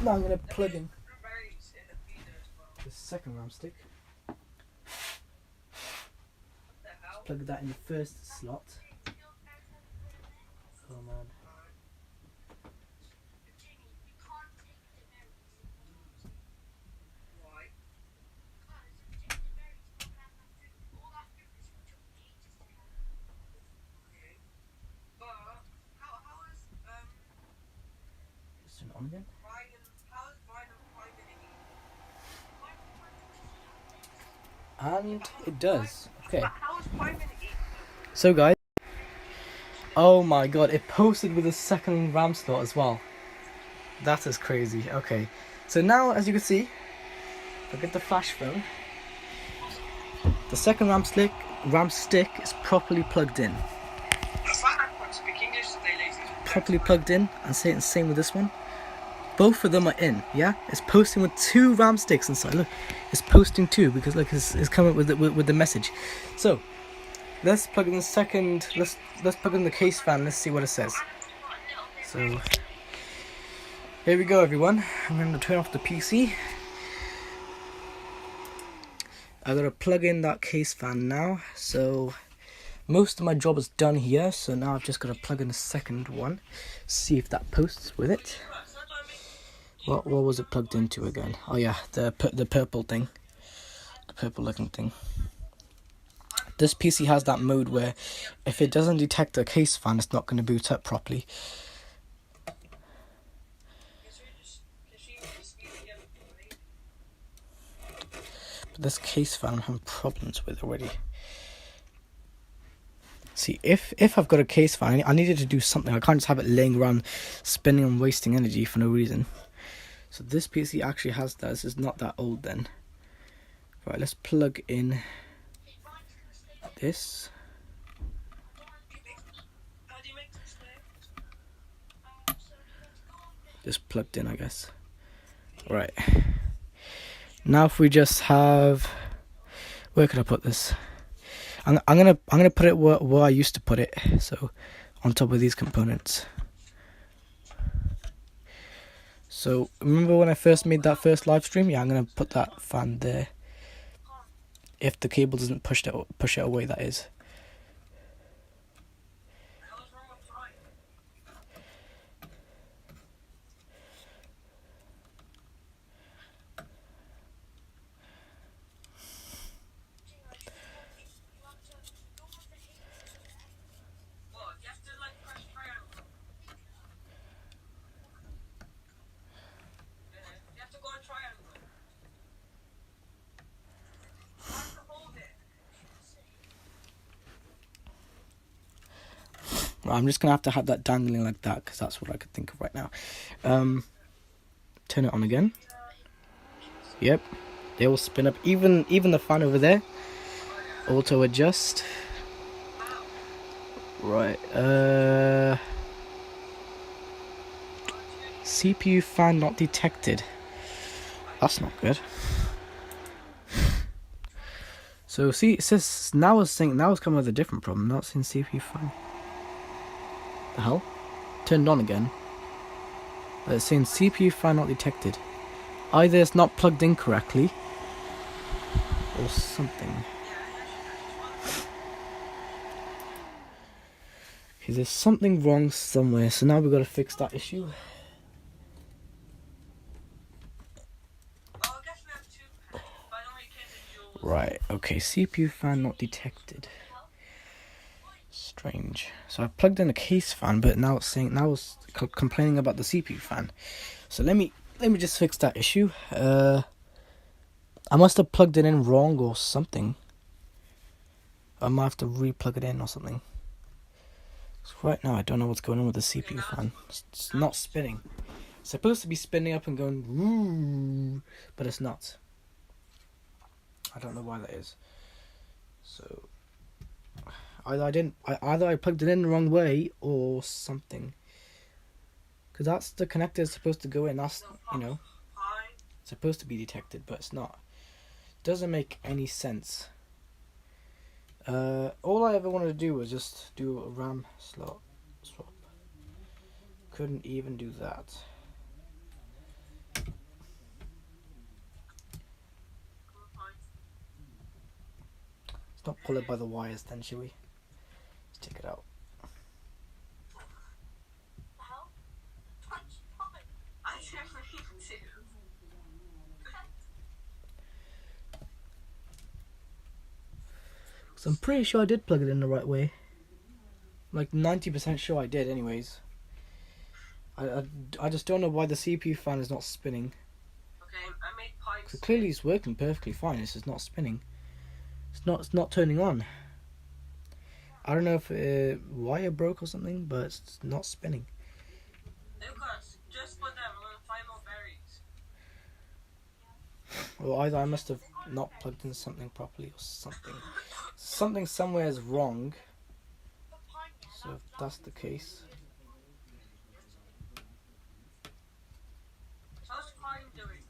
Now I'm gonna plug in the second RAM stick. Plug that in the first slot. Oh man. Just turn it on again. And it does. Okay. So guys, oh my god, it posted with a second RAM slot as well. That is crazy. Okay, so now as you can see, if I get the flash phone, the second RAM stick is properly plugged in. Properly plugged in, and same with this one. Both of them are in, yeah? It's posting with 2 RAM sticks inside. Look, it's posting 2 because look, it's coming with the message. So let's plug in the second. Let's plug in the case fan. Let's see what it says. So here we go, everyone. I'm going to turn off the PC. I'm going to plug in that case fan now. So most of my job is done here. So now I've just got to plug in the second one. See if that posts with it. What was it plugged into again? Oh yeah, the purple thing, the purple looking thing. This PC has that mode where if it doesn't detect a case fan, it's not going to boot up properly. But this case fan I'm having problems with already. See, if I've got a case fan, I needed to do something. I can't just have it laying around spinning and wasting energy for no reason. So this PC actually has that. This is not that old then. Right, let's plug in this. Just plugged in, I guess. Right. Now if we just have, where could I put this? I'm gonna put it where I used to put it. So on top of these components. So remember when I first made that first live stream? Yeah, I'm gonna put that fan there. If the cable doesn't push it away, that is. I'm just gonna have that dangling like that because that's what I could think of right now. Turn it on again. Yep, they will spin up. Even the fan over there. Auto adjust. Right. CPU fan not detected. That's not good. So see, it says now it's coming with a different problem. Not saying CPU fan. The hell? turned on again. But it's saying CPU fan not detected. Either it's not plugged in correctly, or something. Okay, there's something wrong somewhere, so now we've got to fix that issue. Right, okay, CPU fan not detected. Strange. So I plugged in a case fan, but now it's saying, complaining about the CPU fan. So let me just fix that issue. I must have plugged it in wrong or something. I might have to re-plug it in or something. So right now I don't know what's going on with the CPU fan. It's not spinning. It's supposed to be spinning up and going woo, but it's not. I don't know why that is. So either I plugged it in the wrong way or something. Because that's the connector is supposed to go in. That's, you know, supposed to be detected, but it's not. Doesn't make any sense. All I ever wanted to do was just do a RAM slot swap. Couldn't even do that. Let's not pull it by the wires then, shall we? Let's take it out. So I'm pretty sure I did plug it in the right way. Like 90% sure I did anyways. I just don't know why the CPU fan is not spinning. Okay, I made pipes. So clearly it's working perfectly fine, it's just not spinning. It's not turning on. I don't know if a wire broke or something, but it's not spinning. Lucas, just put them. I'm gonna find more berries. Or either I must have not plugged in something properly or something. Something somewhere is wrong. So if that's the case. How's Pine doing?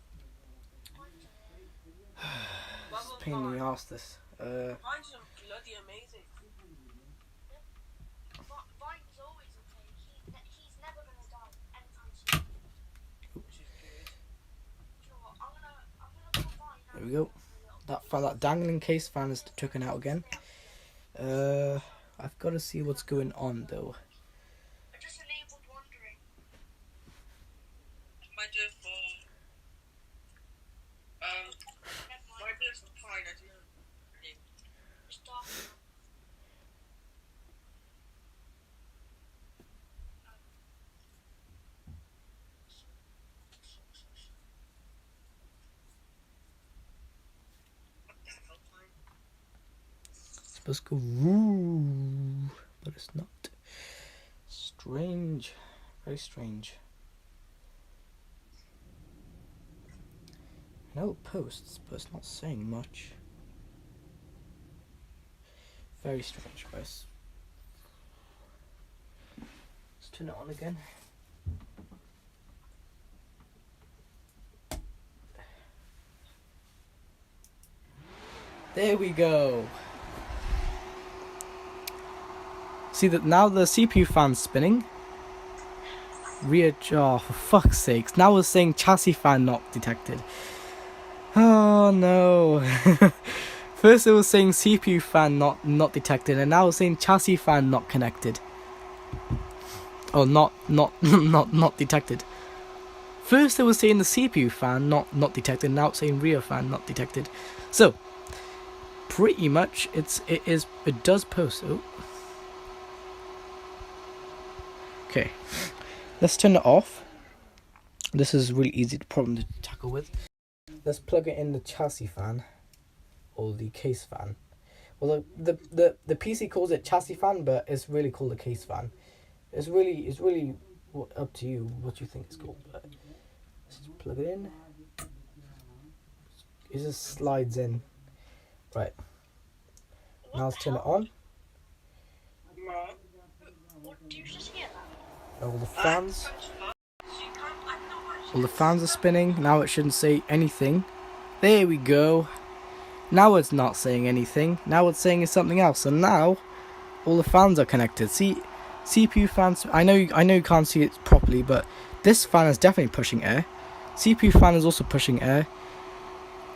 It's a pain in the arse, this. Pine's bloody amazing. Vine's always okay. He's never gonna die anytime soon. Which is good. You know what? I'm gonna put Vine out. There we go. That dangling case fan is taken out again. I've got to see what's going on though. I just enabled wandering. Might do it for might do it for Pine, I don't know. It's dark. It's supposed to go woo, but it's not. Strange, very strange. I know it posts, but it's not saying much. Very strange, guys. Let's turn it on again. There we go. See that now the CPU fan's spinning. Rear jaw, for fuck's sakes. Now it's saying chassis fan not detected. Oh no. First it was saying CPU fan not detected, and now it's saying chassis fan not connected. Oh, not detected. First it was saying the CPU fan not detected, now it's saying rear fan not detected. So pretty much it does post. Oh. Okay, let's turn it off. This is really easy problem to tackle with. Let's plug it in the chassis fan or the case fan. Well, the PC calls it chassis fan, but it's really called a case fan. It's really up to you what you think it's called. But let's just plug it in. It just slides in. Right. Now let's turn it on. What do you just hear that? All the fans are spinning. Now it shouldn't say anything. There we go. Now it's not saying anything. Now it's saying something else. And now all the fans are connected. See, CPU fans, I know you can't see it properly, but this fan is definitely pushing air. CPU fan is also pushing air.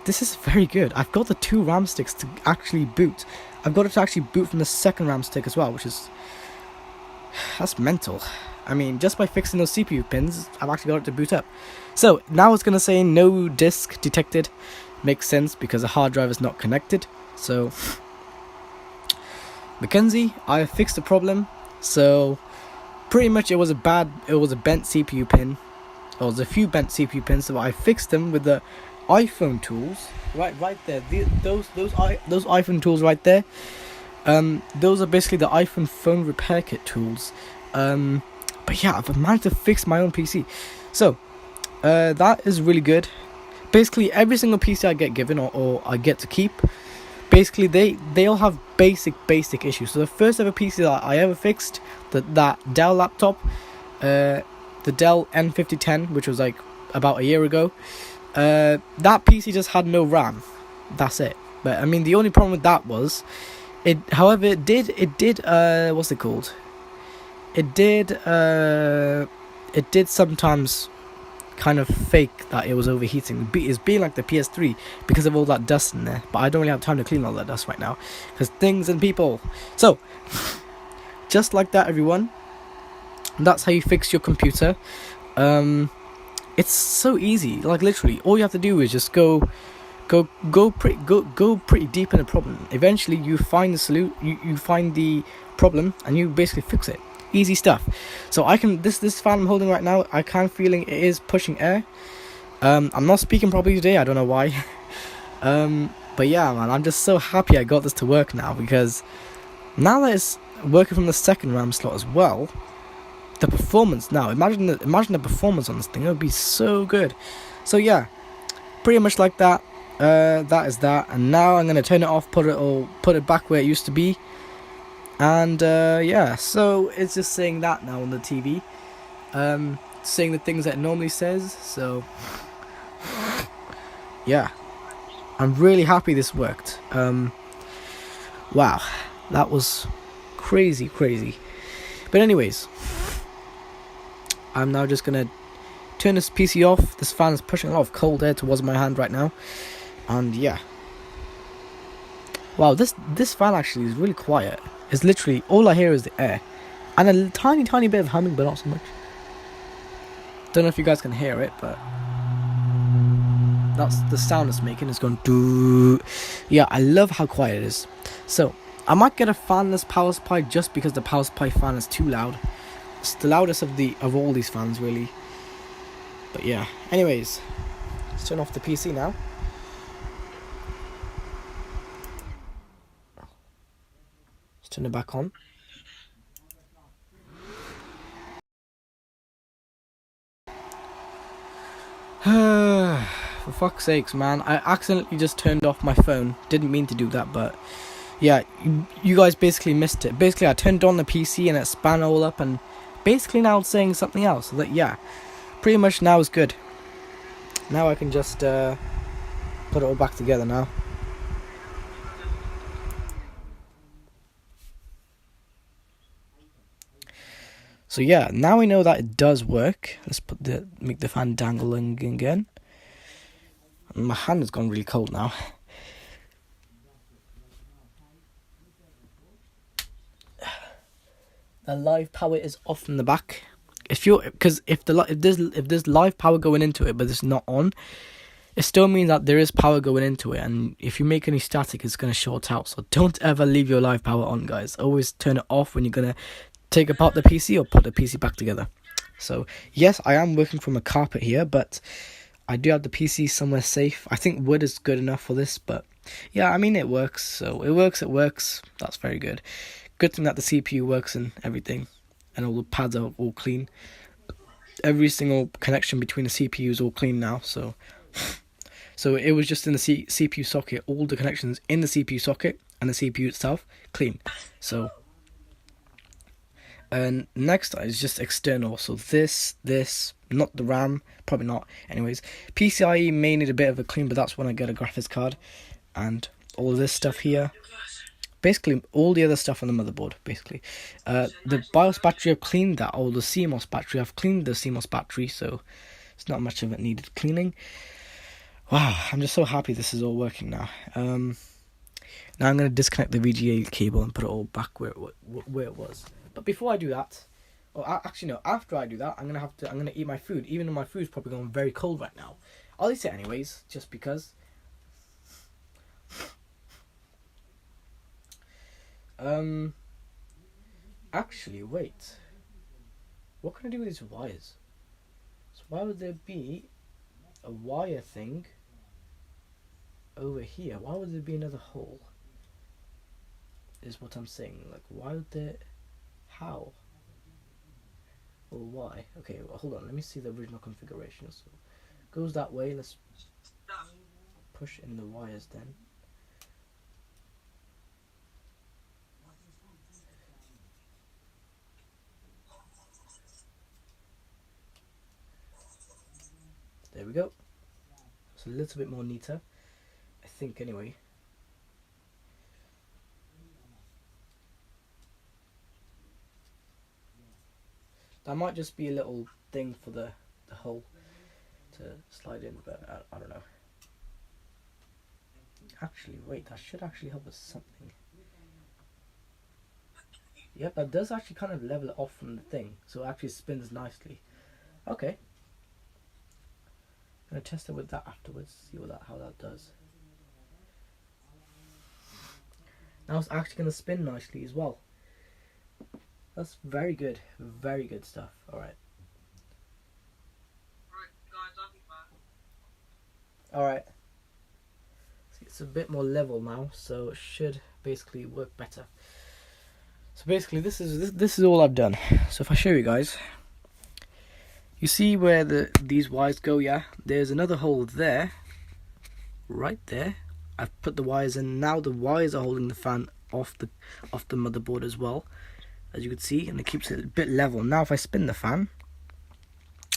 This is very good. I've got the 2 RAM sticks to actually boot. I've got it to actually boot from the second RAM stick as well, which is... that's mental. I mean, just by fixing those CPU pins, I've actually got it to boot up. So, now it's going to say no disk detected. Makes sense because the hard drive is not connected. So, Mackenzie, I fixed the problem. So, pretty much it was a bent CPU pin. There was a few bent CPU pins, so I fixed them with the iPhone tools. Right there. Those iPhone tools right there. Those are basically the iPhone phone repair kit tools. But yeah, I've managed to fix my own PC. So, that is really good. Basically, every single PC I get given or I get to keep, basically they all have basic issues. So the first ever PC that I ever fixed, that Dell laptop, the Dell N5010, which was like about a year ago, that PC just had no RAM. That's it. But I mean, the only problem with that was, however, it did what's it called? It did sometimes kind of fake that it was overheating. It's being like the PS3 because of all that dust in there. But I don't really have time to clean all that dust right now because things and people. So, just like that, everyone. That's how you fix your computer. It's so easy. Like literally, all you have to do is just go pretty deep in the problem. Eventually, you find the you find the problem, and you basically fix it. Easy stuff. So I can this fan I'm holding right now, I can feeling it is pushing air. I'm not speaking properly today. I don't know why. But yeah, man, I'm just so happy I got this to work now, because now that it's working from the second RAM slot as well, the performance now. Imagine the performance on this thing. It would be so good. So yeah, pretty much like that. That is that. And now I'm gonna turn it off, put it back where it used to be. And yeah, so it's just saying that now on the TV, saying the things that it normally says. So yeah, I'm really happy this worked. Wow, that was crazy. But anyways, I'm now just gonna turn this PC off. This fan is pushing a lot of cold air towards my hand right now, and yeah. Wow, this fan actually is really quiet. It's literally, all I hear is the air. And a tiny bit of humming, but not so much. Don't know if you guys can hear it, but that's the sound it's making. It's going doo. Yeah, I love how quiet it is. So, I might get a fanless power supply just because the power supply fan is too loud. It's the loudest of all these fans, really. But yeah, anyways, let's turn off the PC now. Turn it back on. For fuck's sakes, man. I accidentally just turned off my phone. Didn't mean to do that, but yeah, you guys basically missed it. Basically, I turned on the PC and it span all up, and basically now it's saying something else. So that, yeah, pretty much now is good. Now I can just put it all back together now. So yeah, now we know that it does work. Let's make the fan dangling again. My hand has gone really cold now. The live power is off in the back. If there's live power going into it, but it's not on, it still means that there is power going into it. And if you make any static, it's gonna short out. So don't ever leave your live power on, guys. Always turn it off when you're gonna take apart the PC or put the PC back together. So yes, I am working from a carpet here, but I do have the PC somewhere safe. I think wood is good enough for this, but yeah, I mean, it works. So it works. That's very good. Good thing that the CPU works and everything, and all the pads are all clean. Every single connection between the CPU is all clean now. So it was just in the CPU socket. All the connections in the CPU socket and the CPU itself clean. So. And next is just external, so this, not the RAM, probably not, anyways. PCIe may need a bit of a clean, but that's when I get a graphics card. And all this stuff here, basically all the other stuff on the motherboard. Basically, the BIOS battery, I've cleaned that, or the CMOS battery, I've cleaned the CMOS battery, so it's not much of it needed cleaning. Wow, I'm just so happy this is all working now. Now I'm going to disconnect the VGA cable and put it all back where it was. But before I do that, or actually no, after I do that, I'm gonna eat my food, even though my food's probably going very cold right now. I'll eat it anyways, just because. Actually, wait. What can I do with these wires? So why would there be a wire thing over here? Why would there be another hole? Is what I'm saying. Like, why would there... How? Or why? Okay, well, hold on. Let me see the original configuration. So, goes that way. Let's push in the wires then. There we go. It's a little bit more neater, I think, anyway. That might just be a little thing for the hole to slide in, but I don't know. Actually, wait, that should actually help us something. Yep, that does actually kind of level it off from the thing, so it actually spins nicely. Okay. I'm going to test it with that afterwards, see how that does. Now it's actually going to spin nicely as well. That's very good stuff. Alright. Alright. It's a bit more level now, so it should basically work better. So basically this is all I've done. So if I show you guys, you see where these wires go, yeah? There's another hole there, right there. I've put the wires in. Now the wires are holding the fan off the motherboard as well, as you can see, and it keeps it a bit level. Now if I spin the fan,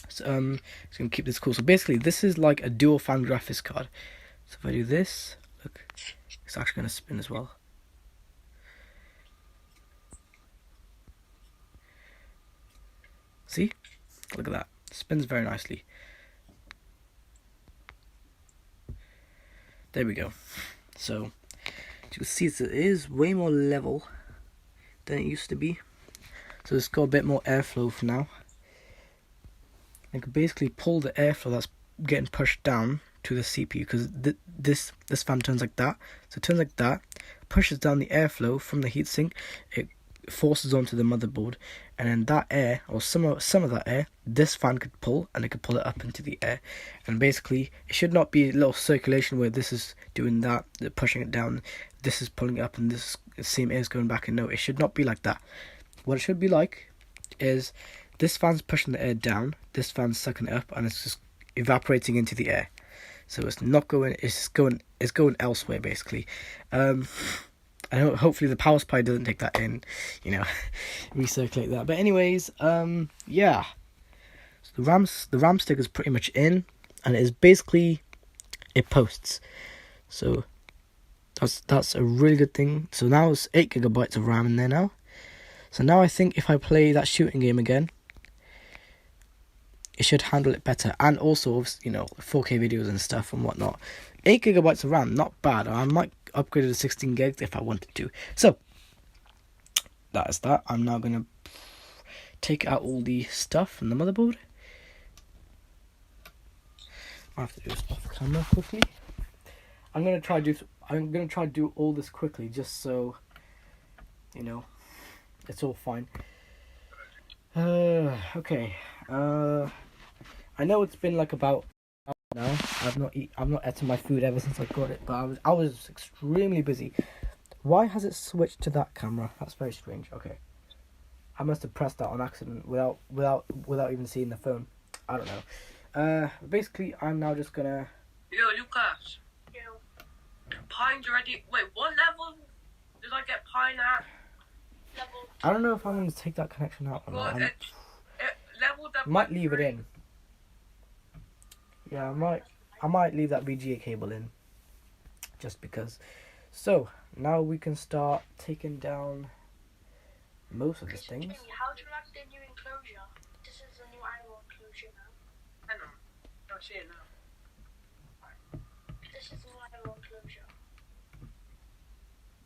so it's gonna keep this cool. So basically this is like a dual fan graphics card. So if I do this, look, it's actually gonna spin as well. See? Look at that. It spins very nicely. There we go. So as you can see, it is way more level than it used to be. So it's got a bit more airflow for now. I can basically pull the airflow that's getting pushed down to the CPU, because this fan turns like that. So it turns like that, pushes down the airflow from the heatsink. It forces onto the motherboard, and then that air, or some of that air, this fan could pull, and it could pull it up into the air. And basically it should not be a little circulation where this is doing that, pushing it down, this is pulling it up, and this same air is going back. And no, it should not be like that. What it should be like is this fan's pushing the air down, this fan's sucking it up, and it's just evaporating into the air. So it's not going, it's going elsewhere basically. I know, hopefully the power supply doesn't take that in, recirculate that. But anyways, yeah. So the RAM stick is pretty much in, and it is basically, it posts. So that's a really good thing. So now it's 8 GB of RAM in there now. So now I think if I play that shooting game again, it should handle it better. And also, 4K videos and stuff and whatnot. 8 GB of RAM, not bad. I might upgrade it to 16 gigs if I wanted to. So that is that. I'm now going to take out all the stuff from the motherboard. I have to do this off camera quickly. I'm going to try to do all this quickly, just so it's all fine. Okay. I know it's been like about now. I've not eaten my food ever since I got it, but I was extremely busy. Why has it switched to that camera? That's very strange. Okay, I must have pressed that on accident without even seeing the phone. I don't know. Basically, I'm now just gonna. Yo, Lucas. Yo. Pine's already. Wait, what level did I get Pine at? Level. I don't know if I'm going to take that connection out or not. Might leave it in. Yeah, I might leave that VGA cable in, just because. So now we can start taking down most of the things. Jimmy, how do you like the new enclosure? This is a new animal enclosure now. I know. I see it now. This is a new animal enclosure.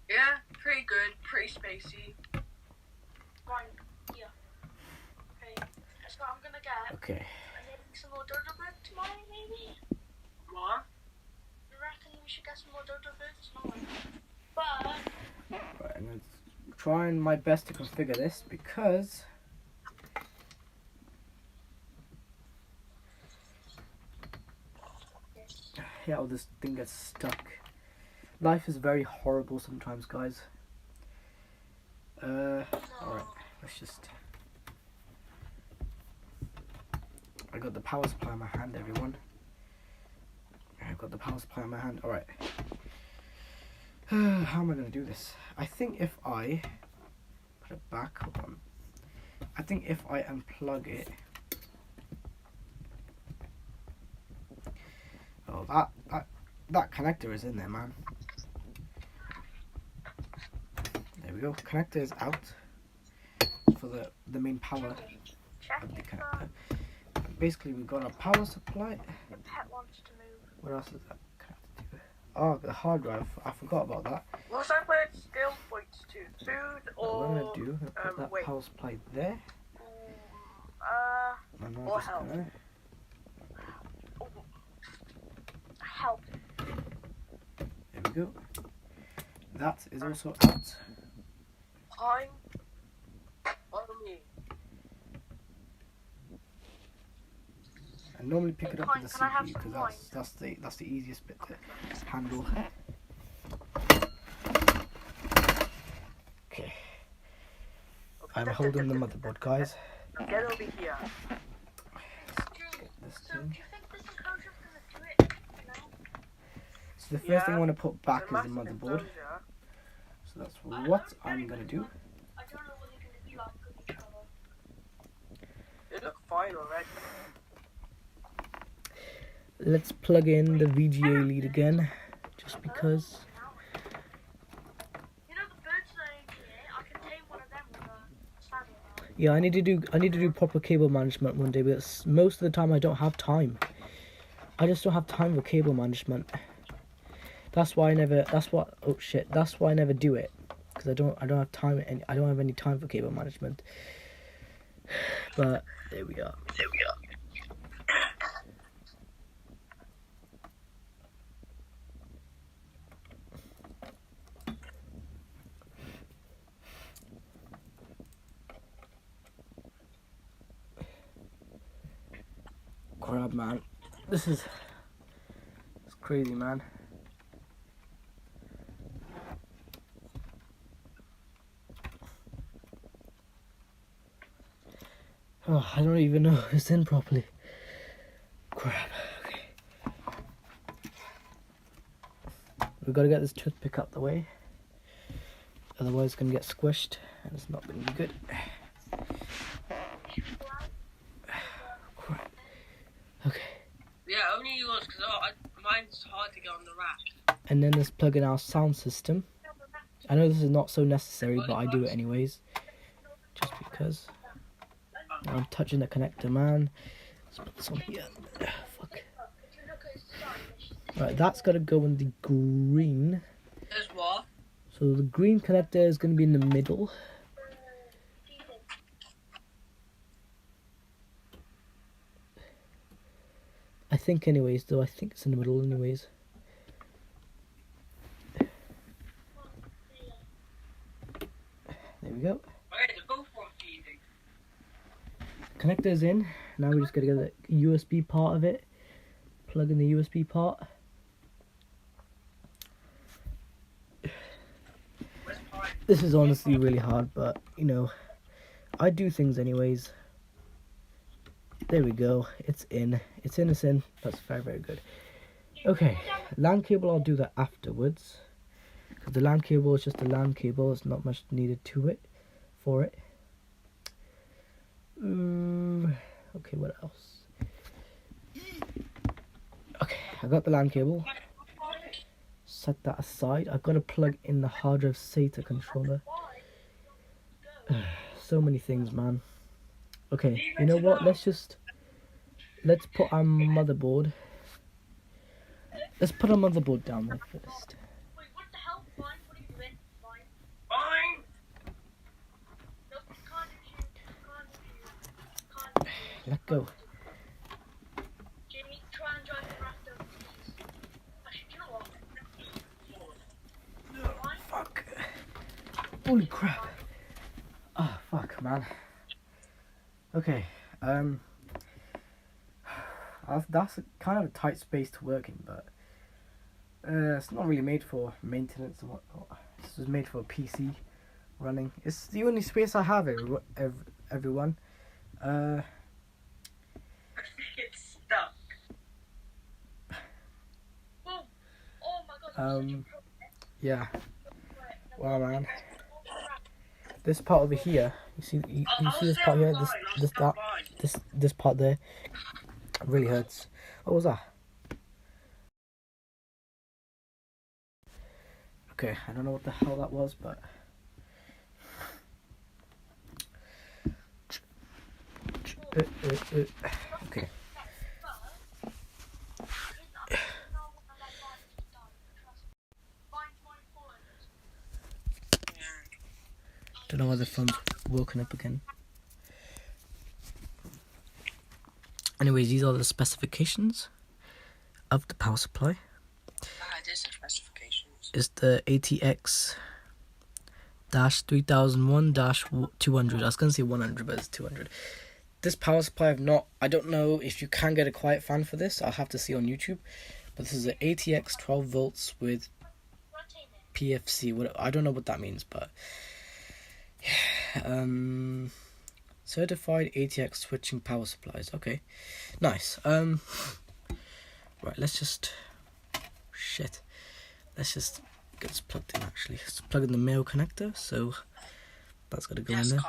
Yeah, pretty good, pretty spacey. Right, here. Okay, so I'm gonna get Okay. some more dodo birds tomorrow, maybe? What? You reckon we should get some more dodo birds tomorrow? But Right, I'm trying my best to configure this because yeah, this thing gets stuck. Life is very horrible sometimes, guys. Alright, let's just. I got the power supply in my hand, everyone. I've got the power supply in my hand. Alright. How am I going to do this? I think if I put it back, hold on. I think if I unplug it. Oh, that connector is in there, man. There we go. Connector is out for the main power check of the if connector. Basically, we've got a power supply. the pet wants to move. What else is that connected to? Oh, the hard drive. I forgot about that. What's that where it still points to? Food or... What I'm gonna do? I'm gonna put that wait. power supply there. And I'm or just help. gonna. Help. There we go. That is also out. Time on me. I normally pick it up with the Can I have CPU some because that's the easiest bit to handle. Okay. I'm holding the motherboard, guys. Now get over here. This So, thing. do you think this enclosure's gonna do it? No? So the first thing I Yeah. want to put back It's is a the massive motherboard. enclosure. So that's what I'm gonna do. I don't know what they're gonna be like with each other. They look fine already. Let's plug in the VGA lead again, just because. You know the birds that are in here? I can tame one of them with a saddle now. Yeah, I need to do proper cable management one day, but most of the time I don't have time. I just don't have time for cable management. That's why I never. That's why I never do it, because I don't have time. And I don't have any time for cable management. But there we are. Crap, man. It's crazy, man. Oh, I don't even know if it's in properly. Crap. Okay. We've got to get this toothpick out the way. Otherwise it's going to get squished and it's not going to be good. Crap. Okay. Yeah, only yours, because mine's hard to get on the rack. And then let's plug in our sound system. I know this is not so necessary, but I do it anyways. Just because. I'm touching the connector, man. Let's put this on here. Fuck. Right, that's got to go in the green. There's what? So the green connector is going to be in the middle. I think anyways, though. I think it's in the middle anyways. There we go. Okay, they're both one feeding. Connector's in. Now we just got to get the USB part of it. Plug in the USB part. Where's mine? This is honestly really hard, but you know, I do things anyways. There we go. It's in. It's in. It's in. That's very, very good. Okay, LAN cable. I'll do that afterwards. Because the LAN cable is just a LAN cable. There's not much needed to it. For it. Okay, what else? Okay, I got the LAN cable. set that aside. I've got to plug in the hard drive SATA controller. So many things, man. Okay, you know what? Let's put our motherboard. Let's put our motherboard down there first. Wait, what the hell? Fine, what are you doing? Fine. Fine. Nope, can't do you. Let go. Jimmy, try and drive the raft over, please. Actually, do you know what? Fine. Fuck. Holy crap. Oh, fuck, man. Okay, that's kind of a tight space to work in, but it's not really made for maintenance and whatnot. This was made for a PC running. It's the only space I have, everyone. It's stuck. Whoa. Oh my god. Yeah. Wow, man. This part over here, you see this part here, this part there, really hurts. What was that? Okay, I don't know what the hell that was, but okay. Don't know why the phone's woken up again. Anyways, these are the specifications of the power supply. There's the specifications. It's the ATX-3001-200. I was going to say 100, but it's 200. This power supply, I don't know if you can get a quiet fan for this. I'll have to see on YouTube. But this is an ATX 12 volts with PFC. I don't know what that means, but certified ATX switching power supplies. Okay, nice. Right, let's just get this plugged in. Actually, let's plug in the male connector, so that's got to go in there.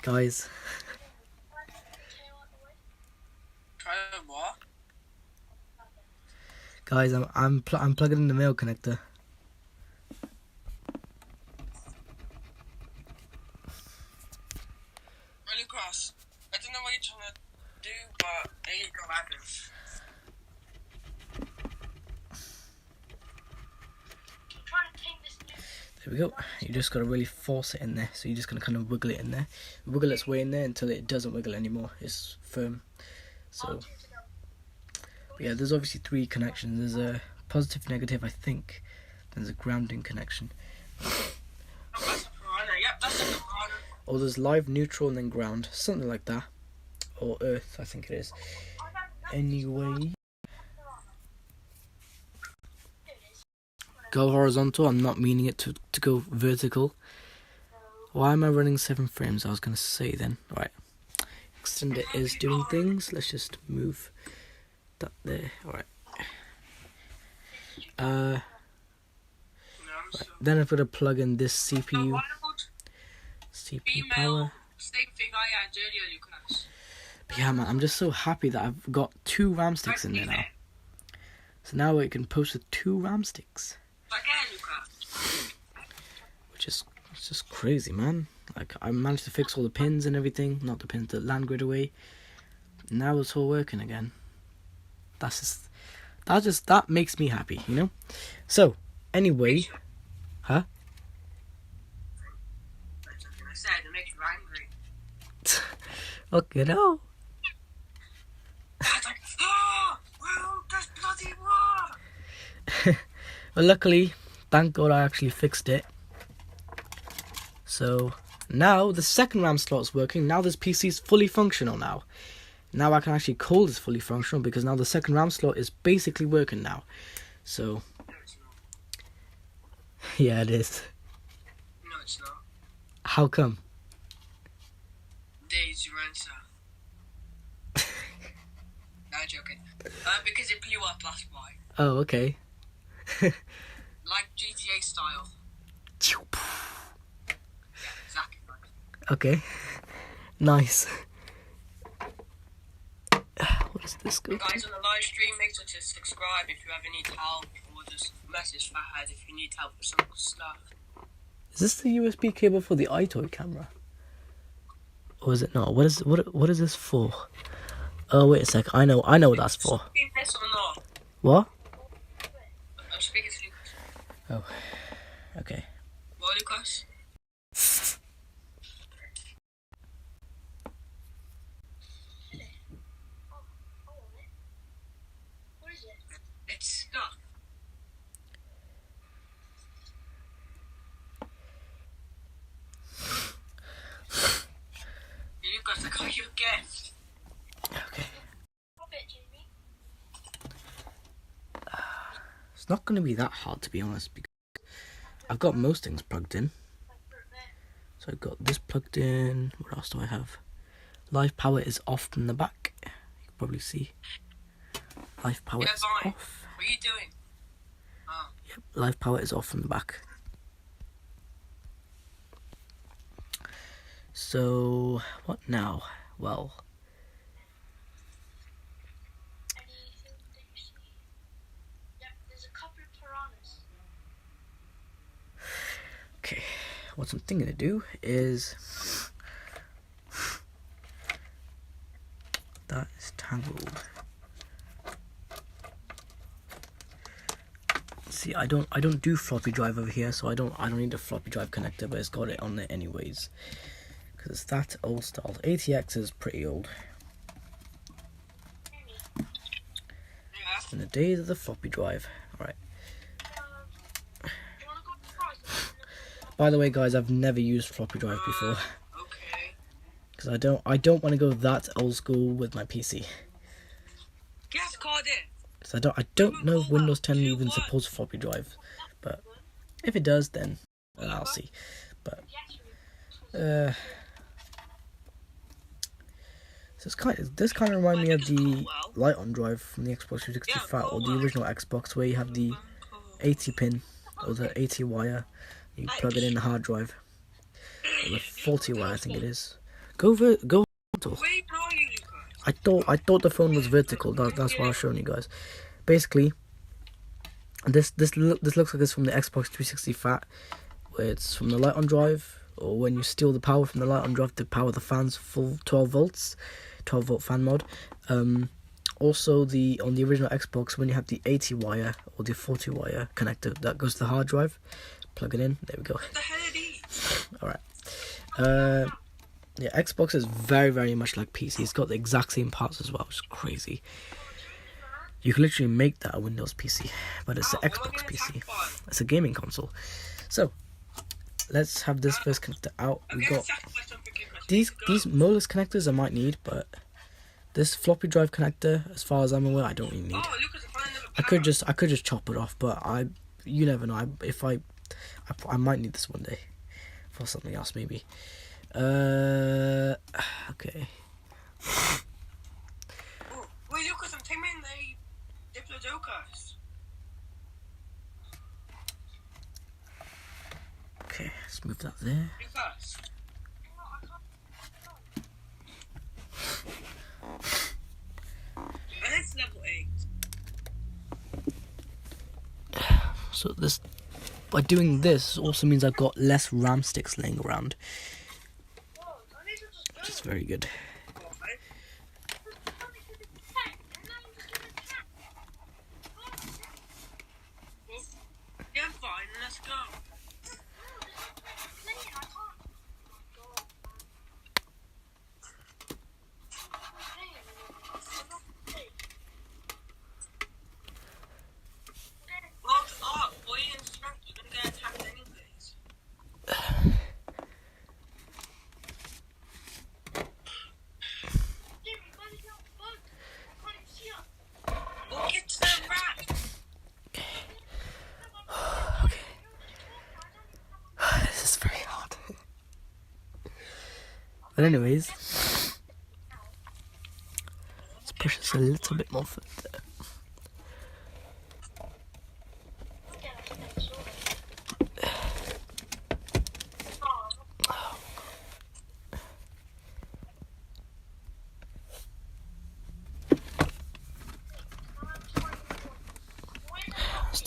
Guys, Try what? guys, I'm plugging in the male connector. Really cross. I don't know what you're trying to do, but there you go, Adam. There we go. You just got to really force it in there. So you're just going to kind of wiggle it in there. Wiggle its way in there until it doesn't wiggle anymore. It's firm. So, but yeah, there's obviously 3 connections. There's a positive, negative, I think. There's a grounding connection. Or there's live, neutral, and then ground. Something like that. Or earth, I think it is. Anyway. Go horizontal. I'm not meaning it to go vertical. Why am I running 7 frames? I was going to say then. Alright. Extender is doing things. Let's just move that there. Alright. Right. Then I've got to plug in this CPU. CPU power. Same thing I had earlier, Lucas. But yeah, man, I'm just so happy that I've got 2 RAM sticks in there now. So now I can post with 2 RAM sticks. Which is, it's just crazy, man. Like, I managed to fix all the pins and everything. Not the pins, the land grid away. Now it's all working again. That makes me happy, you know? So, anyway. Huh? That's something I said, it makes you angry. Okay, no. It's like, oh, well, that's bloody what? Well, luckily, thank God I actually fixed it. So, now the second RAM slot is working. Now this PC is fully functional now. Now I can actually call this fully functional because now the second RAM slot is basically working now. So, No, it's not. yeah, it is. No, it's not. How come? There's your answer. No, joking. Because it blew up, that's why. Oh, okay. Like GTA style. Yeah, exactly right. Okay. Nice. What is does this go to? Guys on the live stream, make sure to subscribe if you ever need help, or just message Fahad if you need help with some stuff. Is this the USB cable for the iToy camera? Or is it not? What is this for? Oh wait a sec, I know what that's for. Yes or not? What? I'm speaking to Lucas. Oh, okay. What, Lucas? What is it? It's stuck. Lucas, I got you a gift. Okay. Pop it, Jamie. It's not going to be that hard, to be honest, because I've got most things plugged in. So I've got this plugged in. What else do I have? Live power is off from the back. You can probably see. Live power is fine. off. What are you doing? Oh. Yep, live power is off from the back. So, what now? Well, Anything that you see? Yep, there's a couple of piranhas. okay. What I'm thinking to do is... That is tangled. See, I don't do floppy drive over here, so I don't need a floppy drive connector, but it's got it on there anyways. Because it's that old style. ATX is pretty old. Yeah. In the days of the floppy drive. Alright. Do you want to go to the price? By the way, guys, I've never used floppy drive before. Okay. Because I don't want to go that old school with my PC. Gas card in. Because I don't know if Windows 10 even supports floppy drive. But if it does, then I'll see. But so this kind of remind me of the light on drive from the Xbox 360 Fat, or the original Xbox, where you have the 80 pin or the 80 wire. You plug it in the hard drive, or the 40 wire, I think it is. Go horizontal. Wait, how are you, Lucas? I thought the phone was vertical. That's why I was showing you guys. Basically, this looks like it's from the Xbox 360 Fat, where it's from the light on drive, or when you steal the power from the light on drive to power the fans full 12 volts, 12 volt fan mod. Also on the original Xbox, when you have the 80 wire or the 40 wire connector that goes to the hard drive, plug it in. There we go. What the hell are these? All right. Yeah, Xbox is very, very much like PC. It's got the exact same parts as well, which is crazy. You can literally make that a Windows PC, but it's an Xbox PC. It's a gaming console. So, let's have this first connector out. We got these moleless connectors I might need, but this floppy drive connector, as far as I'm aware, I don't really need. I could just chop it off, but you never know. I might need this one day for something else, maybe. Okay. Wait, Lucas, I'm taking the Diplodocus. Okay, let's move that there. Lucas. And it's level 8. So this, by doing this, also means I've got less RAM sticks laying around, which is very good. Yeah, I'm fine. Let's go. Locked up. Boy, you're gonna get attacked anyways. Go get to the rat. Okay. This is very hard. But anyways, let's push this a little bit more further.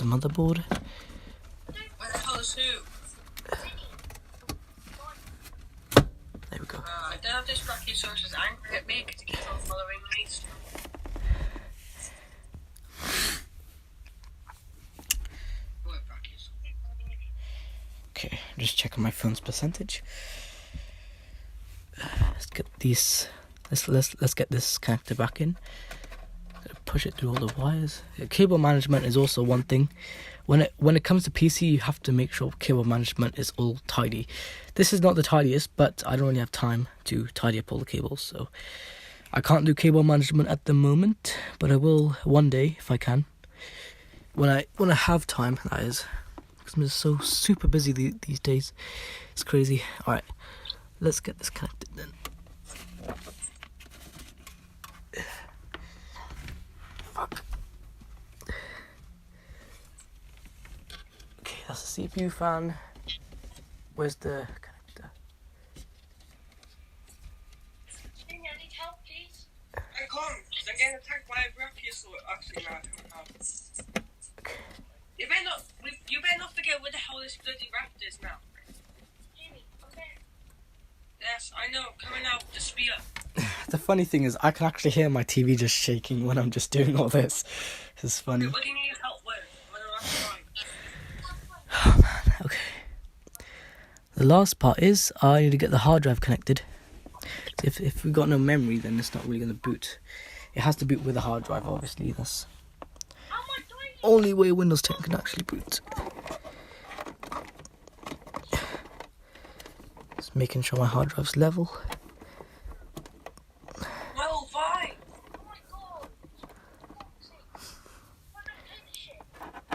motherboard. Where the hell is who? There we go. I don't have this Brachiosaurus angry at me because he keeps on following me. Okay, just checking my phone's percentage. Let's get these. Let's get this connector back in. Push it through all the wires. Cable management is also one thing. When it comes to PC, you have to make sure cable management is all tidy. This is not the tidiest, but I don't really have time to tidy up all the cables, so I can't do cable management at the moment. But I will one day if I can. When I have time, that is. Because I'm just so super busy these days. It's crazy. All right, let's get this connected then. Fuck. Okay, that's the CPU fan. Where's the connector? Jimmy, I need help, please. I can't, because I'm getting attacked by a Brachiosaurus. Actually, no, I can't. Okay. You better not forget where the hell this bloody raft is now. Jimmy, I'm there. Yes, I know, coming out with the spear. The funny thing is, I can actually hear my TV just shaking when I'm just doing all this. This is funny. What do you need help with? When I'm outside? Oh man, okay. The last part is I need to get the hard drive connected. If we've got no memory, then it's not really going to boot. It has to boot with a hard drive, obviously. That's only way Windows 10 can actually boot. Just making sure my hard drive's level. Well, fine. Oh my god. Why don't I take this shit? I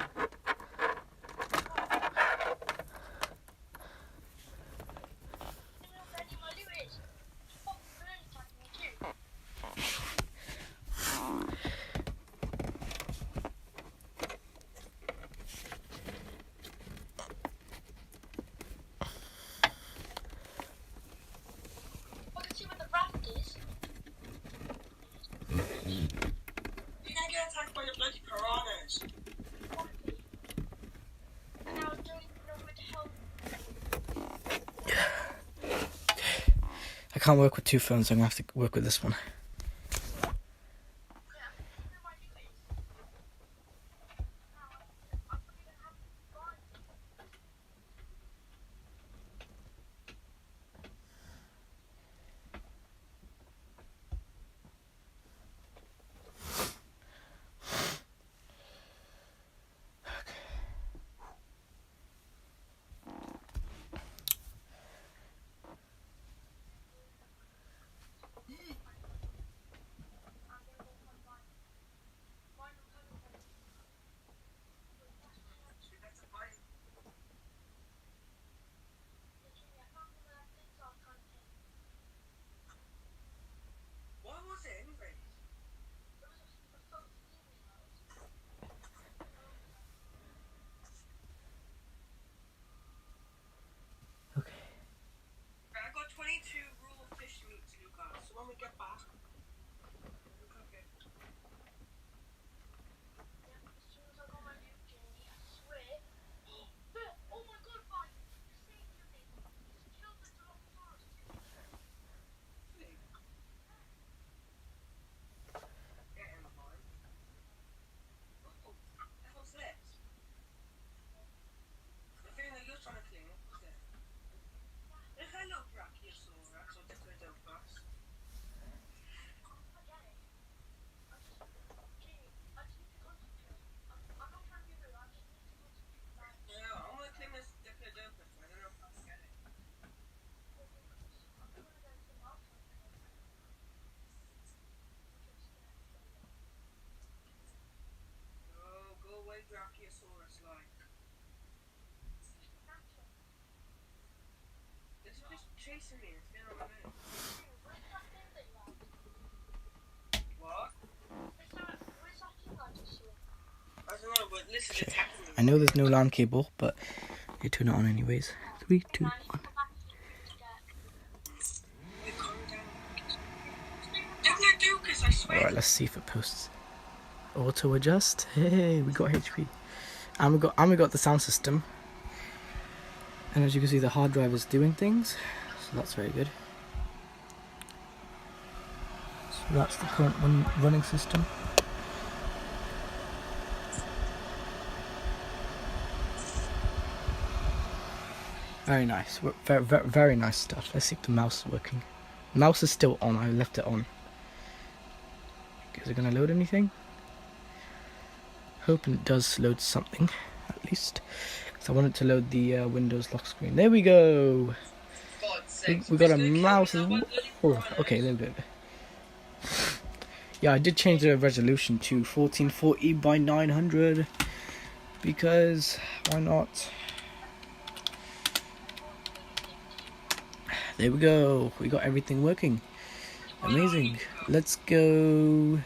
don't know where any of my loot is. Fucking bird attacking me too. I can see where the raft is. You're gonna get attacked by the bloody piranhas. And now I don't even know where the hell. I can't work with two phones, so I'm going to have to work with this one. Okay, I can see where my loot is. Now I'm not even having fun. What was it anyway? Okay. I got 22 raw fish meats, Lucas. So when we get back, we'll cook it. As soon as I got my loot, Jamie, I swear. Oh my god, Mike! The safety of it. He's killed the Dilophosaurus. Get in the mine. Oh, the hell's this? The thing that you're trying to clean up, is it? Hello, Brachiosaurus, or Diplodocus. I get it. Jamie, I just need to concentrate. I'm not trying to be rude, I just need to concentrate. Yeah, I'm gonna clean this Diplodocus, but I don't know if I'll get it. I'm trying to go to the last one. Go away, Brachiosaurus, like. It's just chasing me, it's getting on my nerves. Where's that thing that you have? What? Where's that thing I just saw? I don't know, but listen, it's attacking me. I know there's no LAN cable, but you turn it on anyways. 3, 2, 1. We're coming down. Diplodocus, I swear. Alright, let's see if it posts. Auto adjust. Hey, we got HP. And we got the sound system. And as you can see, the hard drive is doing things, so that's very good. So that's the current running system. Very nice, very, very, very nice stuff. Let's see if the mouse is working. Mouse is still on, I left it on. Is it going to load anything? Hoping it does load something, at least. Because I want it to load the Windows lock screen. There we go! We got a mouse as well. Oh, okay, there we go. Yeah, I did change the resolution to 1440 by 900. Because, why not? There we go. We got everything working. Amazing. Let's go.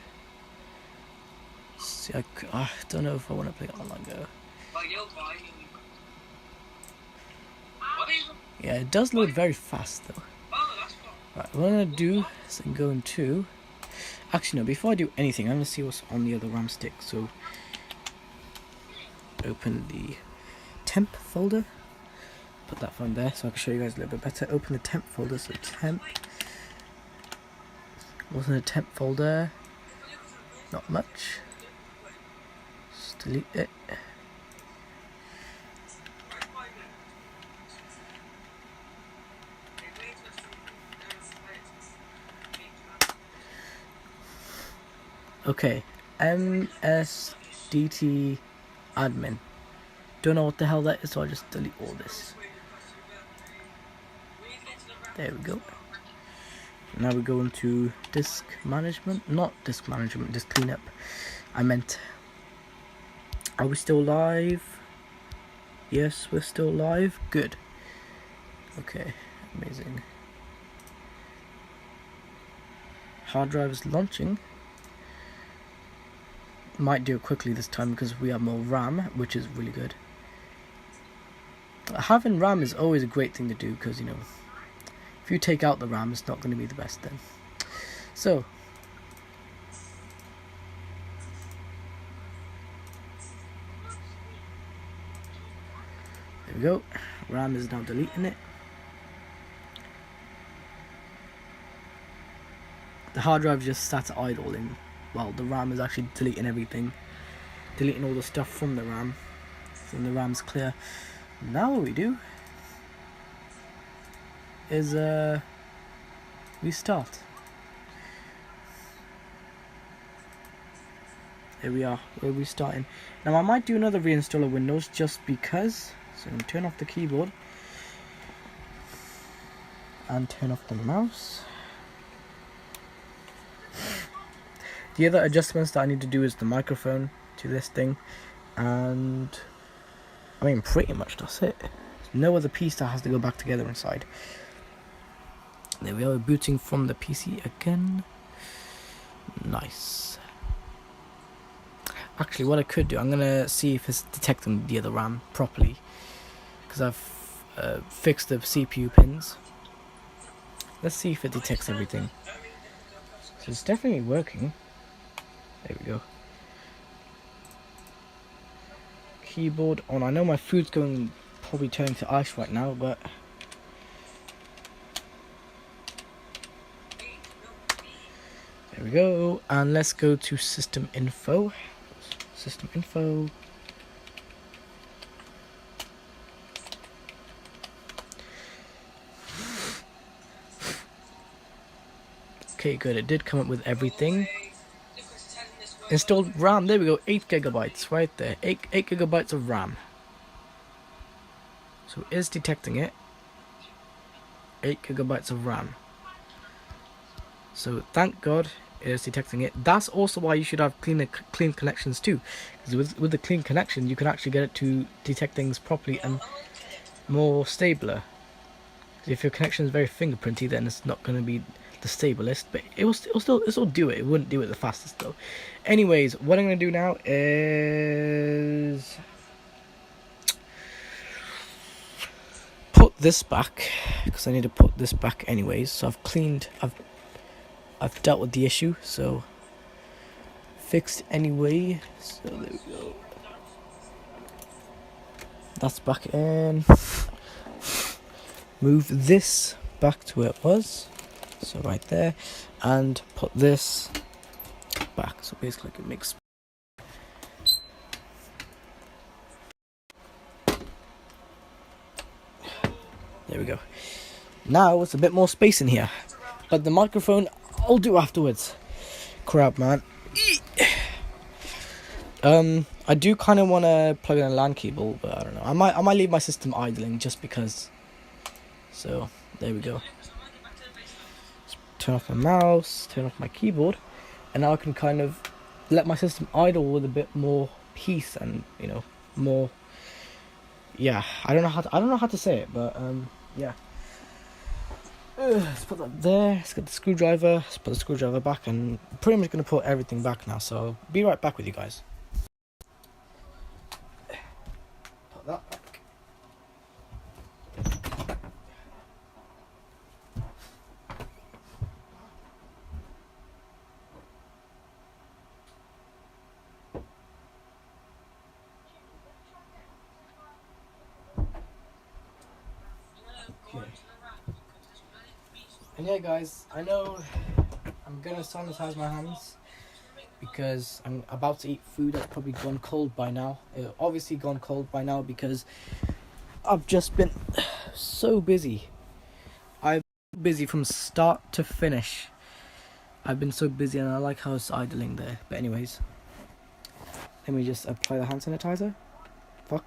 See, I don't know if I want to play online Go. Yeah, it does load very fast though. Right, what I'm gonna do is go into. Actually, no. Before I do anything, I'm gonna see what's on the other RAM stick. So, open the temp folder. Put that phone there so I can show you guys a little bit better. Open the temp folder. So temp. What's in the temp folder? Not much. Just delete it. Okay, MSDT admin. Don't know what the hell that is, so I'll just delete all this. There we go. Now we go into disk management. Not disk management, disk cleanup. I meant. Are we still live? Yes, we're still live. Good. Okay, amazing. Hard drive is launching. Might do it quickly this time because we have more RAM, which is really good. Having RAM is always a great thing to do because, you know, if you take out the RAM, it's not going to be the best then. So, there we go. RAM is now deleting it. The hard drive just sat idle in. Well, the RAM is actually deleting everything. Deleting all the stuff from the RAM. So the RAM's clear. Now what we do is restart. There we are, we're restarting. Now I might do another reinstall of Windows just because. So I'm going to turn off the keyboard and turn off the mouse. The other adjustments that I need to do is the microphone to this thing, and I mean pretty much that's it. No other piece that has to go back together inside. There we are, booting from the PC again. Nice. Actually, what I could do, I'm gonna see if it's detecting the other RAM properly, because I've fixed the CPU pins. Let's see if it detects everything. So it's definitely working. There we go. Keyboard on. I know my food's going probably turning to ice right now, but there we go. And let's go to system info. System info. Okay, good. It did come up with everything. Installed RAM. There we go. 8 gigabytes right there. 8 gigabytes of RAM. So it is detecting it. 8 gigabytes of RAM. So thank God it is detecting it. That's also why you should have clean connections too. Because with the clean connection, you can actually get it to detect things properly and more stabler. If your connection is very fingerprinty, then it's not going to be the stablest, but it'll still do it. It wouldn't do it the fastest though. Anyways, what I'm going to do now is put this back, because I need to put this back anyways. So I've dealt with the issue, so fixed anyway. So there we go. That's back in. Move this back to where it was, so right there, and put this back, so basically it makes. There we go. Now it's a bit more space in here, but the microphone I'll do afterwards. Crap, man. I do kind of want to plug in a LAN cable, but I don't know. I might leave my system idling just because. So there we go. Just turn off my mouse, turn off my keyboard, and now I can kind of let my system idle with a bit more peace and more. Yeah, I don't know how to say it, but yeah. Let's put that there. Let's get the screwdriver. Let's put the screwdriver back, and pretty much gonna put everything back now. So I'll be right back with you guys. Put that back. Okay. And yeah, guys, I know I'm gonna sanitize my hands because I'm about to eat food that's probably gone cold by now. Obviously gone cold by now because I've just been so busy. I'm busy from start to finish. I've been so busy, and I like how it's idling there. But anyways, let me just apply the hand sanitizer. Fuck.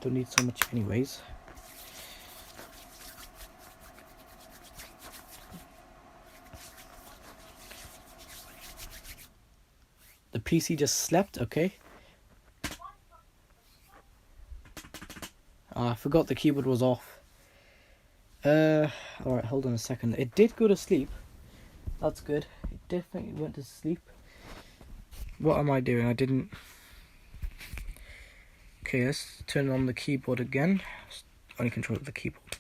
Don't need so much anyways. The PC just slept, okay. I forgot the keyboard was off. Alright, hold on a second. It did go to sleep. That's good. It definitely went to sleep. What am I doing? I didn't... Okay, let's turn on the keyboard again. Only control the keyboard.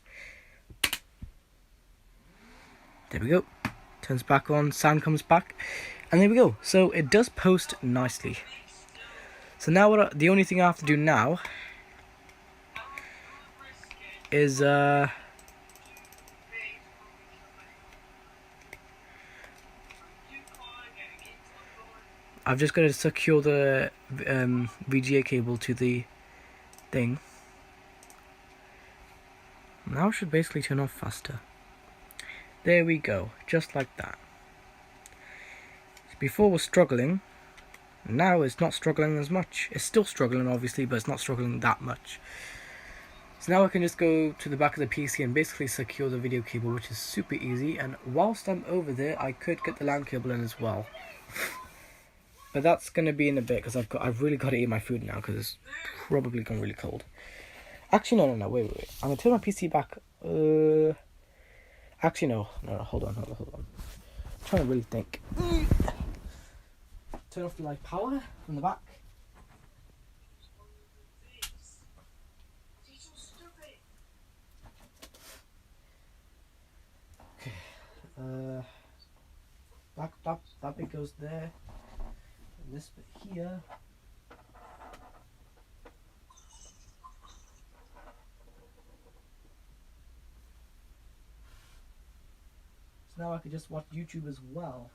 There we go. Turns back on, sound comes back. And there we go. So it does post nicely. So now the only thing I have to do now is I've just got to secure the VGA cable to the thing. Now it should basically turn off faster. There we go, just like that. Before was struggling, now it's not struggling as much. It's still struggling obviously, but it's not struggling that much. So now I can just go to the back of the PC and basically secure the video cable, which is super easy. And whilst I'm over there, I could get the LAN cable in as well. But that's going to be in a bit, because I've really got to eat my food now, because it's probably gone really cold. Actually, no, wait. I'm going to turn my PC back. Actually, no, hold on. I'm trying to really think. Turn off the light power from the back. Okay. That bit goes there. And this bit here. So now I could just watch YouTube as well.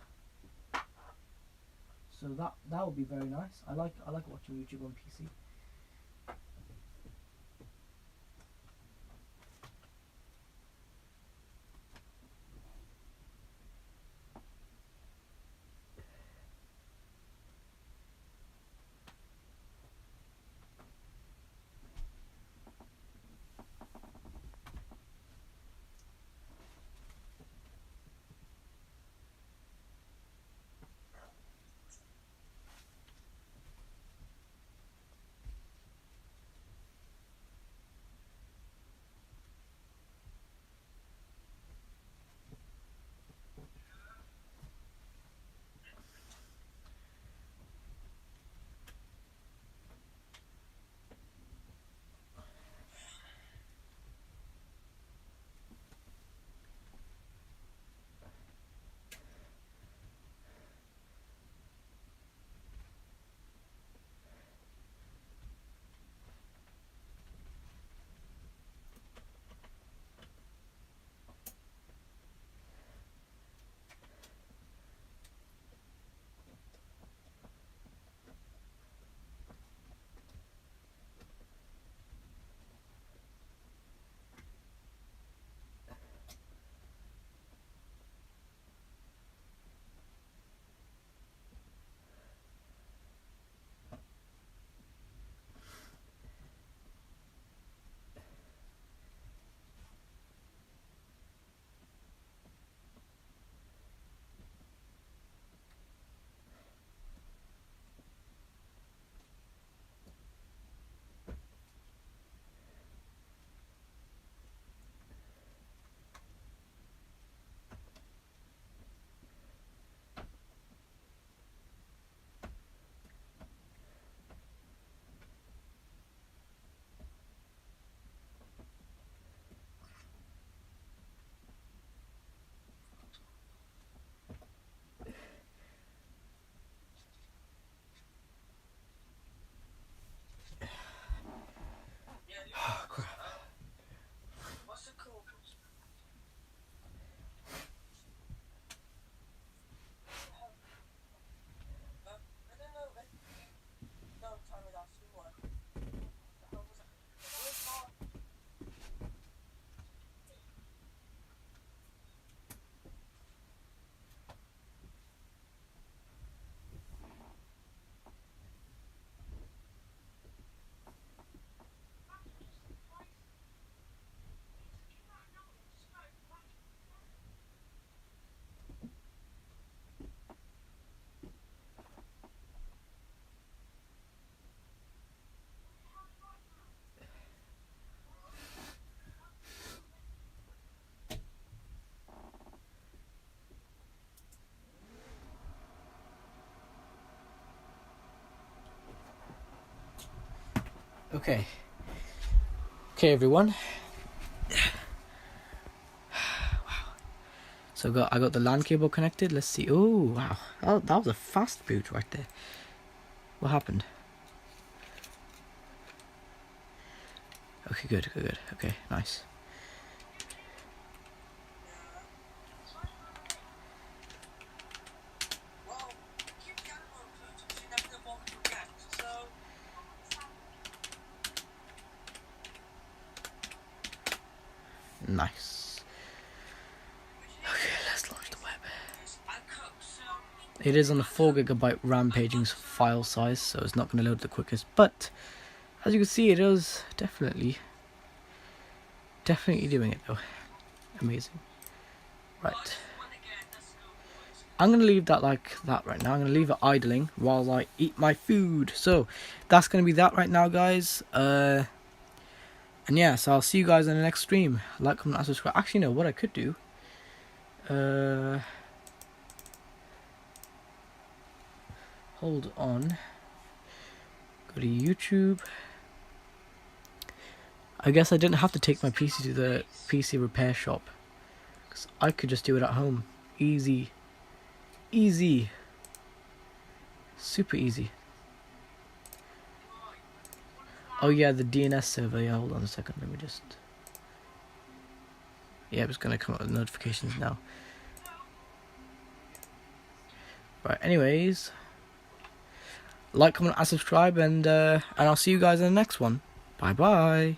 So that would be very nice. I like watching YouTube on PC. Okay. Okay, everyone. So I got the LAN cable connected. Let's see. Oh wow, that was a fast boot right there. What happened? Okay, good. Okay, nice. Nice. Okay, let's launch the web. It is on a 4GB RAM paging file size, so it's not going to load the quickest. But as you can see, it is definitely doing it though. Amazing. Right. I'm going to leave that like that right now. I'm going to leave it idling while I eat my food. So that's going to be that right now, guys. And yeah, so I'll see you guys in the next stream. Like, comment, and subscribe. Actually, no, what I could do. Hold on. Go to YouTube. I guess I didn't have to take my PC to the PC repair shop, because I could just do it at home. Easy. Super easy. Oh yeah, the DNS server. Yeah, hold on a second. Let me just... Yeah, it's going to come up with notifications now. Right, anyways. Like, comment, and subscribe, and I'll see you guys in the next one. Bye bye.